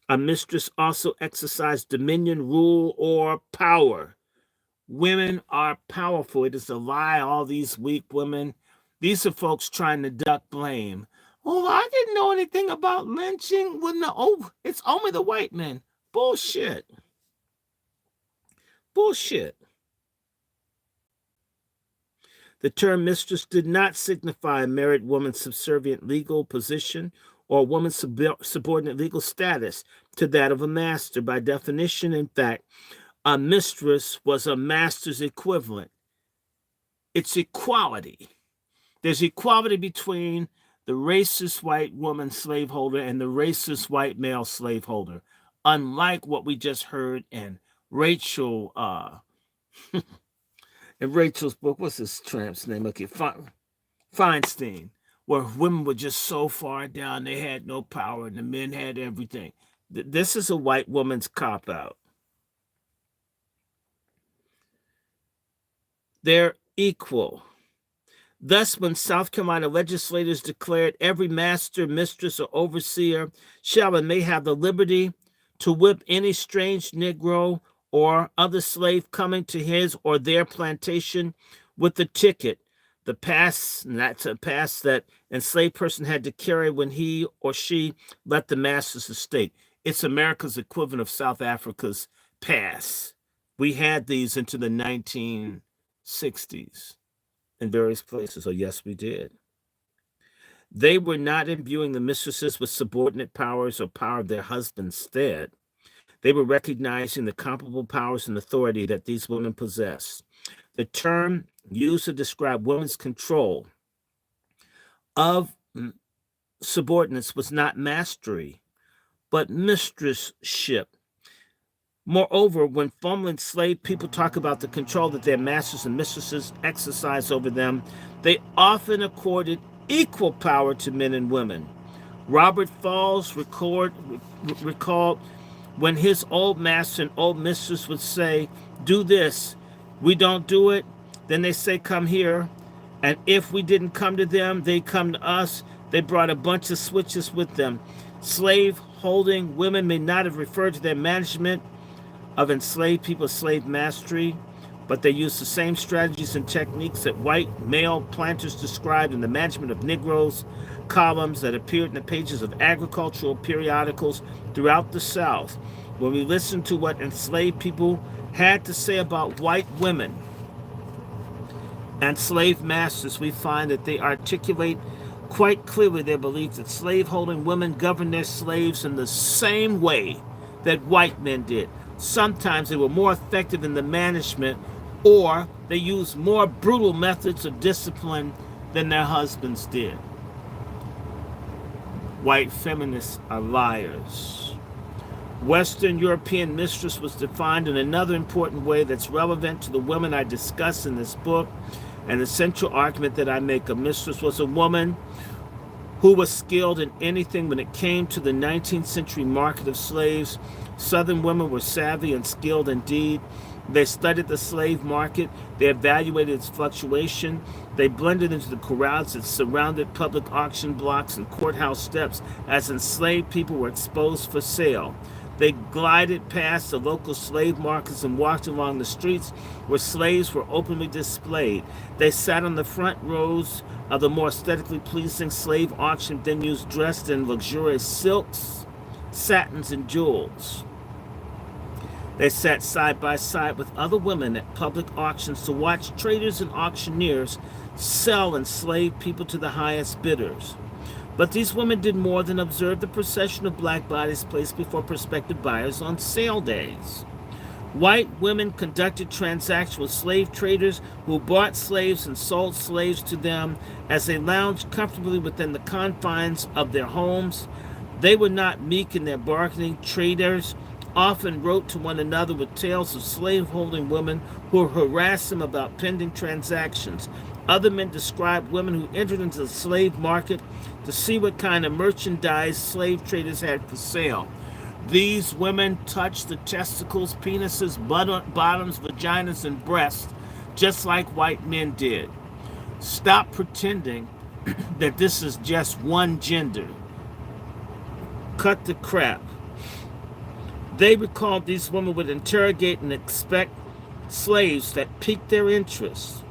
A mistress also exercised dominion, rule, or power. Women are powerful. It is a lie, all these weak women. These are folks trying to duck blame. Oh, I didn't know anything about lynching. Well, no, it's only the white men. Bullshit. Bullshit. The term mistress did not signify a married woman's subservient legal position or a woman's subordinate legal status to that of a master. By definition, in fact, a mistress was a master's equivalent. It's equality. There's equality between the racist white woman slaveholder and the racist white male slaveholder, unlike what we just heard in Rachel, in Rachel's book. What's this tramp's name? Okay, Feinstein, where women were just so far down, they had no power, and the men had everything. This is a white woman's cop-out. They're equal. Thus, when South Carolina legislators declared every master, mistress, or overseer shall and may have the liberty to whip any strange Negro or other slave coming to his or their plantation with a ticket, the pass, and that's a pass that enslaved person had to carry when he or she left the master's estate. It's America's equivalent of South Africa's pass. We had these into the 1960s in various places. Oh, yes, we did. They were not imbuing the mistresses with subordinate powers or power of their husband's stead. They were recognizing the comparable powers and authority that these women possessed. The term used to describe women's control of subordinates was not mastery, but mistressship. Moreover, when formerly enslaved people talk about the control that their masters and mistresses exercised over them, they often accorded equal power to men and women. Robert Falls recalled when his old master and old mistress would say, "Do this." We don't do it. Then they say, "Come here." And if we didn't come to them, they come to us. They brought a bunch of switches with them. Slave holding women may not have referred to their management of enslaved people as slave mastery, but they used the same strategies and techniques that white male planters described in the management of Negroes, columns that appeared in the pages of agricultural periodicals throughout the South. When we listen to what enslaved people had to say about white women and slave masters, we find that they articulate quite clearly their belief that slave-holding women governed their slaves in the same way that white men did. Sometimes they were more effective in the management, or they used more brutal methods of discipline than their husbands did. White feminists are liars. Western European mistress was defined in another important way that's relevant to the women I discuss in this book, and the central argument that I make: a mistress was a woman who was skilled in anything. When it came to the 19th century market of slaves, Southern women were savvy and skilled indeed. They studied the slave market. They evaluated its fluctuation. They blended into the crowds that surrounded public auction blocks and courthouse steps as enslaved people were exposed for sale. They glided past the local slave markets and walked along the streets where slaves were openly displayed. They sat on the front rows of the more aesthetically pleasing slave auction venues, dressed in luxurious silks, satins, and jewels. They sat side by side with other women at public auctions to watch traders and auctioneers sell enslaved people to the highest bidders. But these women did more than observe the procession of black bodies placed before prospective buyers on sale days. White women conducted transactions with slave traders who bought slaves and sold slaves to them as they lounged comfortably within the confines of their homes. They were not meek in their bargaining. Traders often wrote to one another with tales of slaveholding women who harassed them about pending transactions. Other men described women who entered into the slave market to see what kind of merchandise slave traders had for sale. These women touched the testicles, penises, bottoms, vaginas, and breasts, just like white men did. Stop pretending that this is just one gender. Cut the crap. They recalled these women would interrogate and expect slaves that piqued their interest.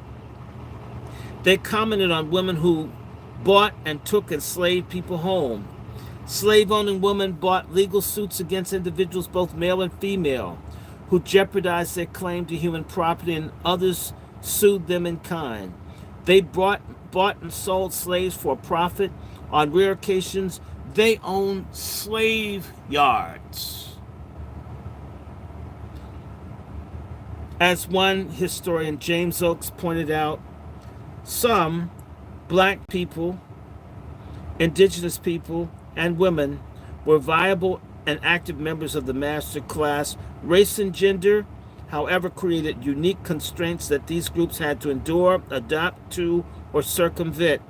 They commented on women who bought and took enslaved people home. Slave-owning women bought legal suits against individuals, both male and female, who jeopardized their claim to human property, and others sued them in kind. They bought and sold slaves for a profit. On rare occasions, they owned slave yards. As one historian, James Oakes, pointed out, some black people, indigenous people, and women were viable and active members of the master class. Race and gender, however, created unique constraints that these groups had to endure, adapt to, or circumvent.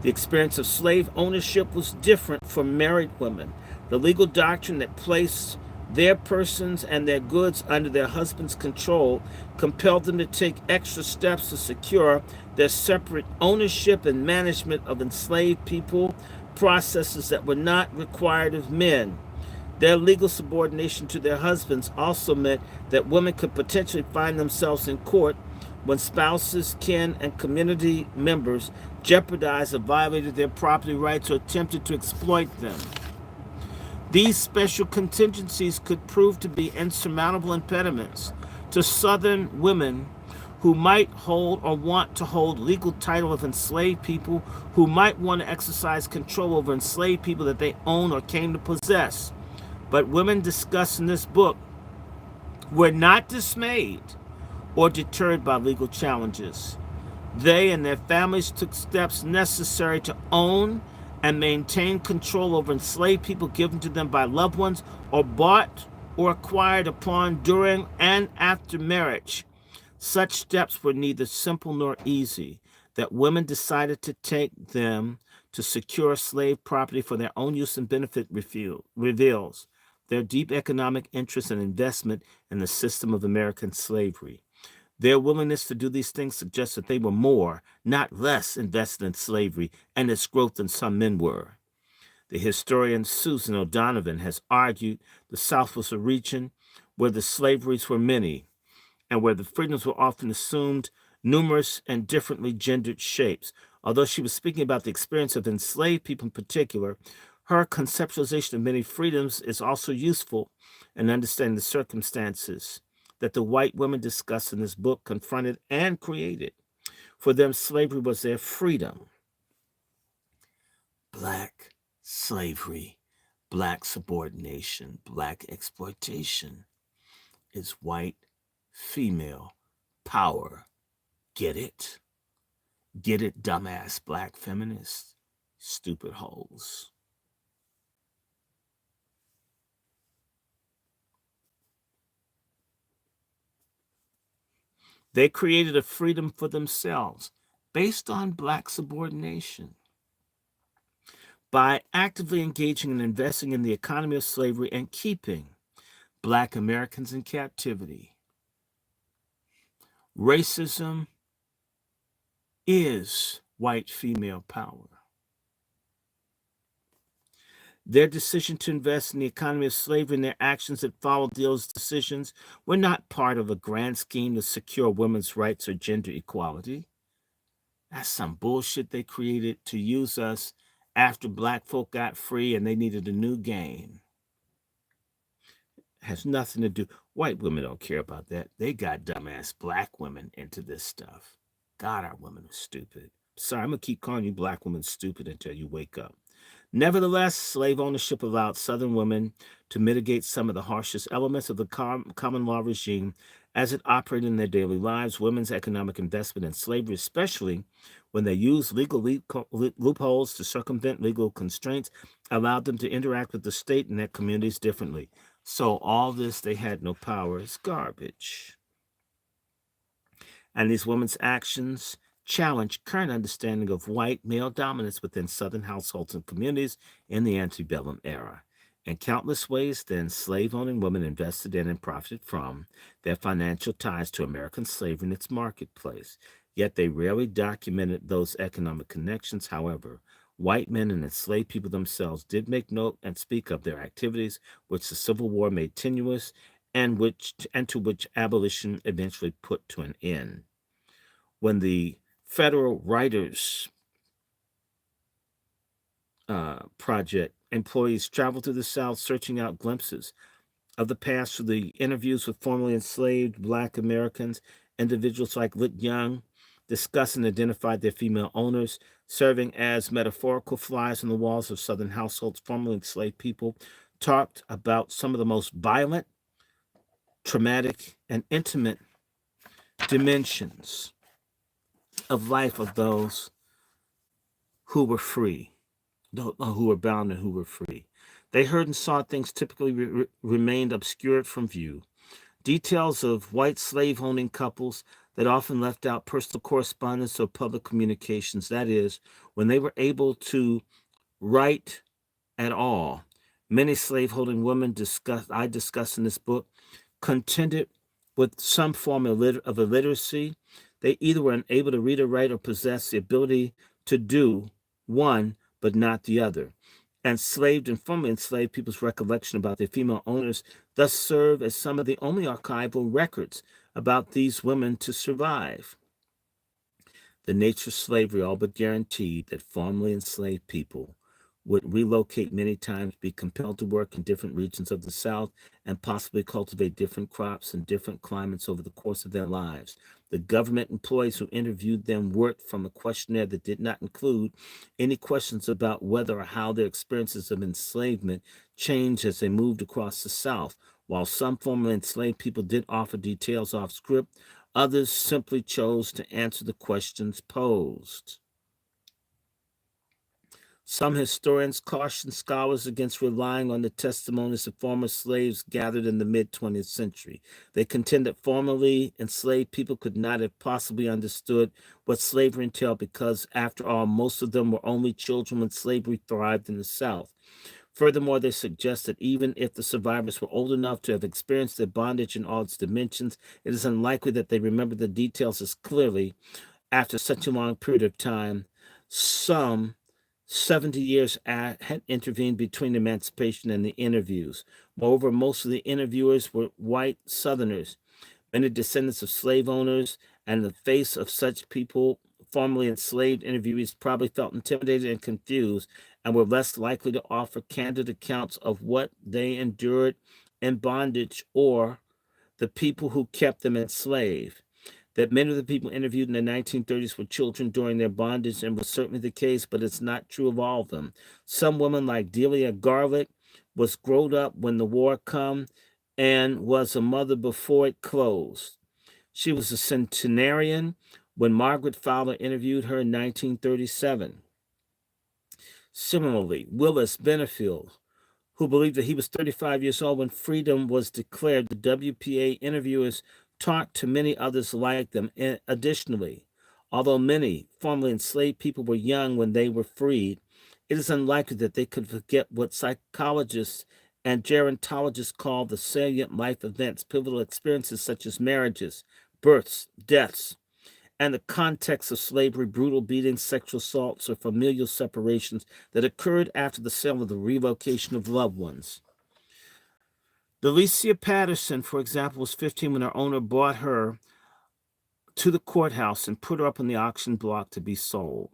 The experience of slave ownership was different from married women. The legal doctrine that placed their persons and their goods under their husband's control compelled them to take extra steps to secure their separate ownership and management of enslaved people, processes that were not required of men. Their legal subordination to their husbands also meant that women could potentially find themselves in court when spouses, kin, and community members jeopardized or violated their property rights or attempted to exploit them. These special contingencies could prove to be insurmountable impediments to Southern women who might hold or want to hold legal title of enslaved people, who might want to exercise control over enslaved people that they own or came to possess. But women discussed in this book were not dismayed or deterred by legal challenges. They and their families took steps necessary to own and maintain control over enslaved people given to them by loved ones or bought or acquired upon, during, and after marriage. Such steps were neither simple nor easy. That women decided to take them to secure slave property for their own use and benefit reveals their deep economic interest and investment in the system of American slavery. Their willingness to do these things suggests that they were more, not less, invested in slavery and its growth than some men were. The historian Susan O'Donovan has argued the South was a region where the slaveries were many and where the freedoms were often assumed numerous and differently gendered shapes. Although she was speaking about the experience of enslaved people in particular, her conceptualization of many freedoms is also useful in understanding the circumstances that the white women discussed in this book confronted and created. For them, slavery was their freedom. Black slavery, black subordination, black exploitation is white female power. Get it? Get it, dumbass black feminists? Stupid hoes. They created a freedom for themselves based on black subordination by actively engaging and investing in the economy of slavery and keeping black Americans in captivity. Racism is white female power. Their decision to invest in the economy of slavery and their actions that followed those decisions were not part of a grand scheme to secure women's rights or gender equality. That's some bullshit they created to use us after black folk got free and they needed a new game. Has nothing to do. White women don't care about that. They got dumbass black women into this stuff. God, our women are stupid. Sorry, I'm going to keep calling you black women stupid until you wake up. Nevertheless, slave ownership allowed Southern women to to mitigate some of the harshest elements of the common law regime as it operated in their daily lives. Women's economic investment in slavery, especially when they used legal loopholes to circumvent legal constraints, allowed them to interact with the state and their communities differently. So all this they had no power is garbage. And these women's actions challenge current understanding of white male dominance within Southern households and communities in the antebellum era. In countless ways, the enslaved owning women invested in and profited from their financial ties to American slavery and its marketplace. Yet they rarely documented those economic connections. However, white men and enslaved people themselves did make note and speak of their activities, which the Civil War made tenuous and to which abolition eventually put to an end. When the Federal Writers Project employees traveled through the South searching out glimpses of the past through the interviews with formerly enslaved Black Americans, individuals like Lit Young discussed and identified their female owners, serving as metaphorical flies on the walls of Southern households. Formerly enslaved people talked about some of the most violent, traumatic, and intimate dimensions of life of those who were free, who were bound and who were free. They heard and saw things typically remained obscured from view. Details of white slave-owning couples that often left out personal correspondence or public communications. That is, when they were able to write at all. Many slaveholding women I discuss in this book contended with some form of illiteracy. They either were unable to read or write or possess the ability to do one, but not the other. Enslaved and formerly enslaved people's recollection about their female owners thus serve as some of the only archival records about these women to survive. The nature of slavery all but guaranteed that formerly enslaved people would relocate many times, be compelled to work in different regions of the South, and possibly cultivate different crops in different climates over the course of their lives. The government employees who interviewed them worked from a questionnaire that did not include any questions about whether or how their experiences of enslavement changed as they moved across the South. While some formerly enslaved people did offer details off script, others simply chose to answer the questions posed. Some historians caution scholars against relying on the testimonies of former slaves gathered in the mid-20th century. They contend that formerly enslaved people could not have possibly understood what slavery entailed because, after all, most of them were only children when slavery thrived in the South. Furthermore, they suggest that even if the survivors were old enough to have experienced their bondage in all its dimensions, it is unlikely that they remember the details as clearly after such a long period of time. Some 70 years had intervened between emancipation and the interviews. Moreover, most of the interviewers were white Southerners, many descendants of slave owners, and in the face of such people, formerly enslaved interviewees probably felt intimidated and confused and were less likely to offer candid accounts of what they endured in bondage or the people who kept them enslaved. That many of the people interviewed in the 1930s were children during their bondage and was certainly the case, but it's not true of all of them. Some women like Delia Garlick was grown up when the war come and was a mother before it closed. She was a centenarian when Margaret Fowler interviewed her in 1937. Similarly, Willis Benefield, who believed that he was 35 years old when freedom was declared, the WPA interviewers talked to many others like them. And additionally, although many formerly enslaved people were young when they were freed, it is unlikely that they could forget what psychologists and gerontologists call the salient life events, pivotal experiences such as marriages, births, deaths, and the context of slavery, brutal beatings, sexual assaults, or familial separations that occurred after the sale or the relocation of loved ones. Delicia Patterson, for example, was 15 when her owner brought her to the courthouse and put her up on the auction block to be sold.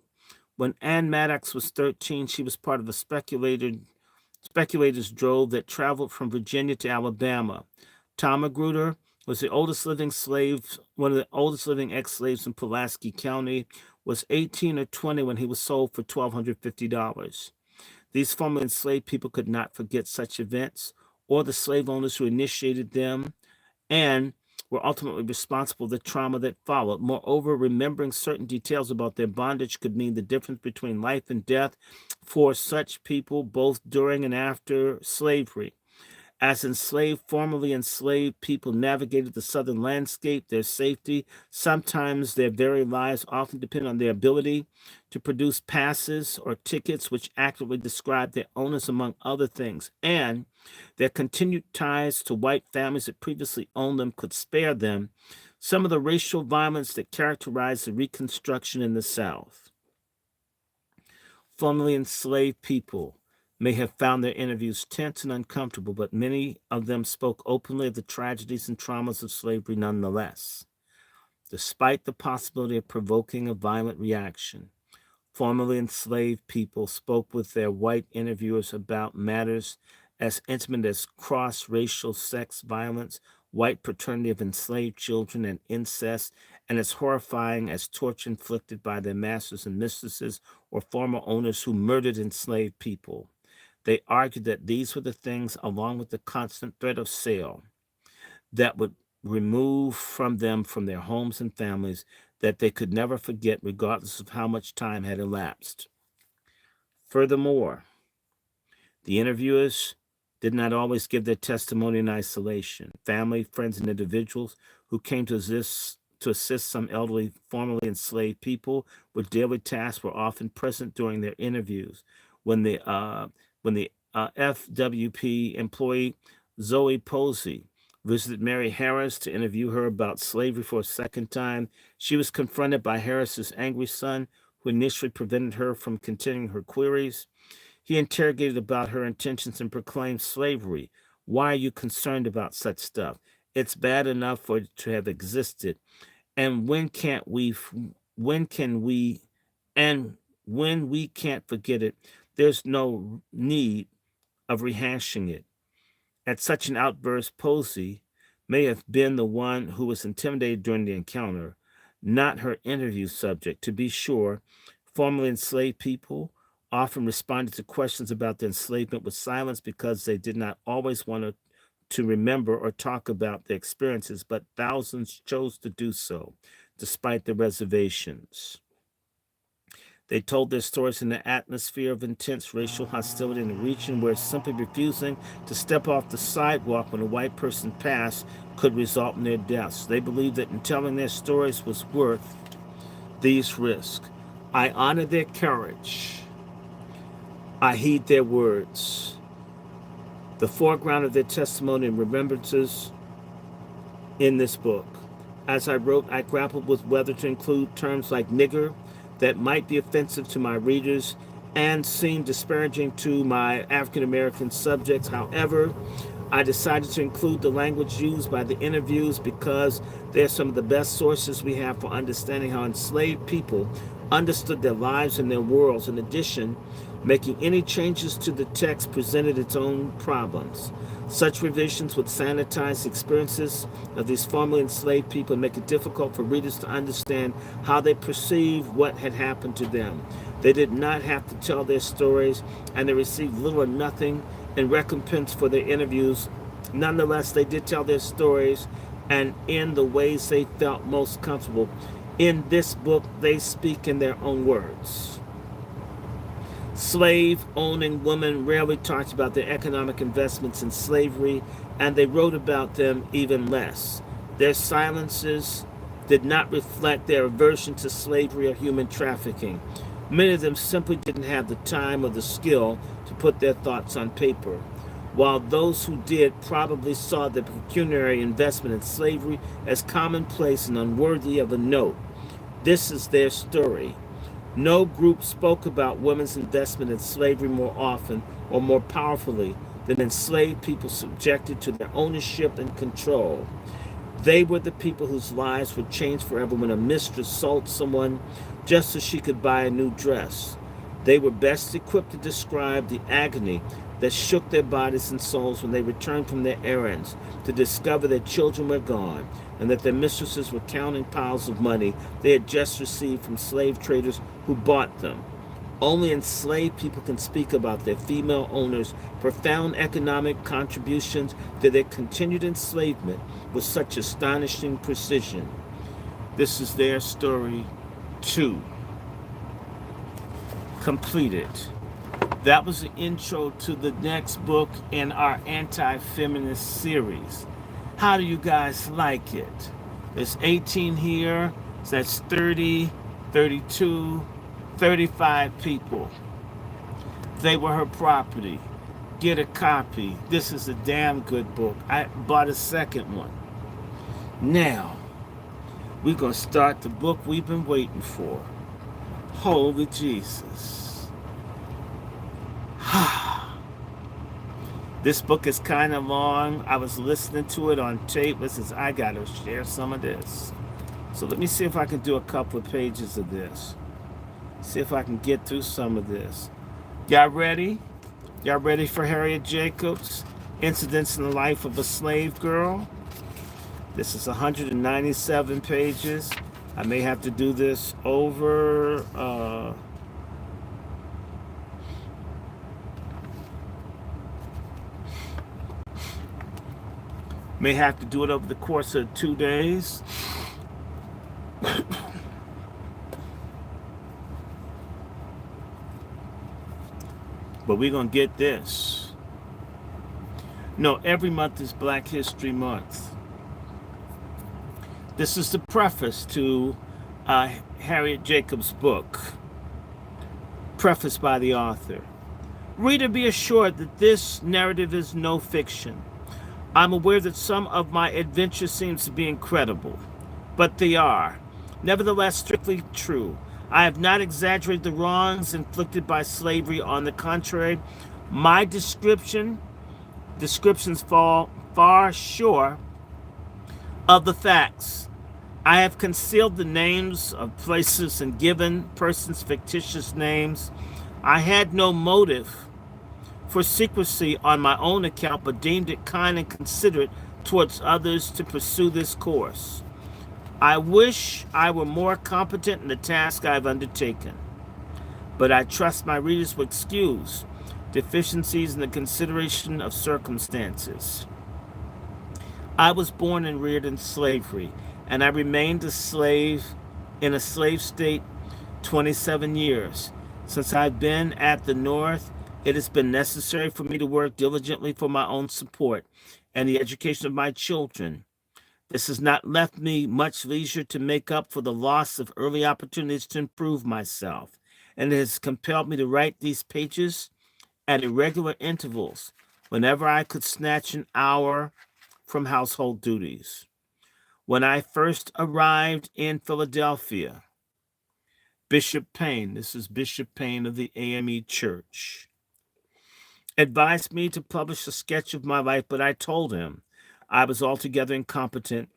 When Ann Maddox was 13, she was part of a speculators drove that traveled from Virginia to Alabama. Tom Magruder was the oldest living slave, one of the oldest living ex-slaves in Pulaski County, was 18 or 20 when he was sold for $1,250. These former enslaved people could not forget such events or the slave owners who initiated them and were ultimately responsible for the trauma that followed. Moreover, remembering certain details about their bondage could mean the difference between life and death for such people, both during and after slavery. As enslaved, formerly enslaved people navigated the southern landscape, their safety, sometimes their very lives, often depend on their ability to produce passes or tickets which accurately describe their owners, among other things. And their continued ties to white families that previously owned them could spare them some of the racial violence that characterized the Reconstruction in the South. Formerly enslaved people may have found their interviews tense and uncomfortable, but many of them spoke openly of the tragedies and traumas of slavery nonetheless. Despite the possibility of provoking a violent reaction, formerly enslaved people spoke with their white interviewers about matters as intimate as cross-racial sex violence, white paternity of enslaved children, and incest, and as horrifying as torture inflicted by their masters and mistresses or former owners who murdered enslaved people. They argued that these were the things, along with the constant threat of sale, that would remove from them from their homes and families that they could never forget, regardless of how much time had elapsed. Furthermore, the interviewers did not always give their testimony in isolation. Family, friends, and individuals who came to assist some elderly, formerly enslaved people with daily tasks were often present during their interviews. When the FWP employee Zoe Posey visited Mary Harris to interview her about slavery for a second time, she was confronted by Harris's angry son, who initially prevented her from continuing her queries. He interrogated about her intentions and proclaimed slavery. Why are you concerned about such stuff? It's bad enough for it to have existed. And when we can't forget it, there's no need of rehashing it. At such an outburst, Posey may have been the one who was intimidated during the encounter, not her interview subject. To be sure, formerly enslaved people often responded to questions about their enslavement with silence because they did not always want to remember or talk about their experiences, but thousands chose to do so, despite the reservations. They told their stories in the atmosphere of intense racial hostility in a region where simply refusing to step off the sidewalk when a white person passed could result in their deaths. They believed that in telling their stories was worth these risks. I honor their courage. I heed their words. The foreground of their testimony and remembrances in this book. As I wrote, I grappled with whether to include terms like nigger that might be offensive to my readers and seem disparaging to my African American subjects. However, I decided to include the language used by the interviews because they're some of the best sources we have for understanding how enslaved people understood their lives and their worlds. In addition, making any changes to the text presented its own problems. Such revisions would sanitize the experiences of these formerly enslaved people and make it difficult for readers to understand how they perceived what had happened to them. They did not have to tell their stories, and they received little or nothing in recompense for their interviews. Nonetheless, they did tell their stories, and in the ways they felt most comfortable. In this book, they speak in their own words. Slave-owning women rarely talked about their economic investments in slavery, and they wrote about them even less. Their silences did not reflect their aversion to slavery or human trafficking. Many of them simply didn't have the time or the skill to put their thoughts on paper, while those who did probably saw the pecuniary investment in slavery as commonplace and unworthy of a note. This is their story. No group spoke about women's investment in slavery more often or more powerfully than enslaved people subjected to their ownership and control. They were the people whose lives were changed forever when a mistress sold someone just so she could buy a new dress. They were best equipped to describe the agony that shook their bodies and souls when they returned from their errands to discover their children were gone and that their mistresses were counting piles of money they had just received from slave traders who bought them. Only enslaved people can speak about their female owners' profound economic contributions to their continued enslavement with such astonishing precision. This is their story, too. Completed. That was the intro to the next book in our anti-feminist series. How do you guys like it? There's 18 here, so that's 30, 32, 35 people. They were her property. Get a copy. This is a damn good book. I bought a second one. Now, we're going to start the book we've been waiting for. Holy Jesus. This book is kind of long. I was listening to it on tape. Listen, I got to share some of this. So let me see if I can do a couple of pages of this. See if I can get through some of this. Y'all ready? Y'all ready for Harriet Jacobs? Incidents in the Life of a Slave Girl. This is 197 pages. I may have to do this over. May have to do it over the course of 2 days. But we're going to get this. No, every month is Black History Month. This is the preface to Harriet Jacobs' book. Preface by the author. Reader, be assured that this narrative is no fiction. I'm aware that some of my adventures seem to be incredible, but they are, nevertheless, strictly true. I have not exaggerated the wrongs inflicted by slavery. On the contrary, my descriptions fall far short of the facts. I have concealed the names of places and given persons fictitious names. I had no motive for secrecy on my own account, but deemed it kind and considerate towards others to pursue this course. I wish I were more competent in the task I have undertaken, but I trust my readers will excuse deficiencies in the consideration of circumstances. I was born and reared in slavery, and I remained a slave in a slave state 27 years. Since I've been at the North, it has been necessary for me to work diligently for my own support and the education of my children. This has not left me much leisure to make up for the loss of early opportunities to improve myself, and it has compelled me to write these pages at irregular intervals whenever I could snatch an hour from household duties. When I first arrived in Philadelphia, Bishop Payne, this is Bishop Payne of the AME Church, advised me to publish a sketch of my life, but I told him I was altogether incompetent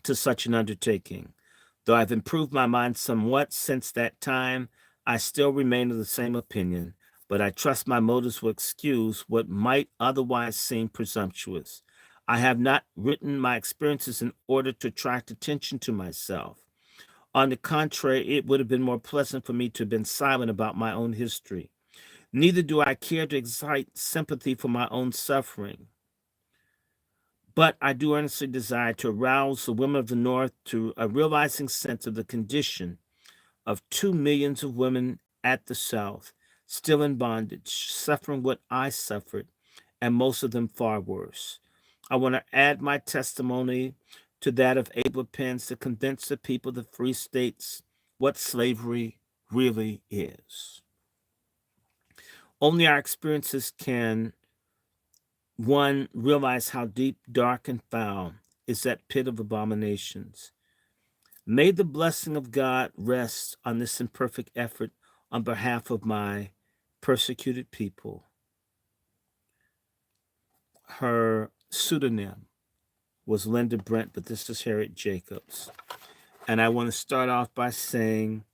to such an undertaking. Though I've improved my mind somewhat since that time, I still remain of the same opinion, but I trust my motives will excuse what might otherwise seem presumptuous. I have not written my experiences in order to attract attention to myself. On the contrary, it would have been more pleasant for me to have been silent about my own history. Neither do I care to excite sympathy for my own suffering. But I do earnestly desire to arouse the women of the North to a realizing sense of the condition of 2 millions of women at the South, still in bondage, suffering what I suffered, and most of them far worse. I want to add my testimony to that of Abel Pence to convince the people of the free states what slavery really is. Only our experiences can one realize how deep, dark, and foul is that pit of abominations. May the blessing of God rest on this imperfect effort on behalf of my persecuted people. Her pseudonym was Linda Brent, but this is Harriet Jacobs. And I want to start off by saying,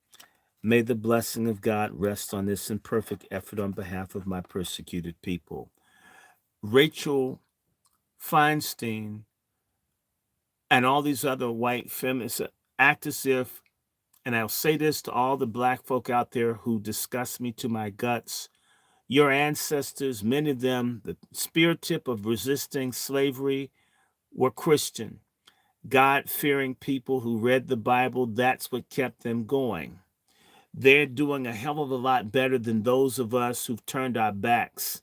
may the blessing of God rest on this imperfect effort on behalf of my persecuted people. Rachel Feinstein and all these other white feminists act as if And I'll say this to all the black folk out there who disgust me to my guts. Your ancestors, many of them, the spear tip of resisting slavery, were Christian, God fearing people who read the Bible. That's what kept them going. They're doing a hell of a lot better than those of us who've turned our backs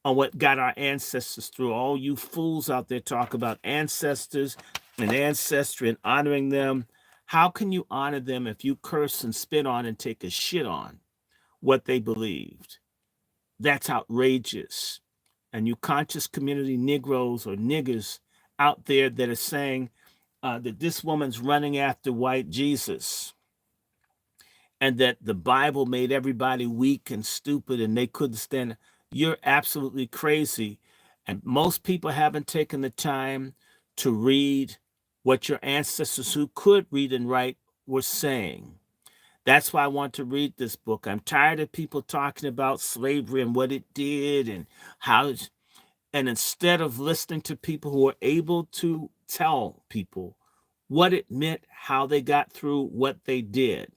on what got our ancestors through. All you fools out there talk about ancestors and ancestry and honoring them. How can you honor them if you curse and spit on and take a shit on what they believed? That's outrageous. And you conscious community Negroes or niggers out there that are saying that this woman's running after white Jesus and that the Bible made everybody weak and stupid and they couldn't stand it. You're absolutely crazy. And most people haven't taken the time to read what your ancestors who could read and write were saying. That's why I want to read this book. I'm tired of people talking about slavery and what it did and how it's, and instead of listening to people who are able to tell people what it meant, how they got through what they did.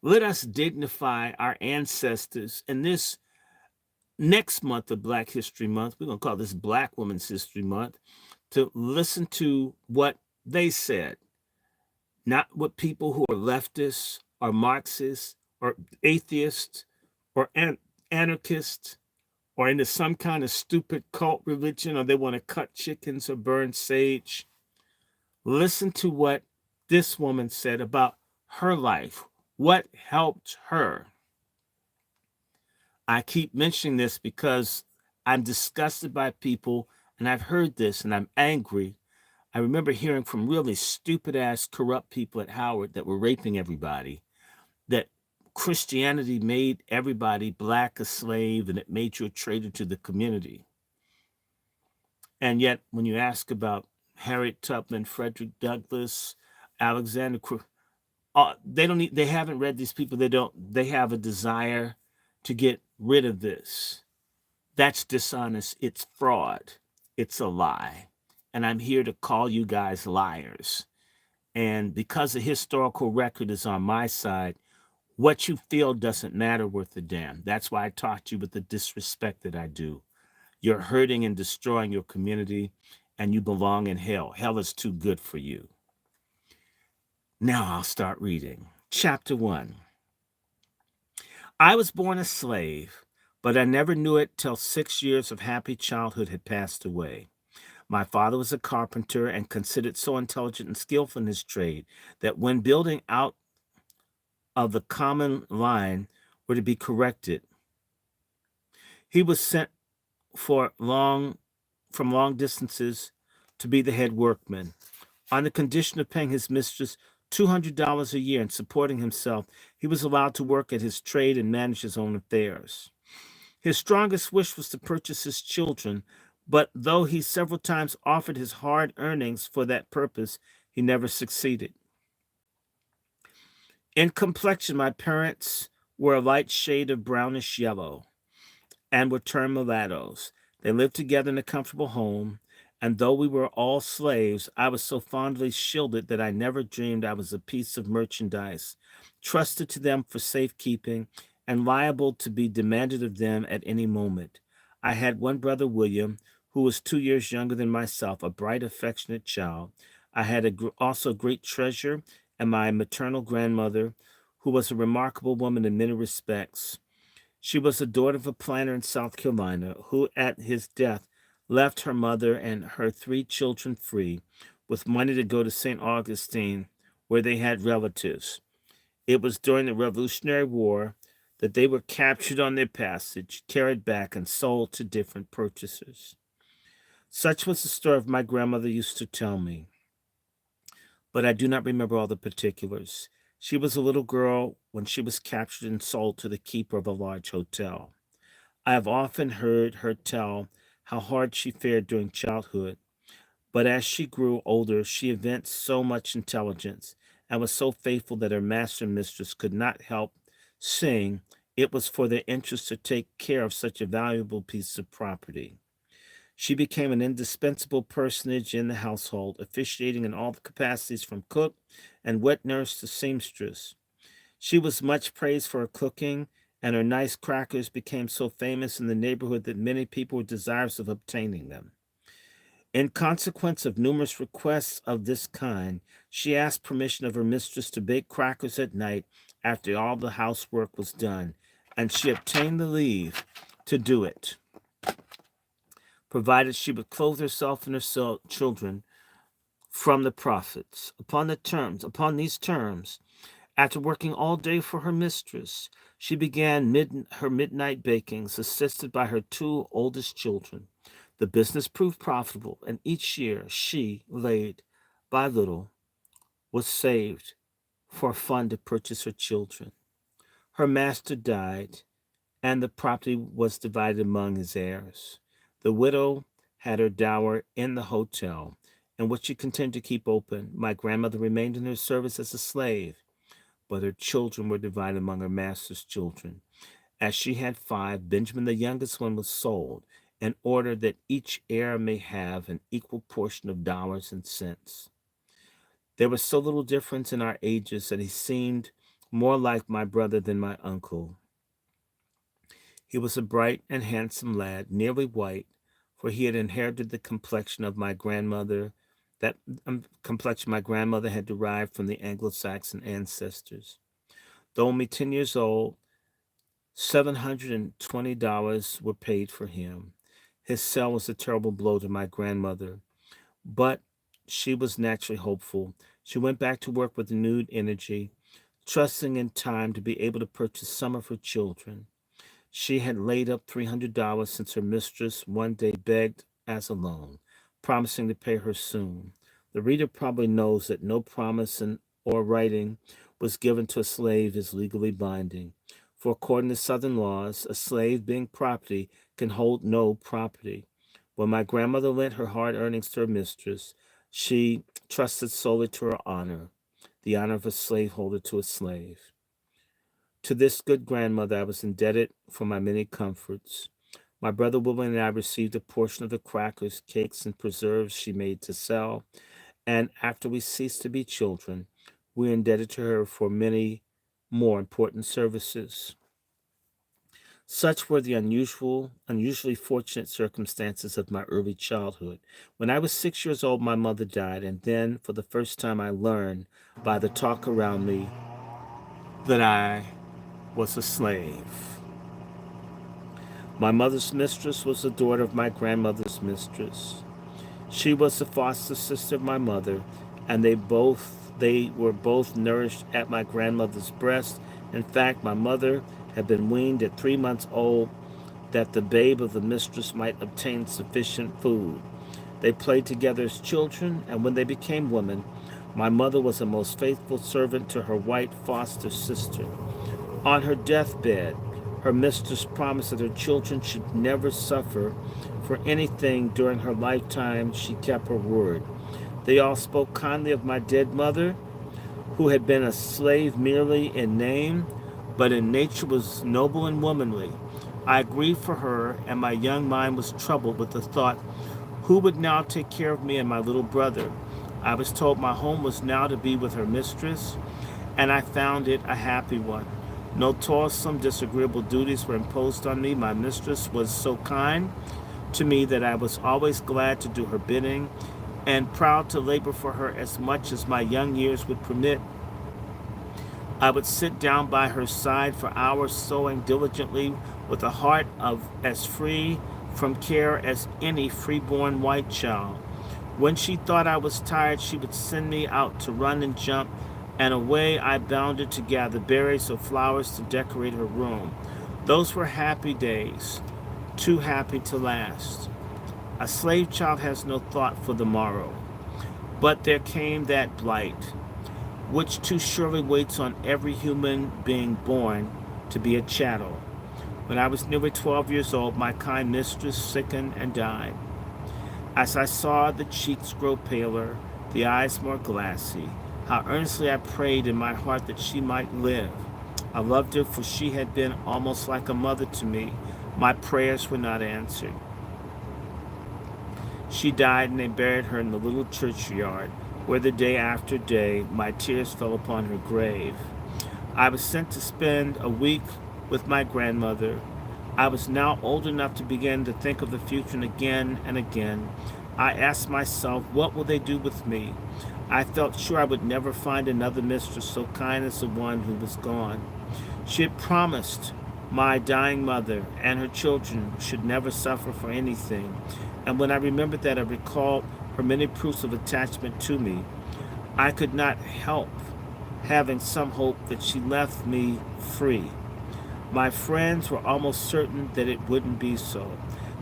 Let us dignify our ancestors in this next month of Black History Month. We're going to call this Black Women's History Month, to listen to what they said, not what people who are leftists or Marxists or atheists or anarchists or into some kind of stupid cult religion, or they want to cut chickens or burn sage. Listen to what this woman said about her life, what helped her. I keep mentioning this because I'm disgusted by people, and I've heard this, and I'm angry. I remember hearing from really stupid ass corrupt people at Howard that were raping everybody, that Christianity made everybody black a slave and it made you a traitor to the community. And yet, when you ask about Harriet Tubman, Frederick Douglass, Alexander, they don't need, they haven't read these people. They have a desire to get rid of this. That's dishonest. It's fraud. It's a lie. And I'm here to call you guys liars. And because the historical record is on my side, what you feel doesn't matter worth a damn. That's why I talk to you with the disrespect that I do. You're hurting and destroying your community, and you belong in hell. Hell is too good for you. Now I'll start reading. Chapter 1. I was born a slave, but I never knew it till 6 years of happy childhood had passed away. My father was a carpenter and considered so intelligent and skillful in his trade that when building out of the common line were to be corrected, he was sent for from long distances to be the head workman, on the condition of paying his mistress $200 a year and supporting himself. He was allowed to work at his trade and manage his own affairs. His strongest wish was to purchase his children, but though he several times offered his hard earnings for that purpose, he never succeeded. In complexion, my parents were a light shade of brownish yellow and were termed mulattoes. They lived together in a comfortable home, and though we were all slaves, I was so fondly shielded that I never dreamed I was a piece of merchandise, trusted to them for safekeeping and liable to be demanded of them at any moment. I had one brother, William, who was 2 years younger than myself, a bright, affectionate child. I had also great treasure, and my maternal grandmother, who was a remarkable woman in many respects. She was the daughter of a planter in South Carolina who, at his death, left her mother and her 3 children free, with money to go to St. Augustine, where they had relatives. It was during the Revolutionary War that they were captured on their passage, carried back, and sold to different purchasers. Such was the story my grandmother used to tell me, but I do not remember all the particulars. She was a little girl when she was captured and sold to the keeper of a large hotel. I have often heard her tell how hard she fared during childhood, but as she grew older, she evinced so much intelligence and was so faithful that her master and mistress could not help seeing it was for their interest to take care of such a valuable piece of property. She became an indispensable personage in the household, officiating in all the capacities from cook and wet nurse to seamstress. She was much praised for her cooking, and her nice crackers became so famous in the neighborhood that many people were desirous of obtaining them. In consequence of numerous requests of this kind, she asked permission of her mistress to bake crackers at night after all the housework was done, and she obtained the leave to do it, provided she would clothe herself and her children from the profits. Upon these terms, after working all day for her mistress, she began her midnight bakings, assisted by her two oldest children. The business proved profitable, and each year she, laid by little, was saved for a fund to purchase her children. Her master died, and the property was divided among his heirs. The widow had her dower in the hotel, and which she continued to keep open. My grandmother remained in her service as a slave, but her children were divided among her master's children. As she had five, Benjamin, the youngest one, was sold, in order that each heir may have an equal portion of dollars and cents. There was so little difference in our ages that he seemed more like my brother than my uncle. He was a bright and handsome lad, nearly white, for he had inherited the complexion of my grandmother, that complexion my grandmother had derived from the Anglo-Saxon ancestors. Though only 10 years old, $720 were paid for him. His sale was a terrible blow to my grandmother, but she was naturally hopeful. She went back to work with renewed energy, trusting in time to be able to purchase some of her children. She had laid up $300 since her mistress one day begged as a loan, promising to pay her soon. The reader probably knows that no promise or writing was given to a slave is legally binding. For according to Southern laws, a slave being property can hold no property. When my grandmother lent her hard earnings to her mistress, she trusted solely to her honor, the honor of a slaveholder to a slave. To this good grandmother I was indebted for my many comforts. My brother William and I received a portion of the crackers, cakes, and preserves she made to sell, and after we ceased to be children, we were indebted to her for many more important services. Such were the unusually fortunate circumstances of my early childhood. When I was 6 years old, my mother died, and then, for the first time, I learned by the talk around me that I was a slave. My mother's mistress was the daughter of my grandmother's mistress. She was the foster sister of my mother, and they were both nourished at my grandmother's breast. In fact, my mother had been weaned at 3 months old that the babe of the mistress might obtain sufficient food. They played together as children, and when they became women, my mother was a most faithful servant to her white foster sister. On her deathbed, her mistress promised that her children should never suffer for anything during her lifetime. She kept her word. They all spoke kindly of my dead mother, who had been a slave merely in name, but in nature was noble and womanly. I grieved for her, and my young mind was troubled with the thought, who would now take care of me and my little brother? I was told my home was now to be with her mistress, and I found it a happy one. No toilsome, disagreeable duties were imposed on me. My mistress was so kind to me that I was always glad to do her bidding and proud to labor for her as much as my young years would permit. I would sit down by her side for hours sewing diligently with a heart as free from care as any freeborn white child. When she thought I was tired, she would send me out to run and jump, and away I bounded to gather berries or flowers to decorate her room. Those were happy days, too happy to last. A slave child has no thought for the morrow. But there came that blight, which too surely waits on every human being born to be a chattel. When I was nearly 12 years old, my kind mistress sickened and died. As I saw the cheeks grow paler, the eyes more glassy, how earnestly I prayed in my heart that she might live. I loved her, for she had been almost like a mother to me. My prayers were not answered. She died, and they buried her in the little churchyard, where the day after day my tears fell upon her grave. I was sent to spend a week with my grandmother. I was now old enough to begin to think of the future, and again, I asked myself, what will they do with me? I felt sure I would never find another mistress so kind as the one who was gone. She had promised my dying mother and her children should never suffer for anything, and when I remembered that, I recalled her many proofs of attachment to me. I could not help having some hope that she left me free. My friends were almost certain that it wouldn't be so.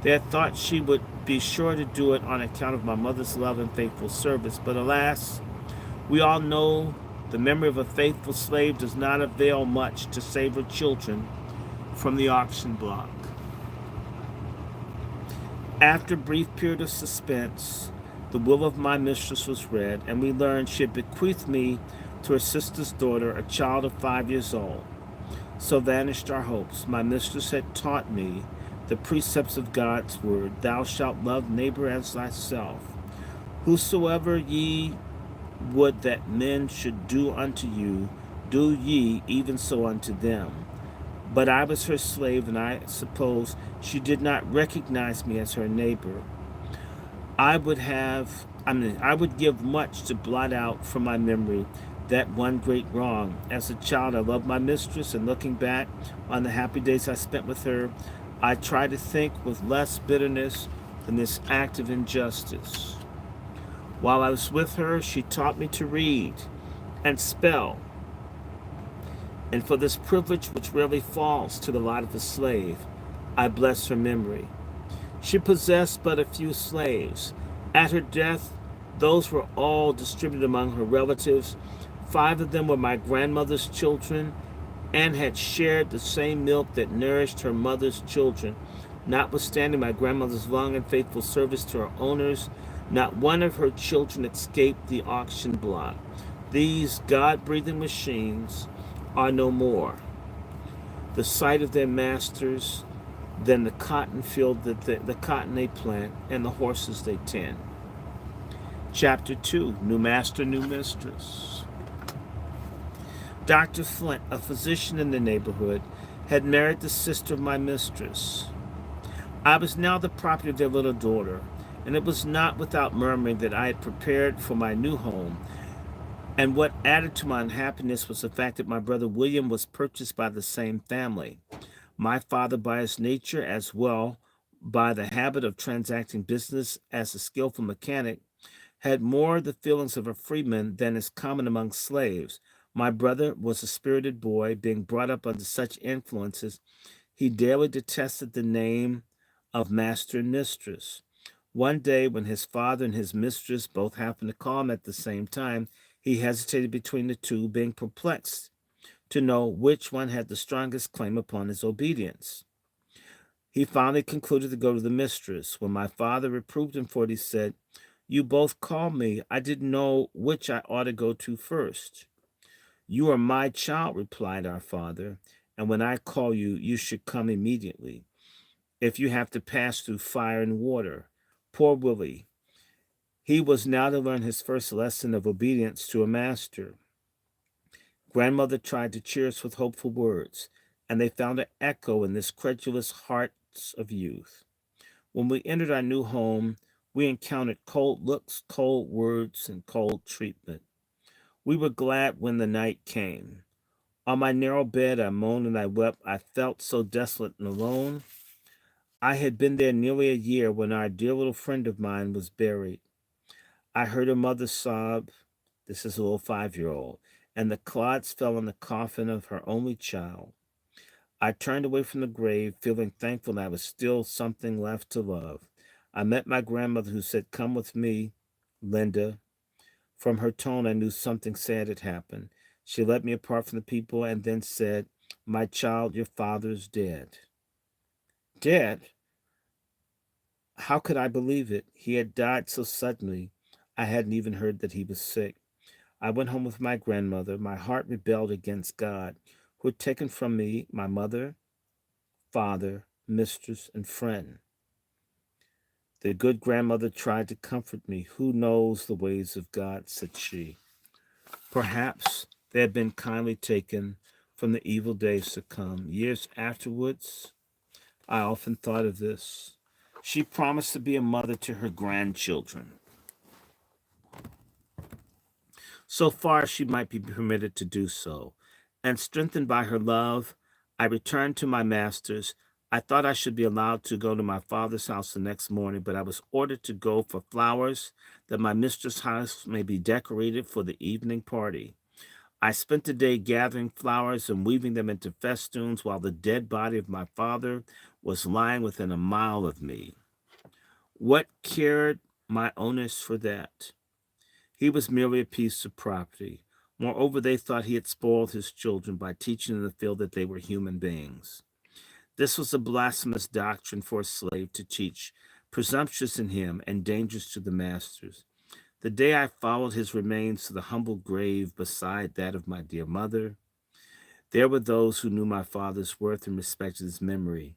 They had thought she would be sure to do it on account of my mother's love and faithful service, but alas, we all know the memory of a faithful slave does not avail much to save her children from the auction block. After a brief period of suspense, the will of my mistress was read, and we learned she had bequeathed me to her sister's daughter, a child of 5 years old. So vanished our hopes. My mistress had taught me the precepts of God's word. Thou shalt love neighbor as thyself. Whosoever ye would that men should do unto you, do ye even so unto them. But I was her slave, and I suppose she did not recognize me as her neighbor. I would give much to blot out from my memory that one great wrong. As a child, I loved my mistress, and looking back on the happy days I spent with her, I try to think with less bitterness than this act of injustice. While I was with her, she taught me to read and spell, and for this privilege which rarely falls to the lot of a slave, I bless her memory. She possessed but a few slaves. At her death, those were all distributed among her relatives. 5 of them were my grandmother's children and had shared the same milk that nourished her mother's children. Notwithstanding my grandmother's long and faithful service to her owners, not one of her children escaped the auction block. These God breathing machines are no more. The sight of their masters, than the cotton field the cotton they plant and the horses they tend. Chapter 2, New Master, New Mistress. Dr. Flint, a physician in the neighborhood, had married the sister of my mistress. I was now the property of their little daughter, and it was not without murmuring that I had prepared for my new home. And what added to my unhappiness was the fact that my brother William was purchased by the same family. My father, by his nature as well by the habit of transacting business as a skillful mechanic, had more the feelings of a freeman than is common among slaves. My brother was a spirited boy, being brought up under such influences. He daily detested the name of master and mistress. One day, when his father and his mistress both happened to call him at the same time, he hesitated between the two, being perplexed to know which one had the strongest claim upon his obedience. He finally concluded to go to the mistress. When my father reproved him for it, he said, "You both called me. I didn't know which I ought to go to first." "You are my child," replied our father, "and when I call you, you should come immediately, if you have to pass through fire and water." Poor Willie. He was now to learn his first lesson of obedience to a master. Grandmother tried to cheer us with hopeful words, and they found an echo in this credulous hearts of youth. When we entered our new home, we encountered cold looks, cold words, and cold treatment. We were glad when the night came. On my narrow bed, I moaned and I wept. I felt so desolate and alone. I had been there nearly a year when our dear little friend of mine was buried. I heard her mother sob. This is a little 5-year old. And the clods fell on the coffin of her only child. I turned away from the grave, feeling thankful that I was still something left to love. I met my grandmother, who said, "Come with me, Linda." From her tone, I knew something sad had happened. She led me apart from the people and then said, "My child, your father's dead." Dead? How could I believe it? He had died so suddenly. I hadn't even heard that he was sick. I went home with my grandmother. My heart rebelled against God, who had taken from me my mother, father, mistress, and friend. The good grandmother tried to comfort me. "Who knows the ways of God?" said she. Perhaps they had been kindly taken, from the evil days to come. Years afterwards, I often thought of this. She promised to be a mother to her grandchildren. So far, she might be permitted to do so. And strengthened by her love, I returned to my master's. I thought I should be allowed to go to my father's house the next morning, but I was ordered to go for flowers that my mistress' house may be decorated for the evening party. I spent the day gathering flowers and weaving them into festoons while the dead body of my father was lying within a mile of me. What cared my owners for that? He was merely a piece of property. Moreover, they thought he had spoiled his children by teaching them to feel that they were human beings. This was a blasphemous doctrine for a slave to teach, presumptuous in him and dangerous to the masters. The day I followed his remains to the humble grave beside that of my dear mother, there were those who knew my father's worth and respected his memory.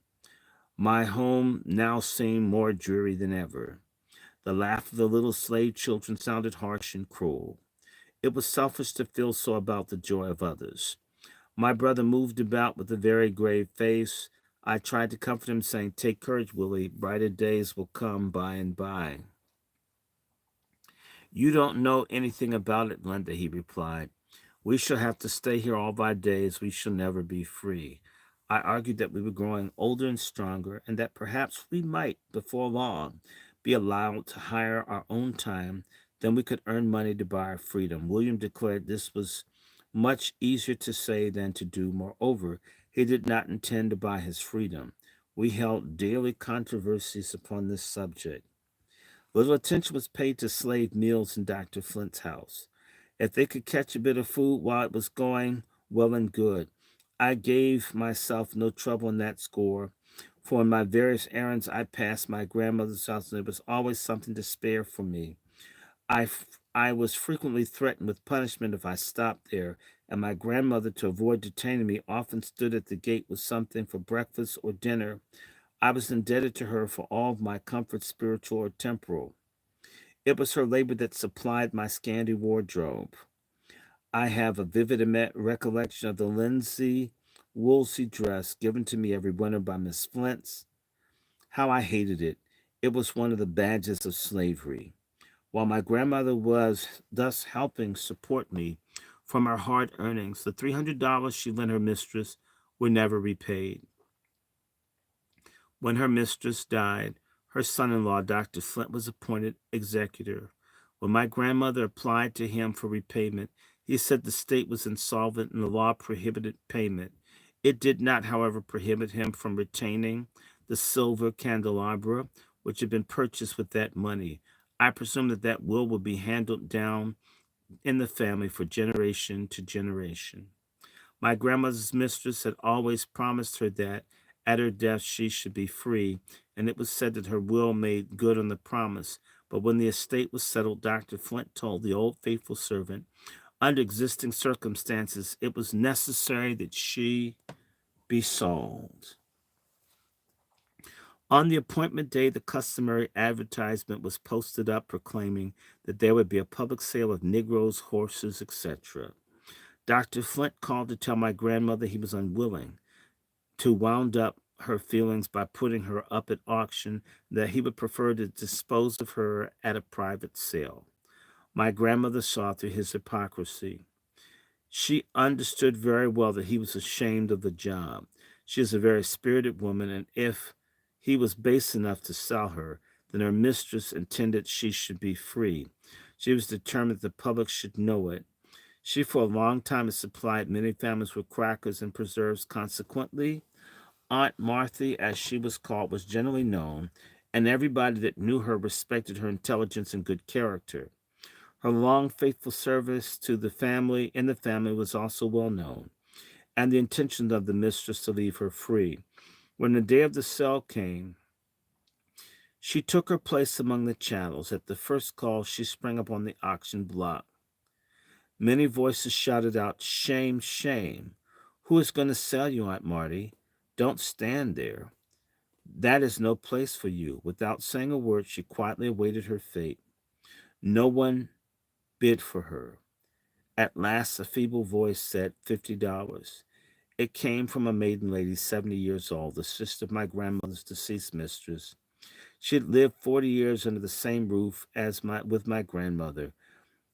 My home now seemed more dreary than ever. The laugh of the little slave children sounded harsh and cruel. It was selfish to feel so about the joy of others. My brother moved about with a very grave face. I tried to comfort him, saying, "Take courage, Willie. Brighter days will come by and by." "You don't know anything about it, Linda," he replied. "We shall have to stay here all our days. We shall never be free." I argued that we were growing older and stronger, and that perhaps we might, before long, be allowed to hire our own time. Then we could earn money to buy our freedom. William declared this was much easier to say than to do. Moreover, he did not intend to buy his freedom. We held daily controversies upon this subject. Little attention was paid to slave meals in Dr. Flint's house. If they could catch a bit of food while it was going, well and good. I gave myself no trouble on that score, for in my various errands I passed my grandmother's house, and there was always something to spare for me. I was frequently threatened with punishment if I stopped there, and my grandmother, to avoid detaining me, often stood at the gate with something for breakfast or dinner. I was indebted to her for all of my comforts, spiritual or temporal. It was her labor that supplied my scanty wardrobe. I have a vivid recollection of the linsey woolsey dress given to me every winter by Miss Flint's. How I hated it. It was one of the badges of slavery. While my grandmother was thus helping support me from her hard earnings, the $300 she lent her mistress were never repaid. When her mistress died, her son in law, Dr. Flint, was appointed executor. When my grandmother applied to him for repayment, he said the state was insolvent and the law prohibited payment. It did not, however, prohibit him from retaining the silver candelabra which had been purchased with that money. I presume that that will be handled down in the family for generation to generation. My grandmother's mistress had always promised her that at her death she should be free, and it was said that her will made good on the promise. But when the estate was settled, Dr. Flint told the old faithful servant, under existing circumstances, it was necessary that she be sold. On the appointment day, the customary advertisement was posted up proclaiming that there would be a public sale of Negroes, horses, etc. Dr. Flint called to tell my grandmother he was unwilling to wound up her feelings by putting her up at auction, that he would prefer to dispose of her at a private sale. My grandmother saw through his hypocrisy. She understood very well that he was ashamed of the job. She is a very spirited woman, and if he was base enough to sell her, then her mistress intended she should be free. She was determined that the public should know it. She for a long time has supplied many families with crackers and preserves. Consequently, Aunt Marthy, as she was called, was generally known, and everybody that knew her respected her intelligence and good character. Her long, faithful service to the family in the family was also well known, and the intention of the mistress to leave her free. When the day of the sale came, she took her place among the chattels. At the first call, she sprang up on the auction block. Many voices shouted out, "Shame, shame! Who is going to sell you, Aunt Marty? Don't stand there. That is no place for you." Without saying a word, she quietly awaited her fate. No one bid for her. At last, a feeble voice said $50. It came from a maiden lady 70 years old, the sister of my grandmother's deceased mistress. She had lived 40 years under the same roof as with my grandmother.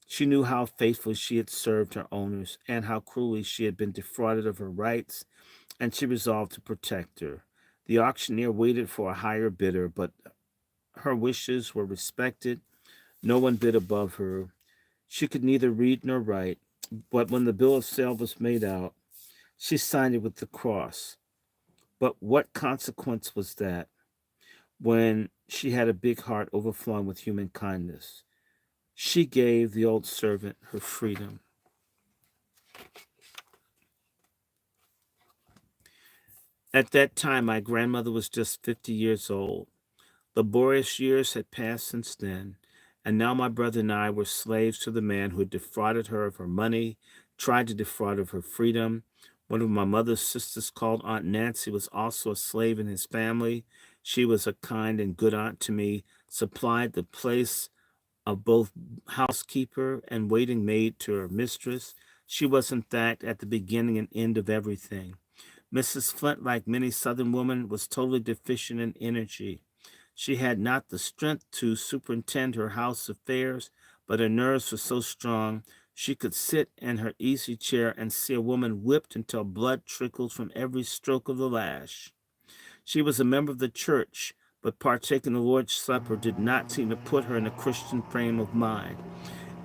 She knew how faithfully she had served her owners and how cruelly she had been defrauded of her rights, and she resolved to protect her. The auctioneer waited for a higher bidder, but her wishes were respected. No one bid above her. She could neither read nor write, but when the bill of sale was made out, she signed it with the cross. But what consequence was that when she had a big heart overflowing with human kindness? She gave the old servant her freedom. At that time, my grandmother was just 50 years old. Laborious years had passed since then, and now my brother and I were slaves to the man who had defrauded her of her money, tried to defraud her of her freedom. One of my mother's sisters, called Aunt Nancy, was also a slave in his family. She was a kind and good aunt to me, supplied the place of both housekeeper and waiting maid to her mistress. She was, in fact, at the beginning and end of everything. Mrs. Flint, like many Southern women, was totally deficient in energy. She had not the strength to superintend her house affairs, but her nerves were so strong she could sit in her easy chair and see a woman whipped until blood trickled from every stroke of the lash. She was a member of the church, but partaking the Lord's Supper did not seem to put her in a Christian frame of mind.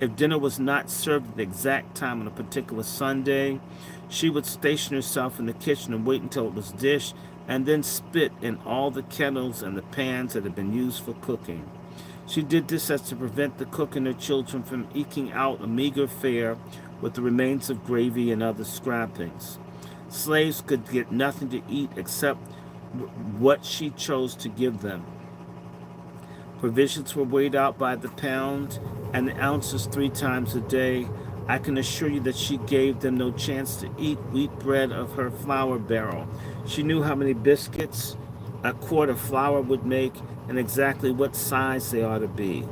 If dinner was not served at the exact time on a particular Sunday, she would station herself in the kitchen and wait until it was dished, and then spit in all the kettles and the pans that had been used for cooking. She did this as to prevent the cook and her children from eking out a meager fare with the remains of gravy and other scrappings. Slaves could get nothing to eat except what she chose to give them. Provisions were weighed out by the pound and the ounces 3 times a day. I can assure you that she gave them no chance to eat wheat bread of her flour barrel. She knew how many biscuits a quart of flour would make and exactly what size they ought to be.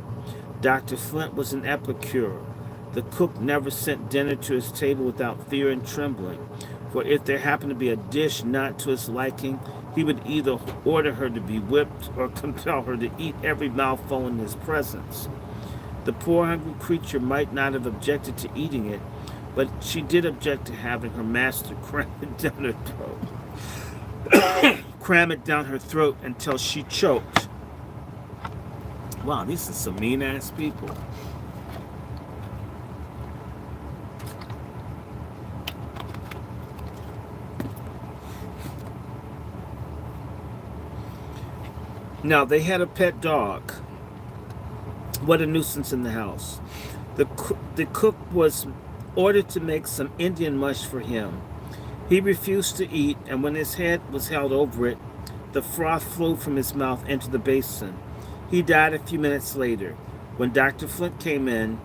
Dr. Flint was an epicure. The cook never sent dinner to his table without fear and trembling, for if there happened to be a dish not to his liking, he would either order her to be whipped or compel her to eat every mouthful in his presence. The poor hungry creature might not have objected to eating it, but she did object to having her master cram it down her throat. Cram it down her throat until she choked. Wow, these are some mean-ass people. Now, they had a pet dog. What a nuisance in the house. The cook was ordered to make some Indian mush for him. He refused to eat, and when his head was held over it, the froth flew from his mouth into the basin. He died a few minutes later. When Dr. Flint came in,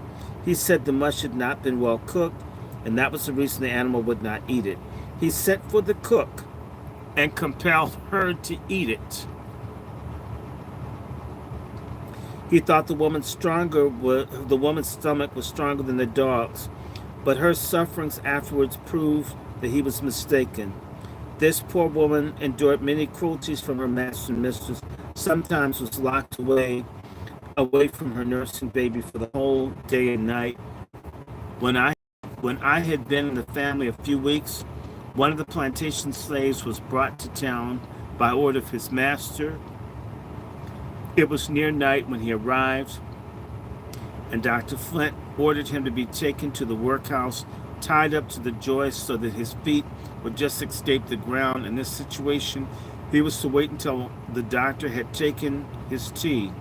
he said the mush had not been well cooked, and that was the reason the animal would not eat it. He sent for the cook and compelled her to eat it. He thought the woman's stomach was stronger than the dog's, but her sufferings afterwards proved that he was mistaken. This poor woman endured many cruelties from her master and mistress, sometimes was locked away from her nursing baby for the whole day and night. When I had been in the family a few weeks, one of the plantation slaves was brought to town by order of his master. It was near night when he arrived, and Dr. Flint ordered him to be taken to the workhouse, tied up to the joist so that his feet would just escape the ground. In this situation, he was to wait until the doctor had taken his tea.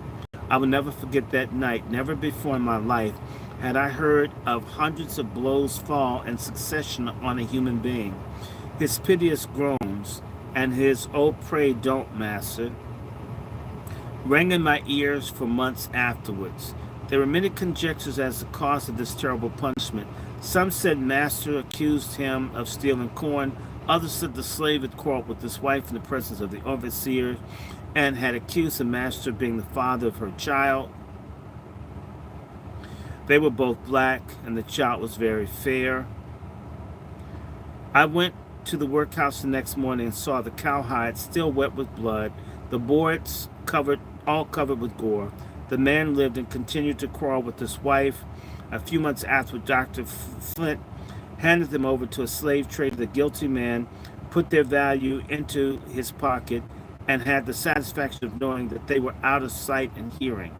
I will never forget that night. Never before in my life had I heard of hundreds of blows fall in succession on a human being. His piteous groans and his "Oh, pray don't, master," rang in my ears for months afterwards. There were many conjectures as to the cause of this terrible punishment. Some said master accused him of stealing corn. Others said the slave had quarreled with his wife in the presence of the overseer and had accused the master of being the father of her child. They were both black, and the child was very fair. I went to the workhouse the next morning and saw the cowhide still wet with blood, the boards all covered with gore. The man lived and continued to quarrel with his wife. A few months after, Dr. Flint handed them over to a slave trader. The guilty man put their value into his pocket and had the satisfaction of knowing that they were out of sight and hearing.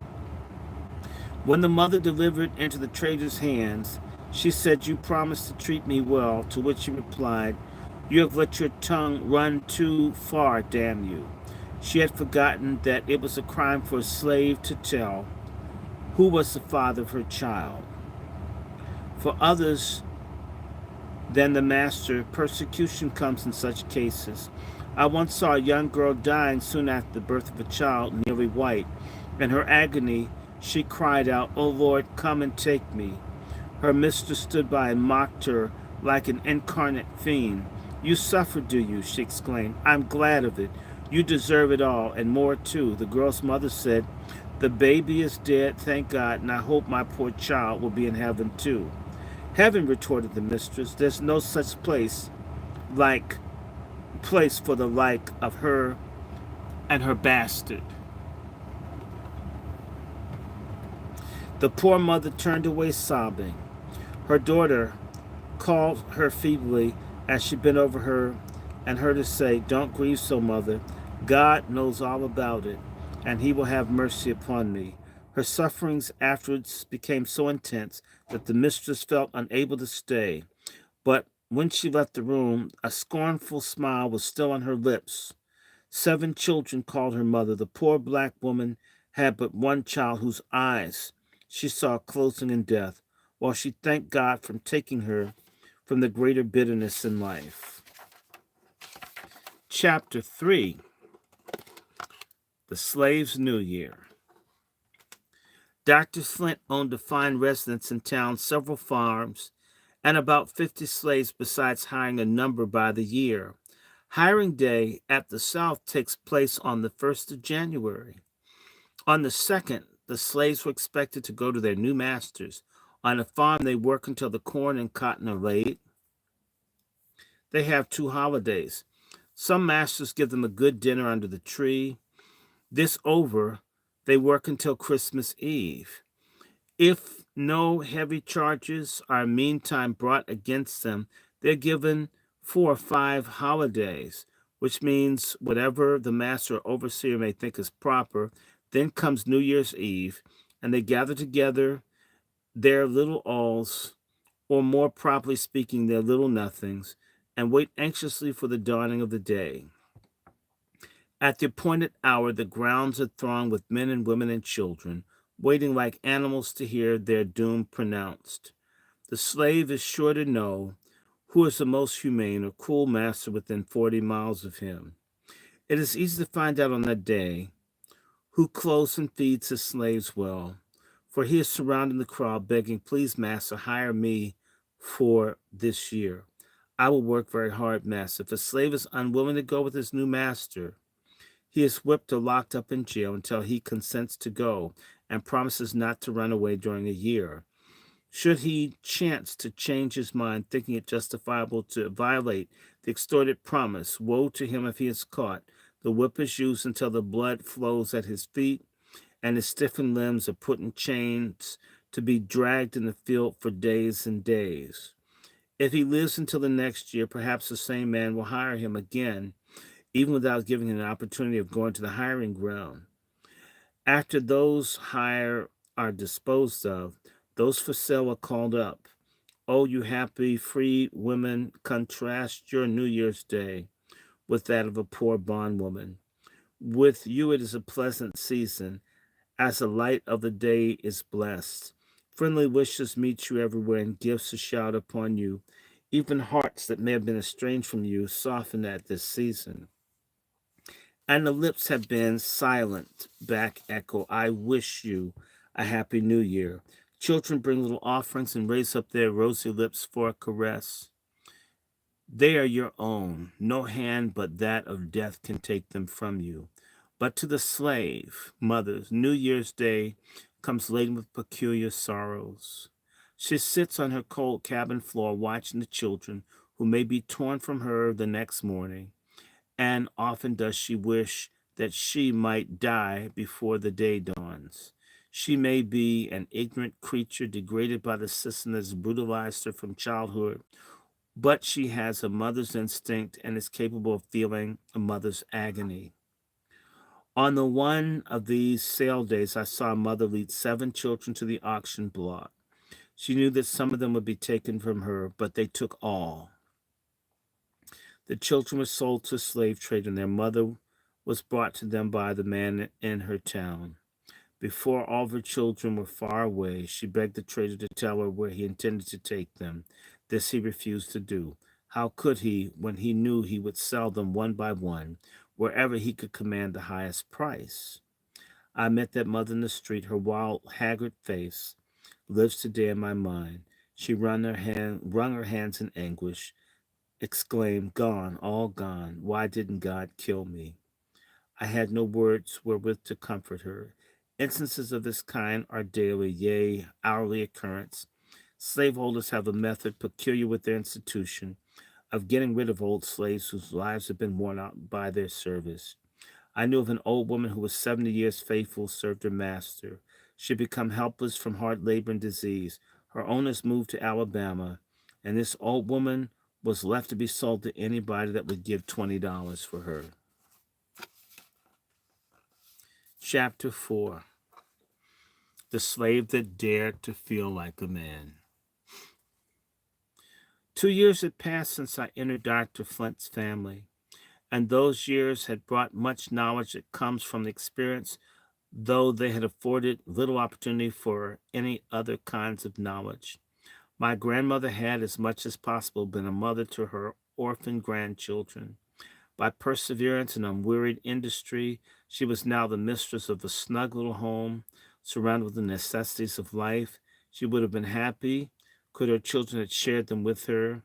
When the mother delivered into the trader's hands, she said, "You promised to treat me well," to which he replied, "You have let your tongue run too far, damn you." She had forgotten that it was a crime for a slave to tell who was the father of her child. For others than the master, persecution comes in such cases. I once saw a young girl dying soon after the birth of a child, nearly white. In her agony, she cried out, "O Lord, come and take me." Her mistress stood by and mocked her like an incarnate fiend. "You suffer, do you?" she exclaimed. "I'm glad of it. You deserve it all, and more too." The girl's mother said, "The baby is dead, thank God, and I hope my poor child will be in heaven too." "Heaven," retorted the mistress. "There's no such like place for the like of her and her bastard." The poor mother turned away sobbing. Her daughter called her feebly as she bent over her and heard her say, "Don't grieve so, mother. God knows all about it, and he will have mercy upon me." Her sufferings afterwards became so intense that the mistress felt unable to stay. But when she left the room, a scornful smile was still on her lips. 7 children called her mother. The poor black woman had but one child whose eyes she saw closing in death, while she thanked God for taking her from the greater bitterness in life. Chapter 3: The Slave's New Year. Dr. Flint owned a fine residence in town, several farms, and about 50 slaves, besides hiring a number by the year. Hiring day at the South takes place on the 1st of January. On the 2nd, the slaves were expected to go to their new masters. On a farm, they work until the corn and cotton are laid. They have 2 holidays. Some masters give them a good dinner under the tree. This over, they work until Christmas Eve. If no heavy charges are meantime brought against them, they're given 4 or 5 holidays, which means whatever the master or overseer may think is proper. Then comes New Year's Eve, and they gather together their little alls, or more properly speaking, their little nothings, and wait anxiously for the dawning of the day. At the appointed hour, the grounds are thronged with men and women and children, waiting like animals to hear their doom pronounced. The slave is sure to know who is the most humane or cruel master within 40 miles of him. It is easy to find out on that day who clothes and feeds his slaves well, for he is surrounding the crowd begging, "Please, master, hire me for this year. I will work very hard, master." If a slave is unwilling to go with his new master, he is whipped or locked up in jail until he consents to go and promises not to run away during a year. Should he chance to change his mind, thinking it justifiable to violate the extorted promise, woe to him if he is caught. The whip is used until the blood flows at his feet, and his stiffened limbs are put in chains to be dragged in the field for days and days. If he lives until the next year, perhaps the same man will hire him again, even without giving him an opportunity of going to the hiring ground. After those hire are disposed of, those for sale are called up. Oh, you happy free women, contrast your New Year's Day with that of a poor bondwoman. With you it is a pleasant season, as the light of the day is blessed. Friendly wishes meet you everywhere, and gifts are showered upon you. Even hearts that may have been estranged from you soften at this season. And the lips have been silent back echo, "I wish you a happy new year." Children bring little offerings and raise up their rosy lips for a caress. They are your own. No hand but that of death can take them from you. But to the slave mothers, New Year's Day comes laden with peculiar sorrows. She sits on her cold cabin floor watching the children who may be torn from her the next morning, and often does she wish that she might die before the day dawns. She may be an ignorant creature degraded by the system that has brutalized her from childhood, but she has a mother's instinct and is capable of feeling a mother's agony. On the one of these sale days, I saw a mother lead 7 children to the auction block. She knew that some of them would be taken from her, but they took all. The children were sold to a slave trade, and their mother was brought to them by the man in her town. Before all of her children were far away, she begged the trader to tell her where he intended to take them. This he refused to do. How could he, when he knew he would sell them one by one, wherever he could command the highest price? I met that mother in the street. Her wild, haggard face lives today in my mind. She wrung her hands in anguish, exclaimed, "Gone, all gone. Why didn't God kill me?" I had no words wherewith to comfort her. Instances of this kind are daily, yea, hourly occurrence. Slaveholders have a method peculiar with their institution of getting rid of old slaves whose lives have been worn out by their service. I knew of an old woman who was 70 years faithful, served her master. She had become helpless from hard labor and disease. Her owners moved to Alabama, and this old woman was left to be sold to anybody that would give $20 for her. Chapter 4. The Slave That Dared to Feel Like a Man. 2 years had passed since I entered Dr. Flint's family, and those years had brought much knowledge that comes from the experience, though they had afforded little opportunity for any other kinds of knowledge. My grandmother had, as much as possible, been a mother to her orphan grandchildren. By perseverance and unwearied industry, she was now the mistress of a snug little home, surrounded with the necessities of life. She would have been happy could her children have shared them with her.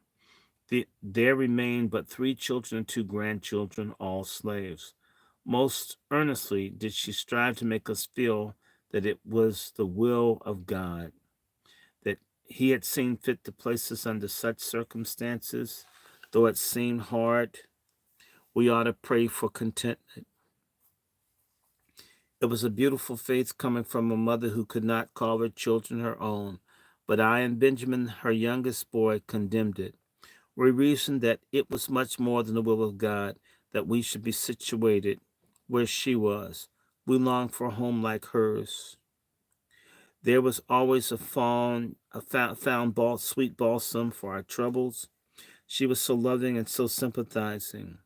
There remained but 3 children and 2 grandchildren, all slaves. Most earnestly did she strive to make us feel that it was the will of God, that He had seen fit to place us under such circumstances. Though it seemed hard, we ought to pray for contentment. It was a beautiful faith coming from a mother who could not call her children her own, but I and Benjamin, her youngest boy, condemned it. We reasoned that it was much more than the will of God that we should be situated where she was. We longed for a home like hers. There was always found sweet balsam for our troubles. She was so loving and so sympathizing.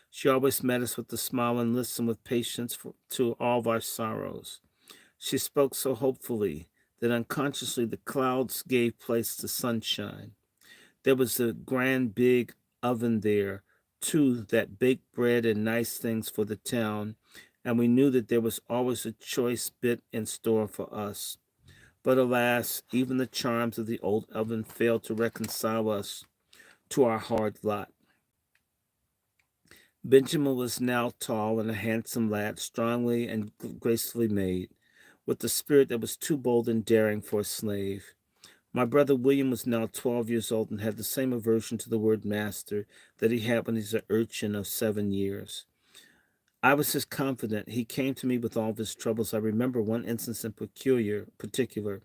She always met us with a smile and listened with patience to all of our sorrows. She spoke so hopefully that unconsciously the clouds gave place to sunshine. There was a grand big oven there, too, that baked bread and nice things for the town, and we knew that there was always a choice bit in store for us. But alas, even the charms of the old oven failed to reconcile us to our hard lot. Benjamin was now tall and a handsome lad, strongly and gracefully made, with a spirit that was too bold and daring for a slave. My brother William was now 12 years old and had the same aversion to the word master that he had when he was an urchin of 7 years. I was his confidant. He came to me with all of his troubles. I remember one instance in particular.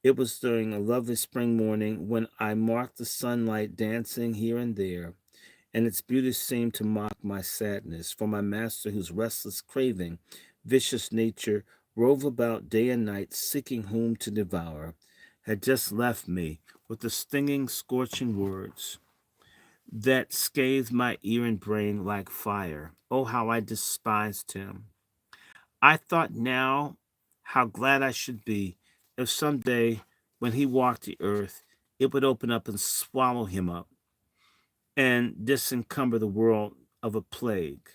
It was during a lovely spring morning when I marked the sunlight dancing here and there, and its beauty seemed to mock my sadness, for my master, whose restless craving, vicious nature, rove about day and night, seeking whom to devour, had just left me with the stinging, scorching words that scathed my ear and brain like fire. Oh, how I despised him! I thought now how glad I should be if some day, when he walked the earth, it would open up and swallow him up and disencumber the world of a plague.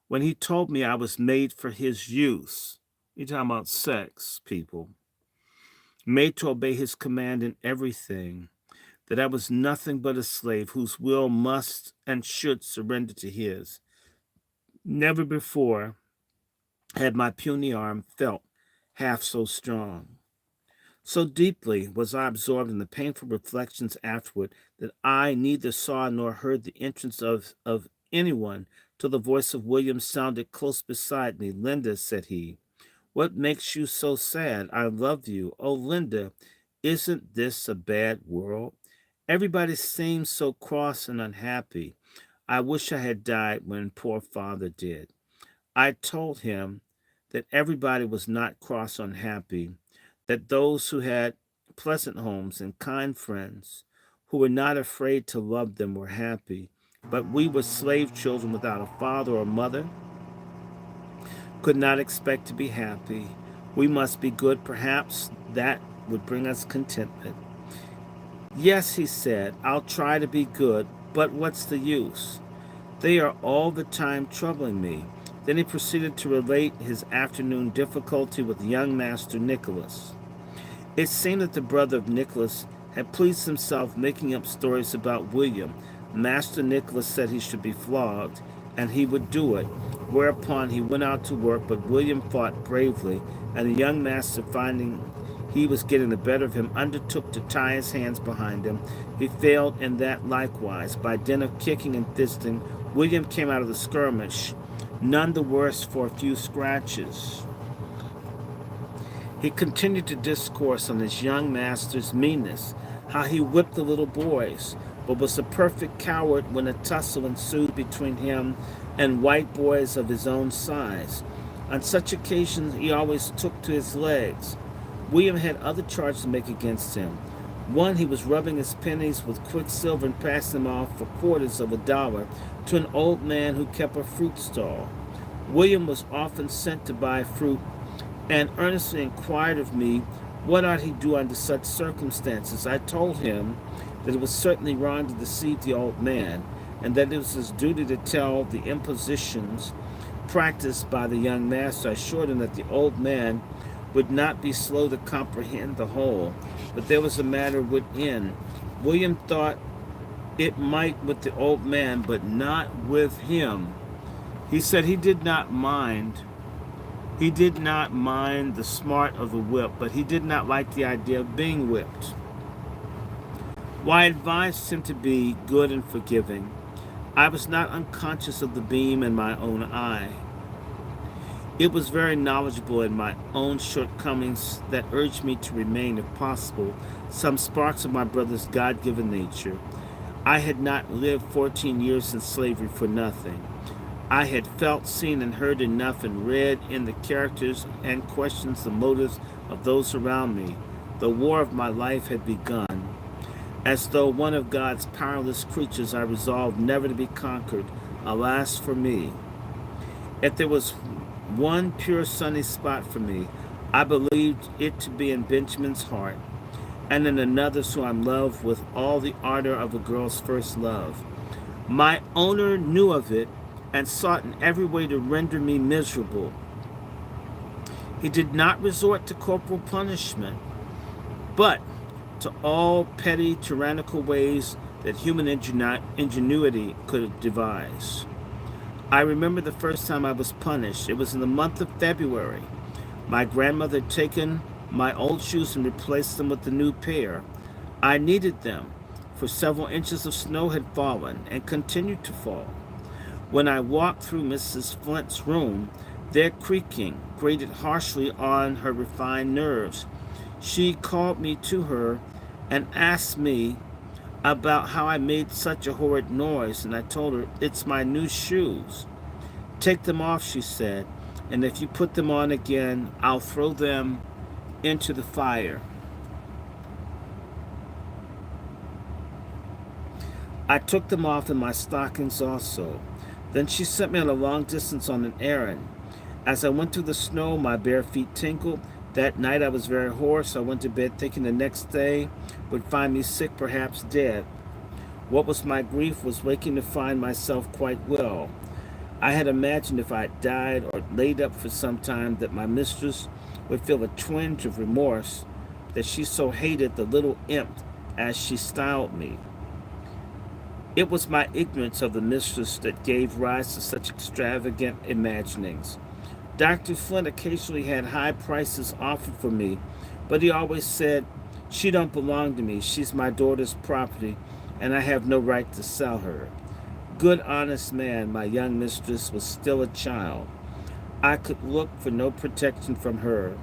When he told me I was made for his use, you're talking about sex, people, made to obey his command in everything, that I was nothing but a slave whose will must and should surrender to his. Never before had my puny arm felt half so strong. So deeply was I absorbed in the painful reflections afterward that I neither saw nor heard the entrance of anyone till the voice of William sounded close beside me. Linda, said he, what makes you so sad? I love you. Oh, Linda, isn't this a bad world? Everybody seems so cross and unhappy. I wish I had died when poor father did. I told him that everybody was not cross or unhappy, that those who had pleasant homes and kind friends, who were not afraid to love them, were happy. But we were slave children without a father or mother, could not expect to be happy. We must be good, perhaps that would bring us contentment. Yes, he said, I'll try to be good, but what's the use? They are all the time troubling me. Then he proceeded to relate his afternoon difficulty with young Master Nicholas. It seemed that the brother of Nicholas had pleased himself making up stories about William. Master Nicholas said he should be flogged, and he would do it, whereupon he went out to work, but William fought bravely, and the young master, finding he was getting the better of him, undertook to tie his hands behind him. He failed in that likewise. By dint of kicking and fisting, William came out of the skirmish, none the worse for a few scratches. He continued to discourse on his young master's meanness, how he whipped the little boys, but was a perfect coward when a tussle ensued between him and white boys of his own size. On such occasions he always took to his legs. William had other charges to make against him. One, he was rubbing his pennies with quicksilver and passing them off for quarters of a dollar to an old man who kept a fruit stall. William was often sent to buy fruit and earnestly inquired of me what ought he do under such circumstances. I told him that it was certainly wrong to deceive the old man, and that it was his duty to tell the impositions practiced by the young master. I assured him that the old man would not be slow to comprehend the whole, but there was a matter within. William thought it might with the old man, but not with him. He said he did not mind. He did not mind the smart of the whip, but he did not like the idea of being whipped. While I advised him to be good and forgiving, I was not unconscious of the beam in my own eye. It was very knowledgeable in my own shortcomings that urged me to remain, if possible, some sparks of my brother's God-given nature. I had not lived 14 years in slavery for nothing. I had felt, seen, and heard enough, and read in the characters and questions the motives of those around me. The war of my life had begun. As though one of God's powerless creatures, I resolved never to be conquered. Alas for me! If there was one pure sunny spot for me, I believed it to be in Benjamin's heart, and in another's who I loved with all the ardor of a girl's first love. My owner knew of it, and sought in every way to render me miserable. He did not resort to corporal punishment, but to all petty tyrannical ways that human ingenuity could devise. I remember the first time I was punished. It was in the month of February. My grandmother had taken my old shoes and replaced them with the new pair. I needed them, for several inches of snow had fallen and continued to fall. When I walked through Mrs. Flint's room, their creaking grated harshly on her refined nerves. She called me to her and asked me about how I made such a horrid noise, and I told her, it's my new shoes. Take them off, she said, and if you put them on again, I'll throw them into the fire. I took them off and my stockings also. Then she sent me on a long distance on an errand. As I went through the snow, my bare feet tingled. That night I was very hoarse. I went to bed thinking the next day would find me sick, perhaps dead. What was my grief was waking to find myself quite well. I had imagined if I had died or laid up for some time that my mistress would feel a twinge of remorse that she so hated the little imp, as she styled me. It was my ignorance of the mistress that gave rise to such extravagant imaginings. Dr. Flint occasionally had high prices offered for me, But he always said, "She don't belong to me. She's my daughter's property, and I have no right to sell her." Good, honest man, my young mistress was still a child. I could look for no protection from her.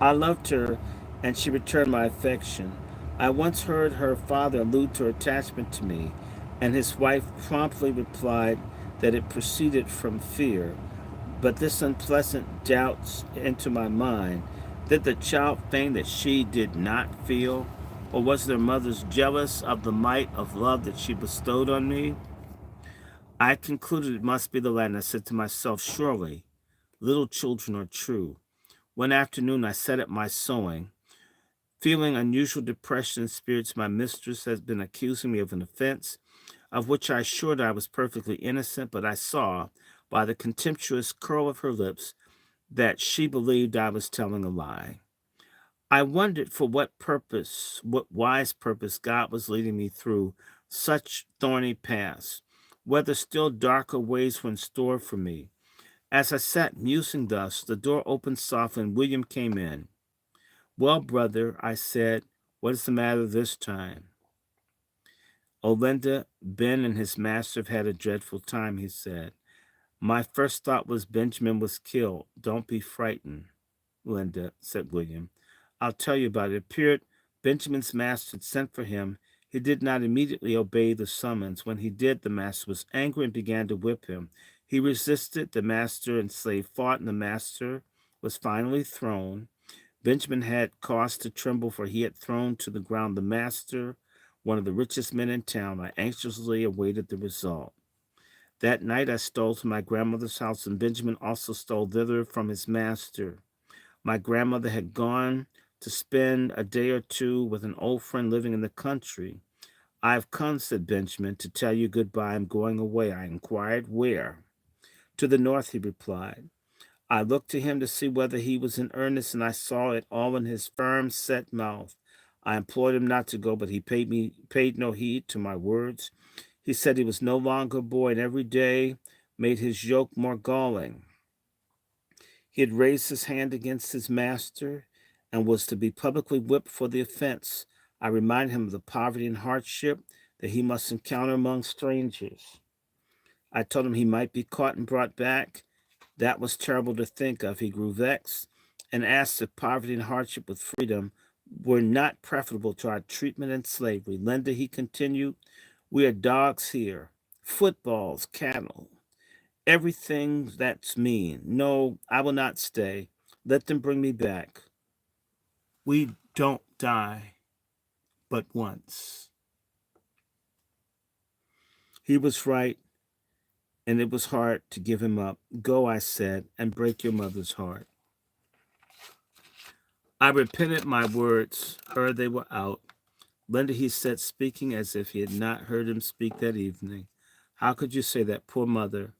I loved her, and she returned my affection. I once heard her father allude to her attachment to me, and his wife promptly replied that it proceeded from fear. But this unpleasant doubt into my mind: did the child think that she did not feel, or was their mothers jealous of the might of love that she bestowed on me? I concluded it must be the latter, and I said to myself, surely little children are true. One afternoon I sat at my sewing, feeling unusual depression in spirits. My mistress has been accusing me of an offense of which I assured her I was perfectly innocent, but I saw by the contemptuous curl of her lips that she believed I was telling a lie. I wondered for what purpose, what wise purpose God was leading me through such thorny paths, whether still darker ways were in store for me. As I sat musing thus, the door opened softly and William came in. "Well, brother," I said, "what is the matter this time?" "Oh, Linda, Ben and his master have had a dreadful time," he said. "My first thought was Benjamin was killed. Don't be frightened, Linda," said William. "I'll tell you about it. It appeared Benjamin's master had sent for him. He did not immediately obey the summons. When he did, the master was angry and began to whip him. He resisted. The master and slave fought, and the master was finally thrown. Benjamin had cause to tremble, for he had thrown to the ground the master, one of the richest men in town. I anxiously awaited the result. That night I stole to my grandmother's house, and Benjamin also stole thither from his master. My grandmother had gone to spend a day or two with an old friend living in the country. "I've come," said Benjamin, "to tell you goodbye. I'm going away." I inquired, "Where?" "To the north," he replied. I looked to him to see whether he was in earnest, and I saw it all in his firm, set mouth. I implored him not to go, but he paid no heed to my words. He said he was no longer a boy, and every day made his yoke more galling. He had raised his hand against his master and was to be publicly whipped for the offense. I reminded him of the poverty and hardship that he must encounter among strangers. I told him he might be caught and brought back. That was terrible to think of. He grew vexed and asked if poverty and hardship with freedom were not preferable to our treatment in slavery. "Linda," he continued, "we are dogs here, footballs, cattle, everything that's mean. No, I will not stay. Let them bring me back. We don't die but once." He was right, and it was hard to give him up. "Go," I said, "and break your mother's heart." I repented my words. Heard they were out. "Linda," he said, speaking as if he had not heard him speak that evening, "how could you say that? Poor mother.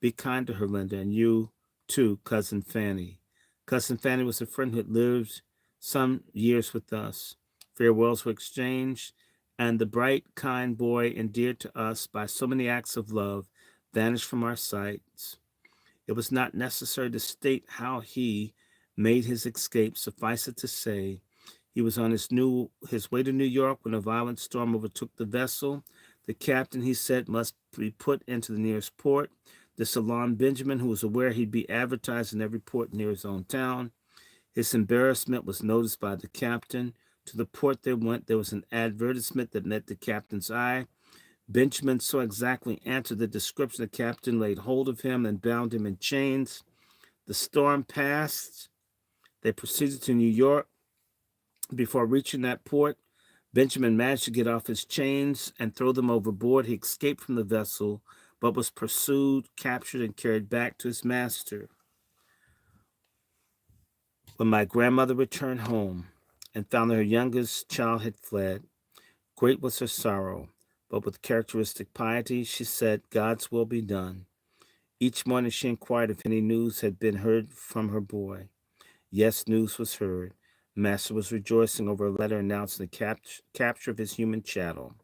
Be kind to her, Linda, and you, too, Cousin Fanny." Cousin Fanny was a friend who had lived some years with us. Farewells were exchanged, and the bright, kind boy, endeared to us by so many acts of love, vanished from our sights. It was not necessary to state how he made his escape. Suffice it to say, he was on his way to New York when a violent storm overtook the vessel. The captain, he said, must be put into the nearest port. This alarmed Benjamin, who was aware he'd be advertised in every port near his own town. His embarrassment was noticed by the captain. To the port they went. There was an advertisement that met the captain's eye. Benjamin so exactly answered the description, the captain laid hold of him and bound him in chains. The storm passed. They proceeded to New York. Before reaching that port, Benjamin managed to get off his chains and throw them overboard. He escaped from the vessel, but was pursued, captured, and carried back to his master. When my grandmother returned home and found that her youngest child had fled, great was her sorrow, but with characteristic piety, she said, "God's will be done." Each morning she inquired if any news had been heard from her boy. Yes, news was heard. Master was rejoicing over a letter announcing the capture of his human chattel.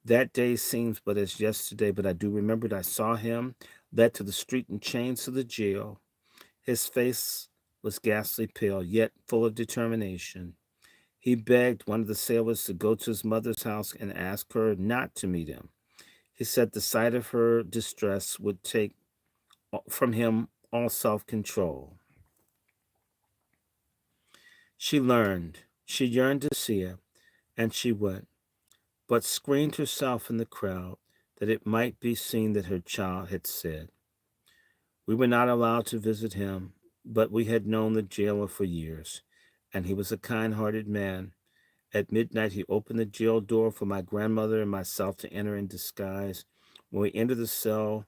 That day seems but as yesterday, but I do remember it. I saw him led to the street and chained to the jail. His face was ghastly pale, yet full of determination. He begged one of the sailors to go to his mother's house and ask her not to meet him. He said the sight of her distress would take from him all self control. She learned. She yearned to see her, and she went, but screened herself in the crowd that it might be seen that her child had said. We were not allowed to visit him, but we had known the jailer for years, and he was a kind hearted man. At midnight, he opened the jail door for my grandmother and myself to enter in disguise. When we entered the cell,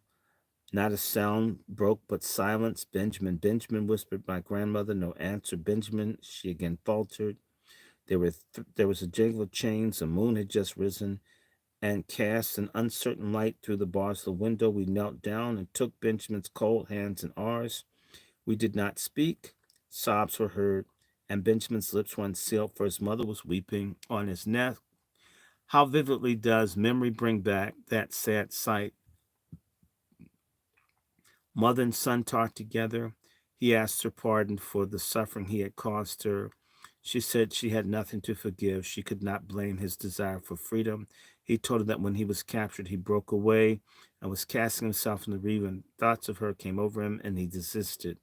not a sound broke but silence. Benjamin, Benjamin, whispered my grandmother. No answer. Benjamin, she again faltered. There was a jingle of chains. The moon had just risen and cast an uncertain light through the bars of the window. We knelt down and took Benjamin's cold hands in ours. We did not speak. Sobs were heard, and Benjamin's lips were unsealed, for his mother was weeping on his neck. How vividly does memory bring back that sad sight. Mother and son talked together. He asked her pardon for the suffering he had caused her. She said she had nothing to forgive. She could not blame his desire for freedom. He told her that when he was captured, he broke away and was casting himself in the river, and thoughts of her came over him, and he desisted.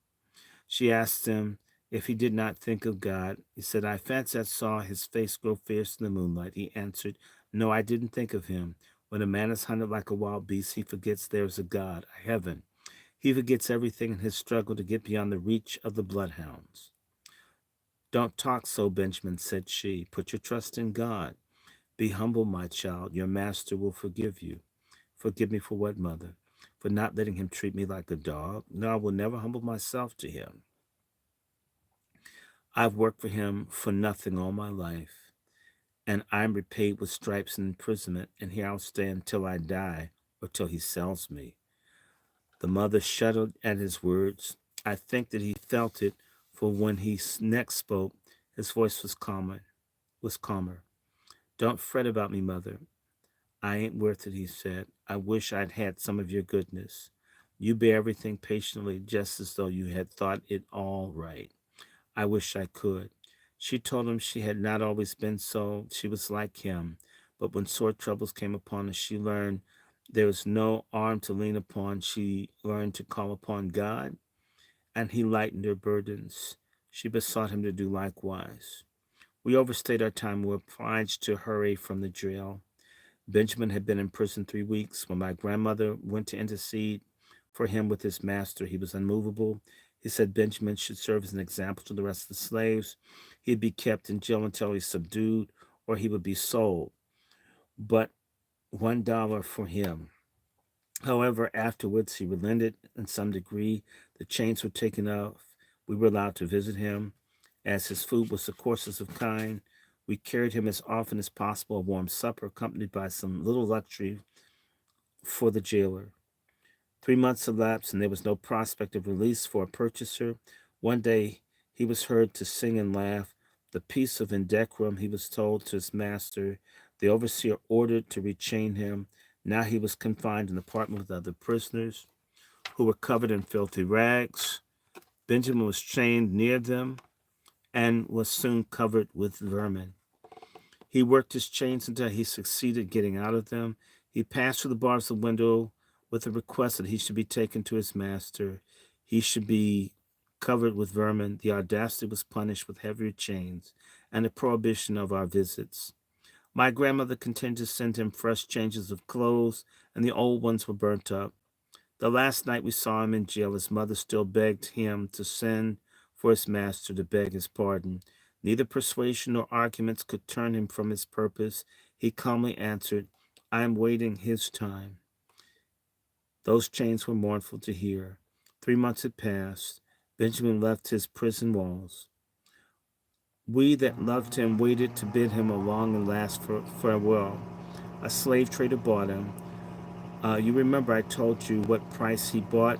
She asked him if he did not think of God. He said, I fancied I saw his face grow fierce in the moonlight. He answered, no, I didn't think of him. When a man is hunted like a wild beast, he forgets there is a God, a heaven. He forgets everything in his struggle to get beyond the reach of the bloodhounds. Don't talk so, Benjamin, said she. Put your trust in God. Be humble, my child. Your master will forgive you. Forgive me for what, mother? For not letting him treat me like a dog? No, I will never humble myself to him. I've worked for him for nothing all my life, and I'm repaid with stripes and imprisonment, and here I'll stay until I die or till he sells me. The mother shuddered at his words. I think that he felt it, for when he next spoke, his voice was calmer. Don't fret about me, mother. I ain't worth it, he said. I wish I'd had some of your goodness. You bear everything patiently, just as though you had thought it all right. I wish I could. She told him she had not always been so. She was like him. But when sore troubles came upon her, she learned there was no arm to lean upon. She learned to call upon God, and he lightened her burdens. She besought him to do likewise. We overstayed our time. We were obliged to hurry from the jail. Benjamin had been in prison 3 weeks. When my grandmother went to intercede for him with his master, he was unmovable. He said Benjamin should serve as an example to the rest of the slaves. He'd be kept in jail until he was subdued, or he would be sold. But $1 for him. However, afterwards he relented in some degree. The chains were taken off. We were allowed to visit him. As his food was the coarsest of kind, we carried him as often as possible a warm supper, accompanied by some little luxury for the jailer. 3 months elapsed, and there was no prospect of release for a purchaser. One day he was heard to sing and laugh. The piece of indecorum, he was told to his master. The overseer ordered to rechain him. Now he was confined in an apartment with other prisoners who were covered in filthy rags. Benjamin was chained near them and was soon covered with vermin. He worked his chains until he succeeded getting out of them. He passed through the bars of the window with a request that he should be taken to his master. He should be covered with vermin. The audacity was punished with heavier chains and a prohibition of our visits. My grandmother continued to send him fresh changes of clothes, and the old ones were burnt up. The last night we saw him in jail, his mother still begged him to send for his master to beg his pardon. Neither persuasion nor arguments could turn him from his purpose. He calmly answered, I am waiting his time. Those chains were mournful to hear. 3 months had passed. Benjamin left his prison walls. We that loved him waited to bid him a long and last farewell. A slave trader bought him. You remember I told you what price he bought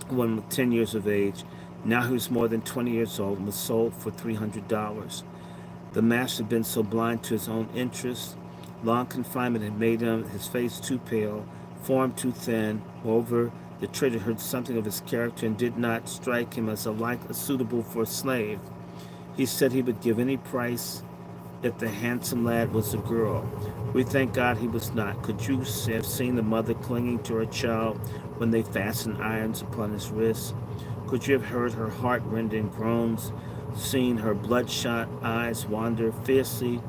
when 10 years of age. Now he was more than 20 years old and was sold for $300. The master had been so blind to his own interests. Long confinement had made his face too pale, form too thin. Moreover, The trader heard something of his character and did not strike him as suitable for a slave. He said he would give any price if the handsome lad was a girl. We thank God he was not. Could you have seen the mother clinging to her child when they fastened irons upon his wrists? Could you have heard her heart-rending groans, seen her bloodshot eyes wander fiercely,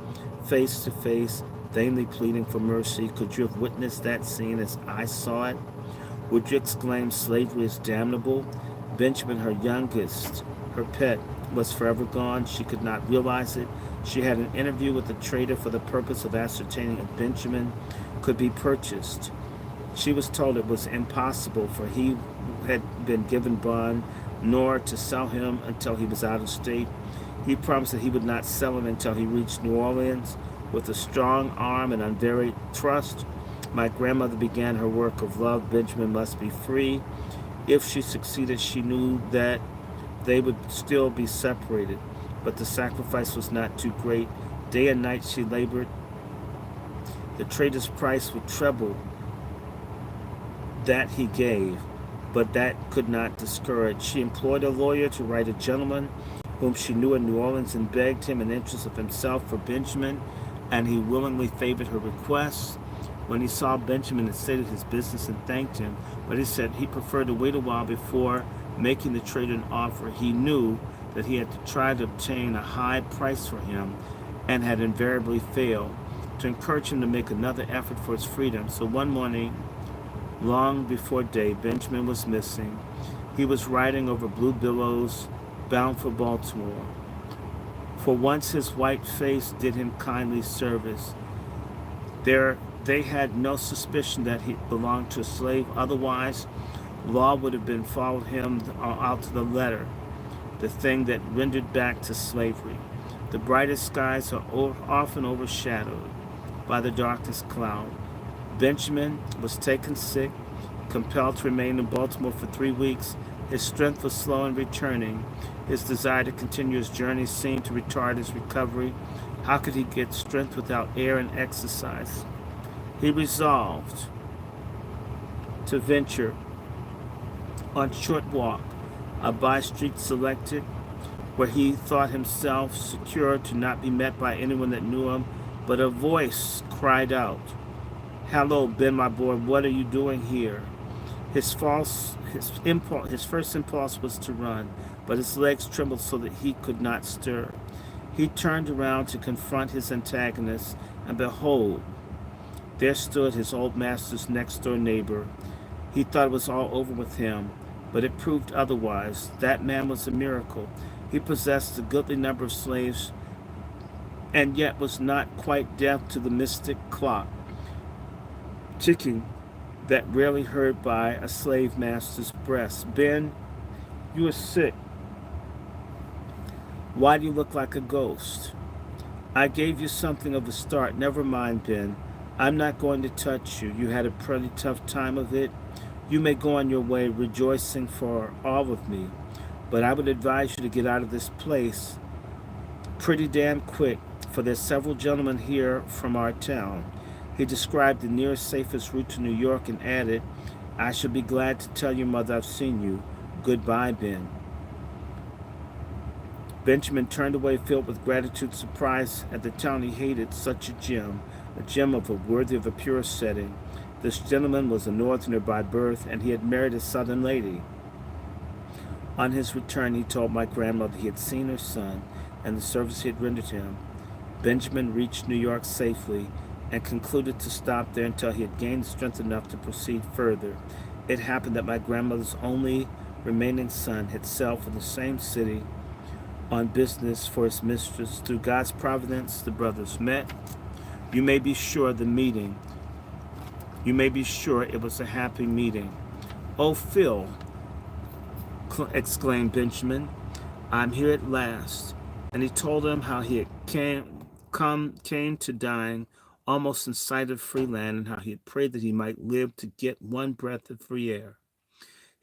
face to face, vainly pleading for mercy? Could you have witnessed that scene as I saw it? Would you exclaim slavery is damnable? Benjamin, her youngest, her pet, was forever gone. She could not realize it. She had an interview with the trader for the purpose of ascertaining if Benjamin could be purchased. She was told it was impossible, for he had been given bond, nor to sell him until he was out of state. He promised that he would not sell him until he reached New Orleans. With a strong arm and unvaried trust, my grandmother began her work of love. Benjamin must be free. If she succeeded, she knew that they would still be separated, but the sacrifice was not too great. Day and night she labored. The trader's price would treble that he gave, but that could not discourage. She employed a lawyer to write a gentleman whom she knew in New Orleans and begged him in interest of himself for Benjamin, and he willingly favored her requests. When he saw Benjamin, he stated his business and thanked him, but he said he preferred to wait a while before making the trader an offer. He knew that he had to try to obtain a high price for him and had invariably failed. To encourage him to make another effort for his freedom, so one morning, long before day, Benjamin was missing. He was riding over blue billows, bound for Baltimore. For once his white face did him kindly service. They had no suspicion that he belonged to a slave. Otherwise, law would have been followed him out to the letter, the thing that rendered back to slavery. The brightest skies are often overshadowed by the darkest cloud. Benjamin was taken sick, compelled to remain in Baltimore for 3 weeks. His strength was slow in returning. His desire to continue his journey seemed to retard his recovery. How could he get strength without air and exercise? He resolved to venture on a short walk, a by-street selected, where he thought himself secure to not be met by anyone that knew him, but a voice cried out, "Hello, Ben, my boy, what are you doing here?" His first impulse was to run, but his legs trembled so that he could not stir. He turned around to confront his antagonist, and behold, there stood his old master's next-door neighbor. He thought it was all over with him, but it proved otherwise. That man was a miracle. He possessed a goodly number of slaves, and yet was not quite deaf to the mystic clock ticking that rarely heard by a slave master's breast. "Ben, you are sick. Why do you look like a ghost?" "I gave you something of a start." "Never mind, Ben. I'm not going to touch you. You had a pretty tough time of it. You may go on your way rejoicing for all of me, but I would advise you to get out of this place pretty damn quick, for there's several gentlemen here from our town." He described the nearest safest route to New York and added, "I shall be glad to tell your mother I've seen you. Goodbye, Ben." Benjamin turned away, filled with gratitude and surprise at the town he hated. Such a gem of a worthy of a pure setting. This gentleman was a northerner by birth, and he had married a southern lady. On his return, he told my grandmother he had seen her son and the service he had rendered him. Benjamin reached New York safely and concluded to stop there until he had gained strength enough to proceed further. It happened that my grandmother's only remaining son had sailed for the same city on business for his mistress. Through God's providence, the brothers met. You may be sure it was a happy meeting. "Oh, Phil," exclaimed Benjamin, "I'm here at last." And he told him how he had came to dying almost in sight of free land, and how he had prayed that he might live to get one breath of free air.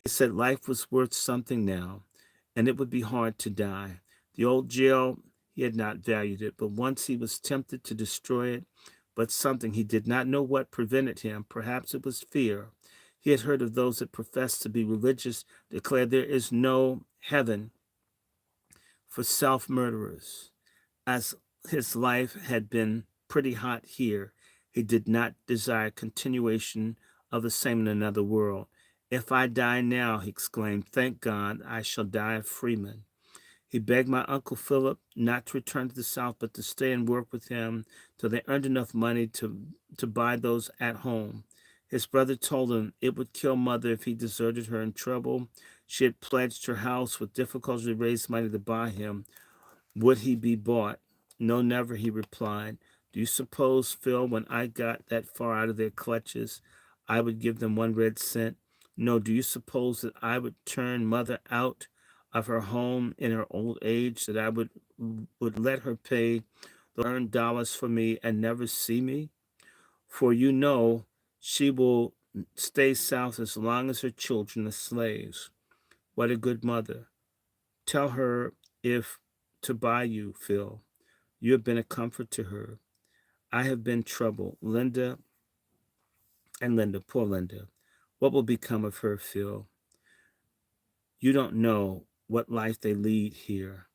He said life was worth something now, and it would be hard to die. The old jail, he had not valued it, but once he was tempted to destroy it, but something, he did not know what, prevented him. Perhaps it was fear. He had heard of those that professed to be religious declare there is no heaven for self murderers. As his life had been pretty hot here, he did not desire continuation of the same in another world. If I die now, he exclaimed, thank God I shall die a freeman. He begged my Uncle Philip not to return to the South, but to stay and work with him till they earned enough money to buy those at home. His brother told him it would kill Mother if he deserted her in trouble. She had pledged her house with difficulty to raise money to buy him. Would he be bought? No, never, he replied. Do you suppose, Phil, when I got that far out of their clutches, I would give them 1 red cent? No, do you suppose that I would turn Mother out of her home in her old age, that I would let her pay the earned dollars for me and never see me? For you know she will stay South as long as her children are slaves. What a good mother. Tell her if to buy you, Phil. You have been a comfort to her. I have been trouble. Linda, poor Linda. What will become of her, Phil? You don't know what life they lead here.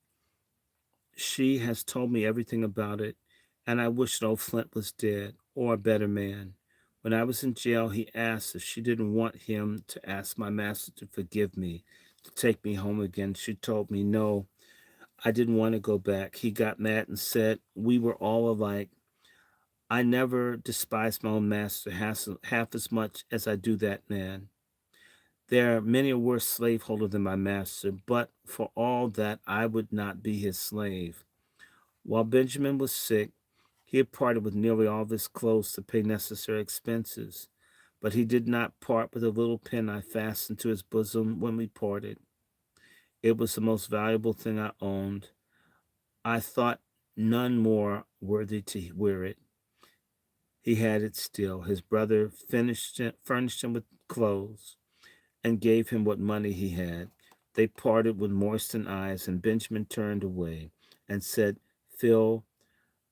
She has told me everything about it, and I wish that old Flint was dead, or a better man. When I was in jail, he asked if she didn't want him to ask my master to forgive me, to take me home again. She told me no, I didn't want to go back. He got mad and said we were all alike. I never despised my own master half as much as I do that man. There are many a worse slaveholder than my master, but for all that I would not be his slave. While Benjamin was sick, he had parted with nearly all of his clothes to pay necessary expenses, but he did not part with a little pin I fastened to his bosom when we parted. It was the most valuable thing I owned. I thought none more worthy to wear it. He had it still. His brother furnished him with clothes and gave him what money he had. They parted with moistened eyes, and Benjamin turned away and said, Phil,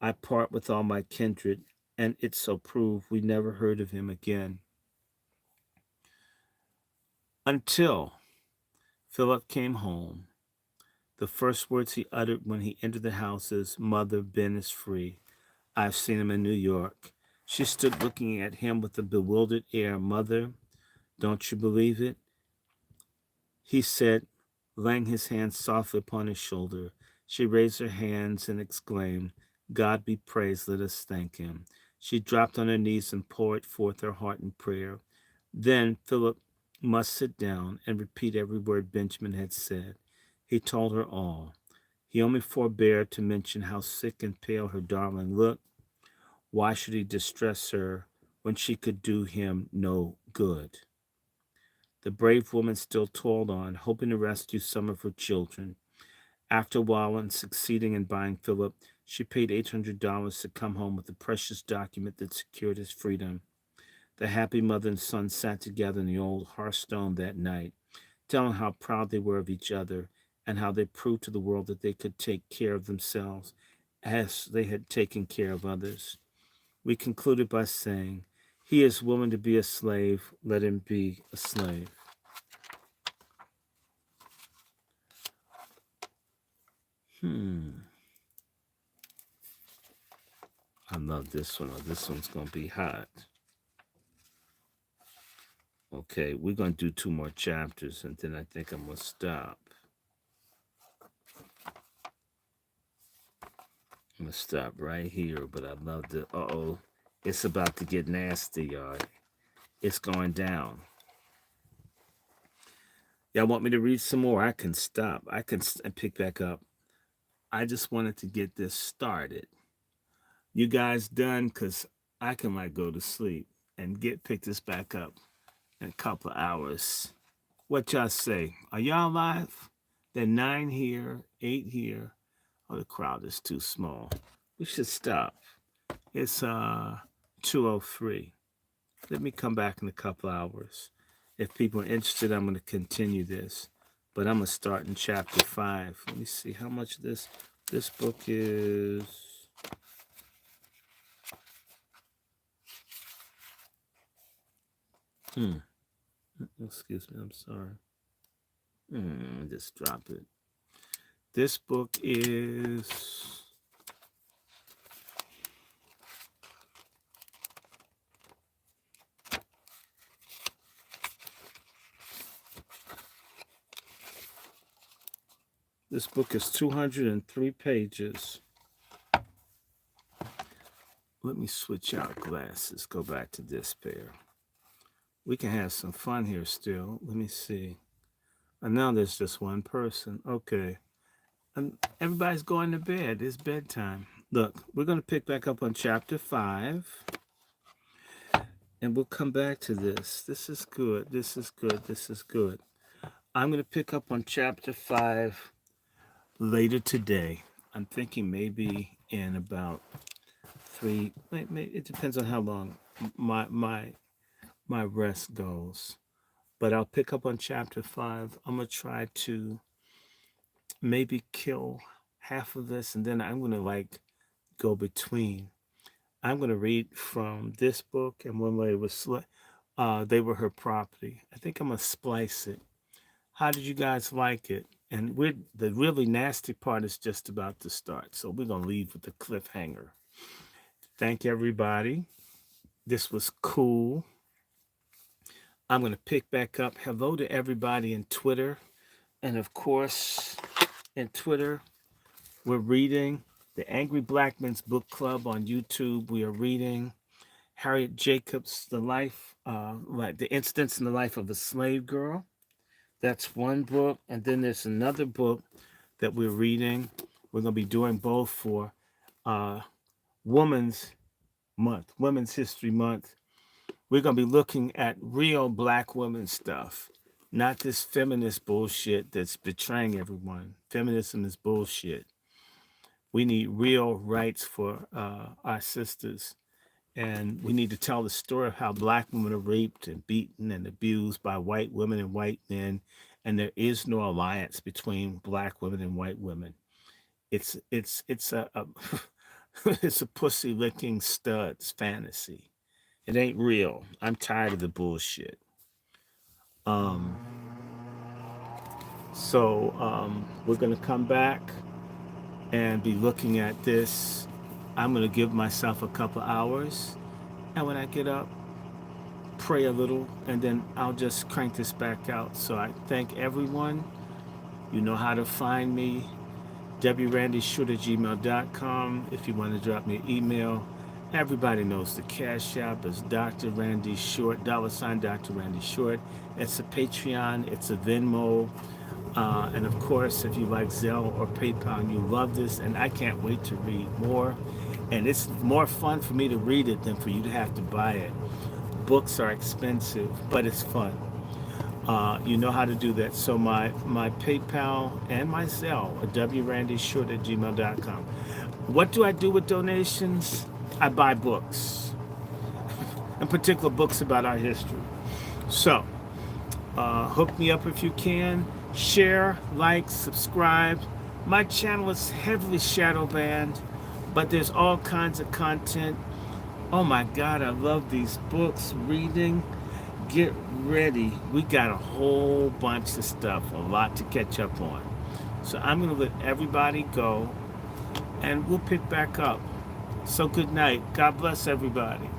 I part with all my kindred, and it so proved we never heard of him again. Until Philip came home, the first words he uttered when he entered the house is, Mother, Ben is free. I've seen him in New York. She stood looking at him with a bewildered air. Mother, don't you believe it? He said, laying his hand softly upon his shoulder. She raised her hands and exclaimed, God be praised, let us thank him. She dropped on her knees and poured forth her heart in prayer. Then Philip must sit down and repeat every word Benjamin had said. He told her all. He only forbore to mention how sick and pale her darling looked. Why should he distress her when she could do him no good? The brave woman still toiled on, hoping to rescue some of her children. After a while, and succeeding in buying Philip, she paid $800 to come home with the precious document that secured his freedom. The happy mother and son sat together in the old hearthstone that night, telling how proud they were of each other and how they proved to the world that they could take care of themselves as they had taken care of others. We concluded by saying, he is willing to be a slave, let him be a slave. I love this one. This one's going to be hot. Okay, we're going to do 2 more chapters, and then I think I'm going to stop. I'm going to stop right here, but I love the... Uh-oh, it's about to get nasty, y'all. It's going down. Y'all want me to read some more? I can stop. I can pick back up. I just wanted to get this started. You guys done? Because I can like go to sleep and pick this back up in a couple of hours. What y'all say? Are y'all live? There are 9 here, 8 here. Oh, the crowd is too small. We should stop. It's 2:03. Let me come back in a couple hours. If people are interested, I'm going to continue this. But I'm going to start in chapter 5. Let me see how much this book is. Excuse me, I'm sorry. Just drop it. This book is this book is 203 pages. Let me switch out glasses. Go back to this pair. We can have some fun here still. Let me see. And now there's just one person. Okay. And everybody's going to bed. It's bedtime. Look, we're going to pick back up on chapter 5. And we'll come back to this. This is good. This is good. This is good. I'm going to pick up on chapter 5 later today. I'm thinking maybe in about 3. It depends on how long my rest goes. But I'll pick up on chapter 5. I'm going to try to maybe kill half of this, and then I'm going to like go between. I'm going to read from this book, and when they were her property. I think I'm going to splice it. How did you guys like it? And the really nasty part is just about to start, so we're going to leave with the cliffhanger. Thank everybody. This was cool. I'm going to pick back up. Hello to everybody in Twitter. And of course, in Twitter, we're reading the Angry Black Men's Book Club on YouTube. We are reading Harriet Jacobs' like the incidents in the life of a slave girl. That's one book. And then there's another book that we're reading. We're going to be doing both for Women's Month, Women's History Month. We're going to be looking at real black women stuff, not this feminist bullshit that's betraying everyone. Feminism is bullshit. We need real rights for our sisters. And we need to tell the story of how black women are raped and beaten and abused by white women and white men. And there is no alliance between black women and white women. It's a it's a pussy licking studs fantasy. It ain't real. I'm tired of the bullshit. Um, so we're gonna come back and be looking at this. I'm gonna give myself a couple hours, and when I get up, pray a little, and then I'll just crank this back out. So I thank everyone. You know how to find me. WRandyShort@gmail.com if you want to drop me an email. Everybody knows the Cash App is Dr. Randy Short, $ Dr. Randy Short. It's a Patreon, it's a Venmo. And of course, if you like Zelle or PayPal and you love this, and I can't wait to read more. And it's more fun for me to read it than for you to have to buy it. Books are expensive, but it's fun. You know how to do that. So my PayPal and my Zelle are WRandyShort@gmail.com. What do I do with donations? I buy books, in particular books about our history. So hook me up if you can. Share, like, subscribe. My channel is heavily shadow banned, but there's all kinds of content. Oh my God, I love these books. Reading. Get ready. We got a whole bunch of stuff, a lot to catch up on. So I'm going to let everybody go, and we'll pick back up. So good night. God bless everybody.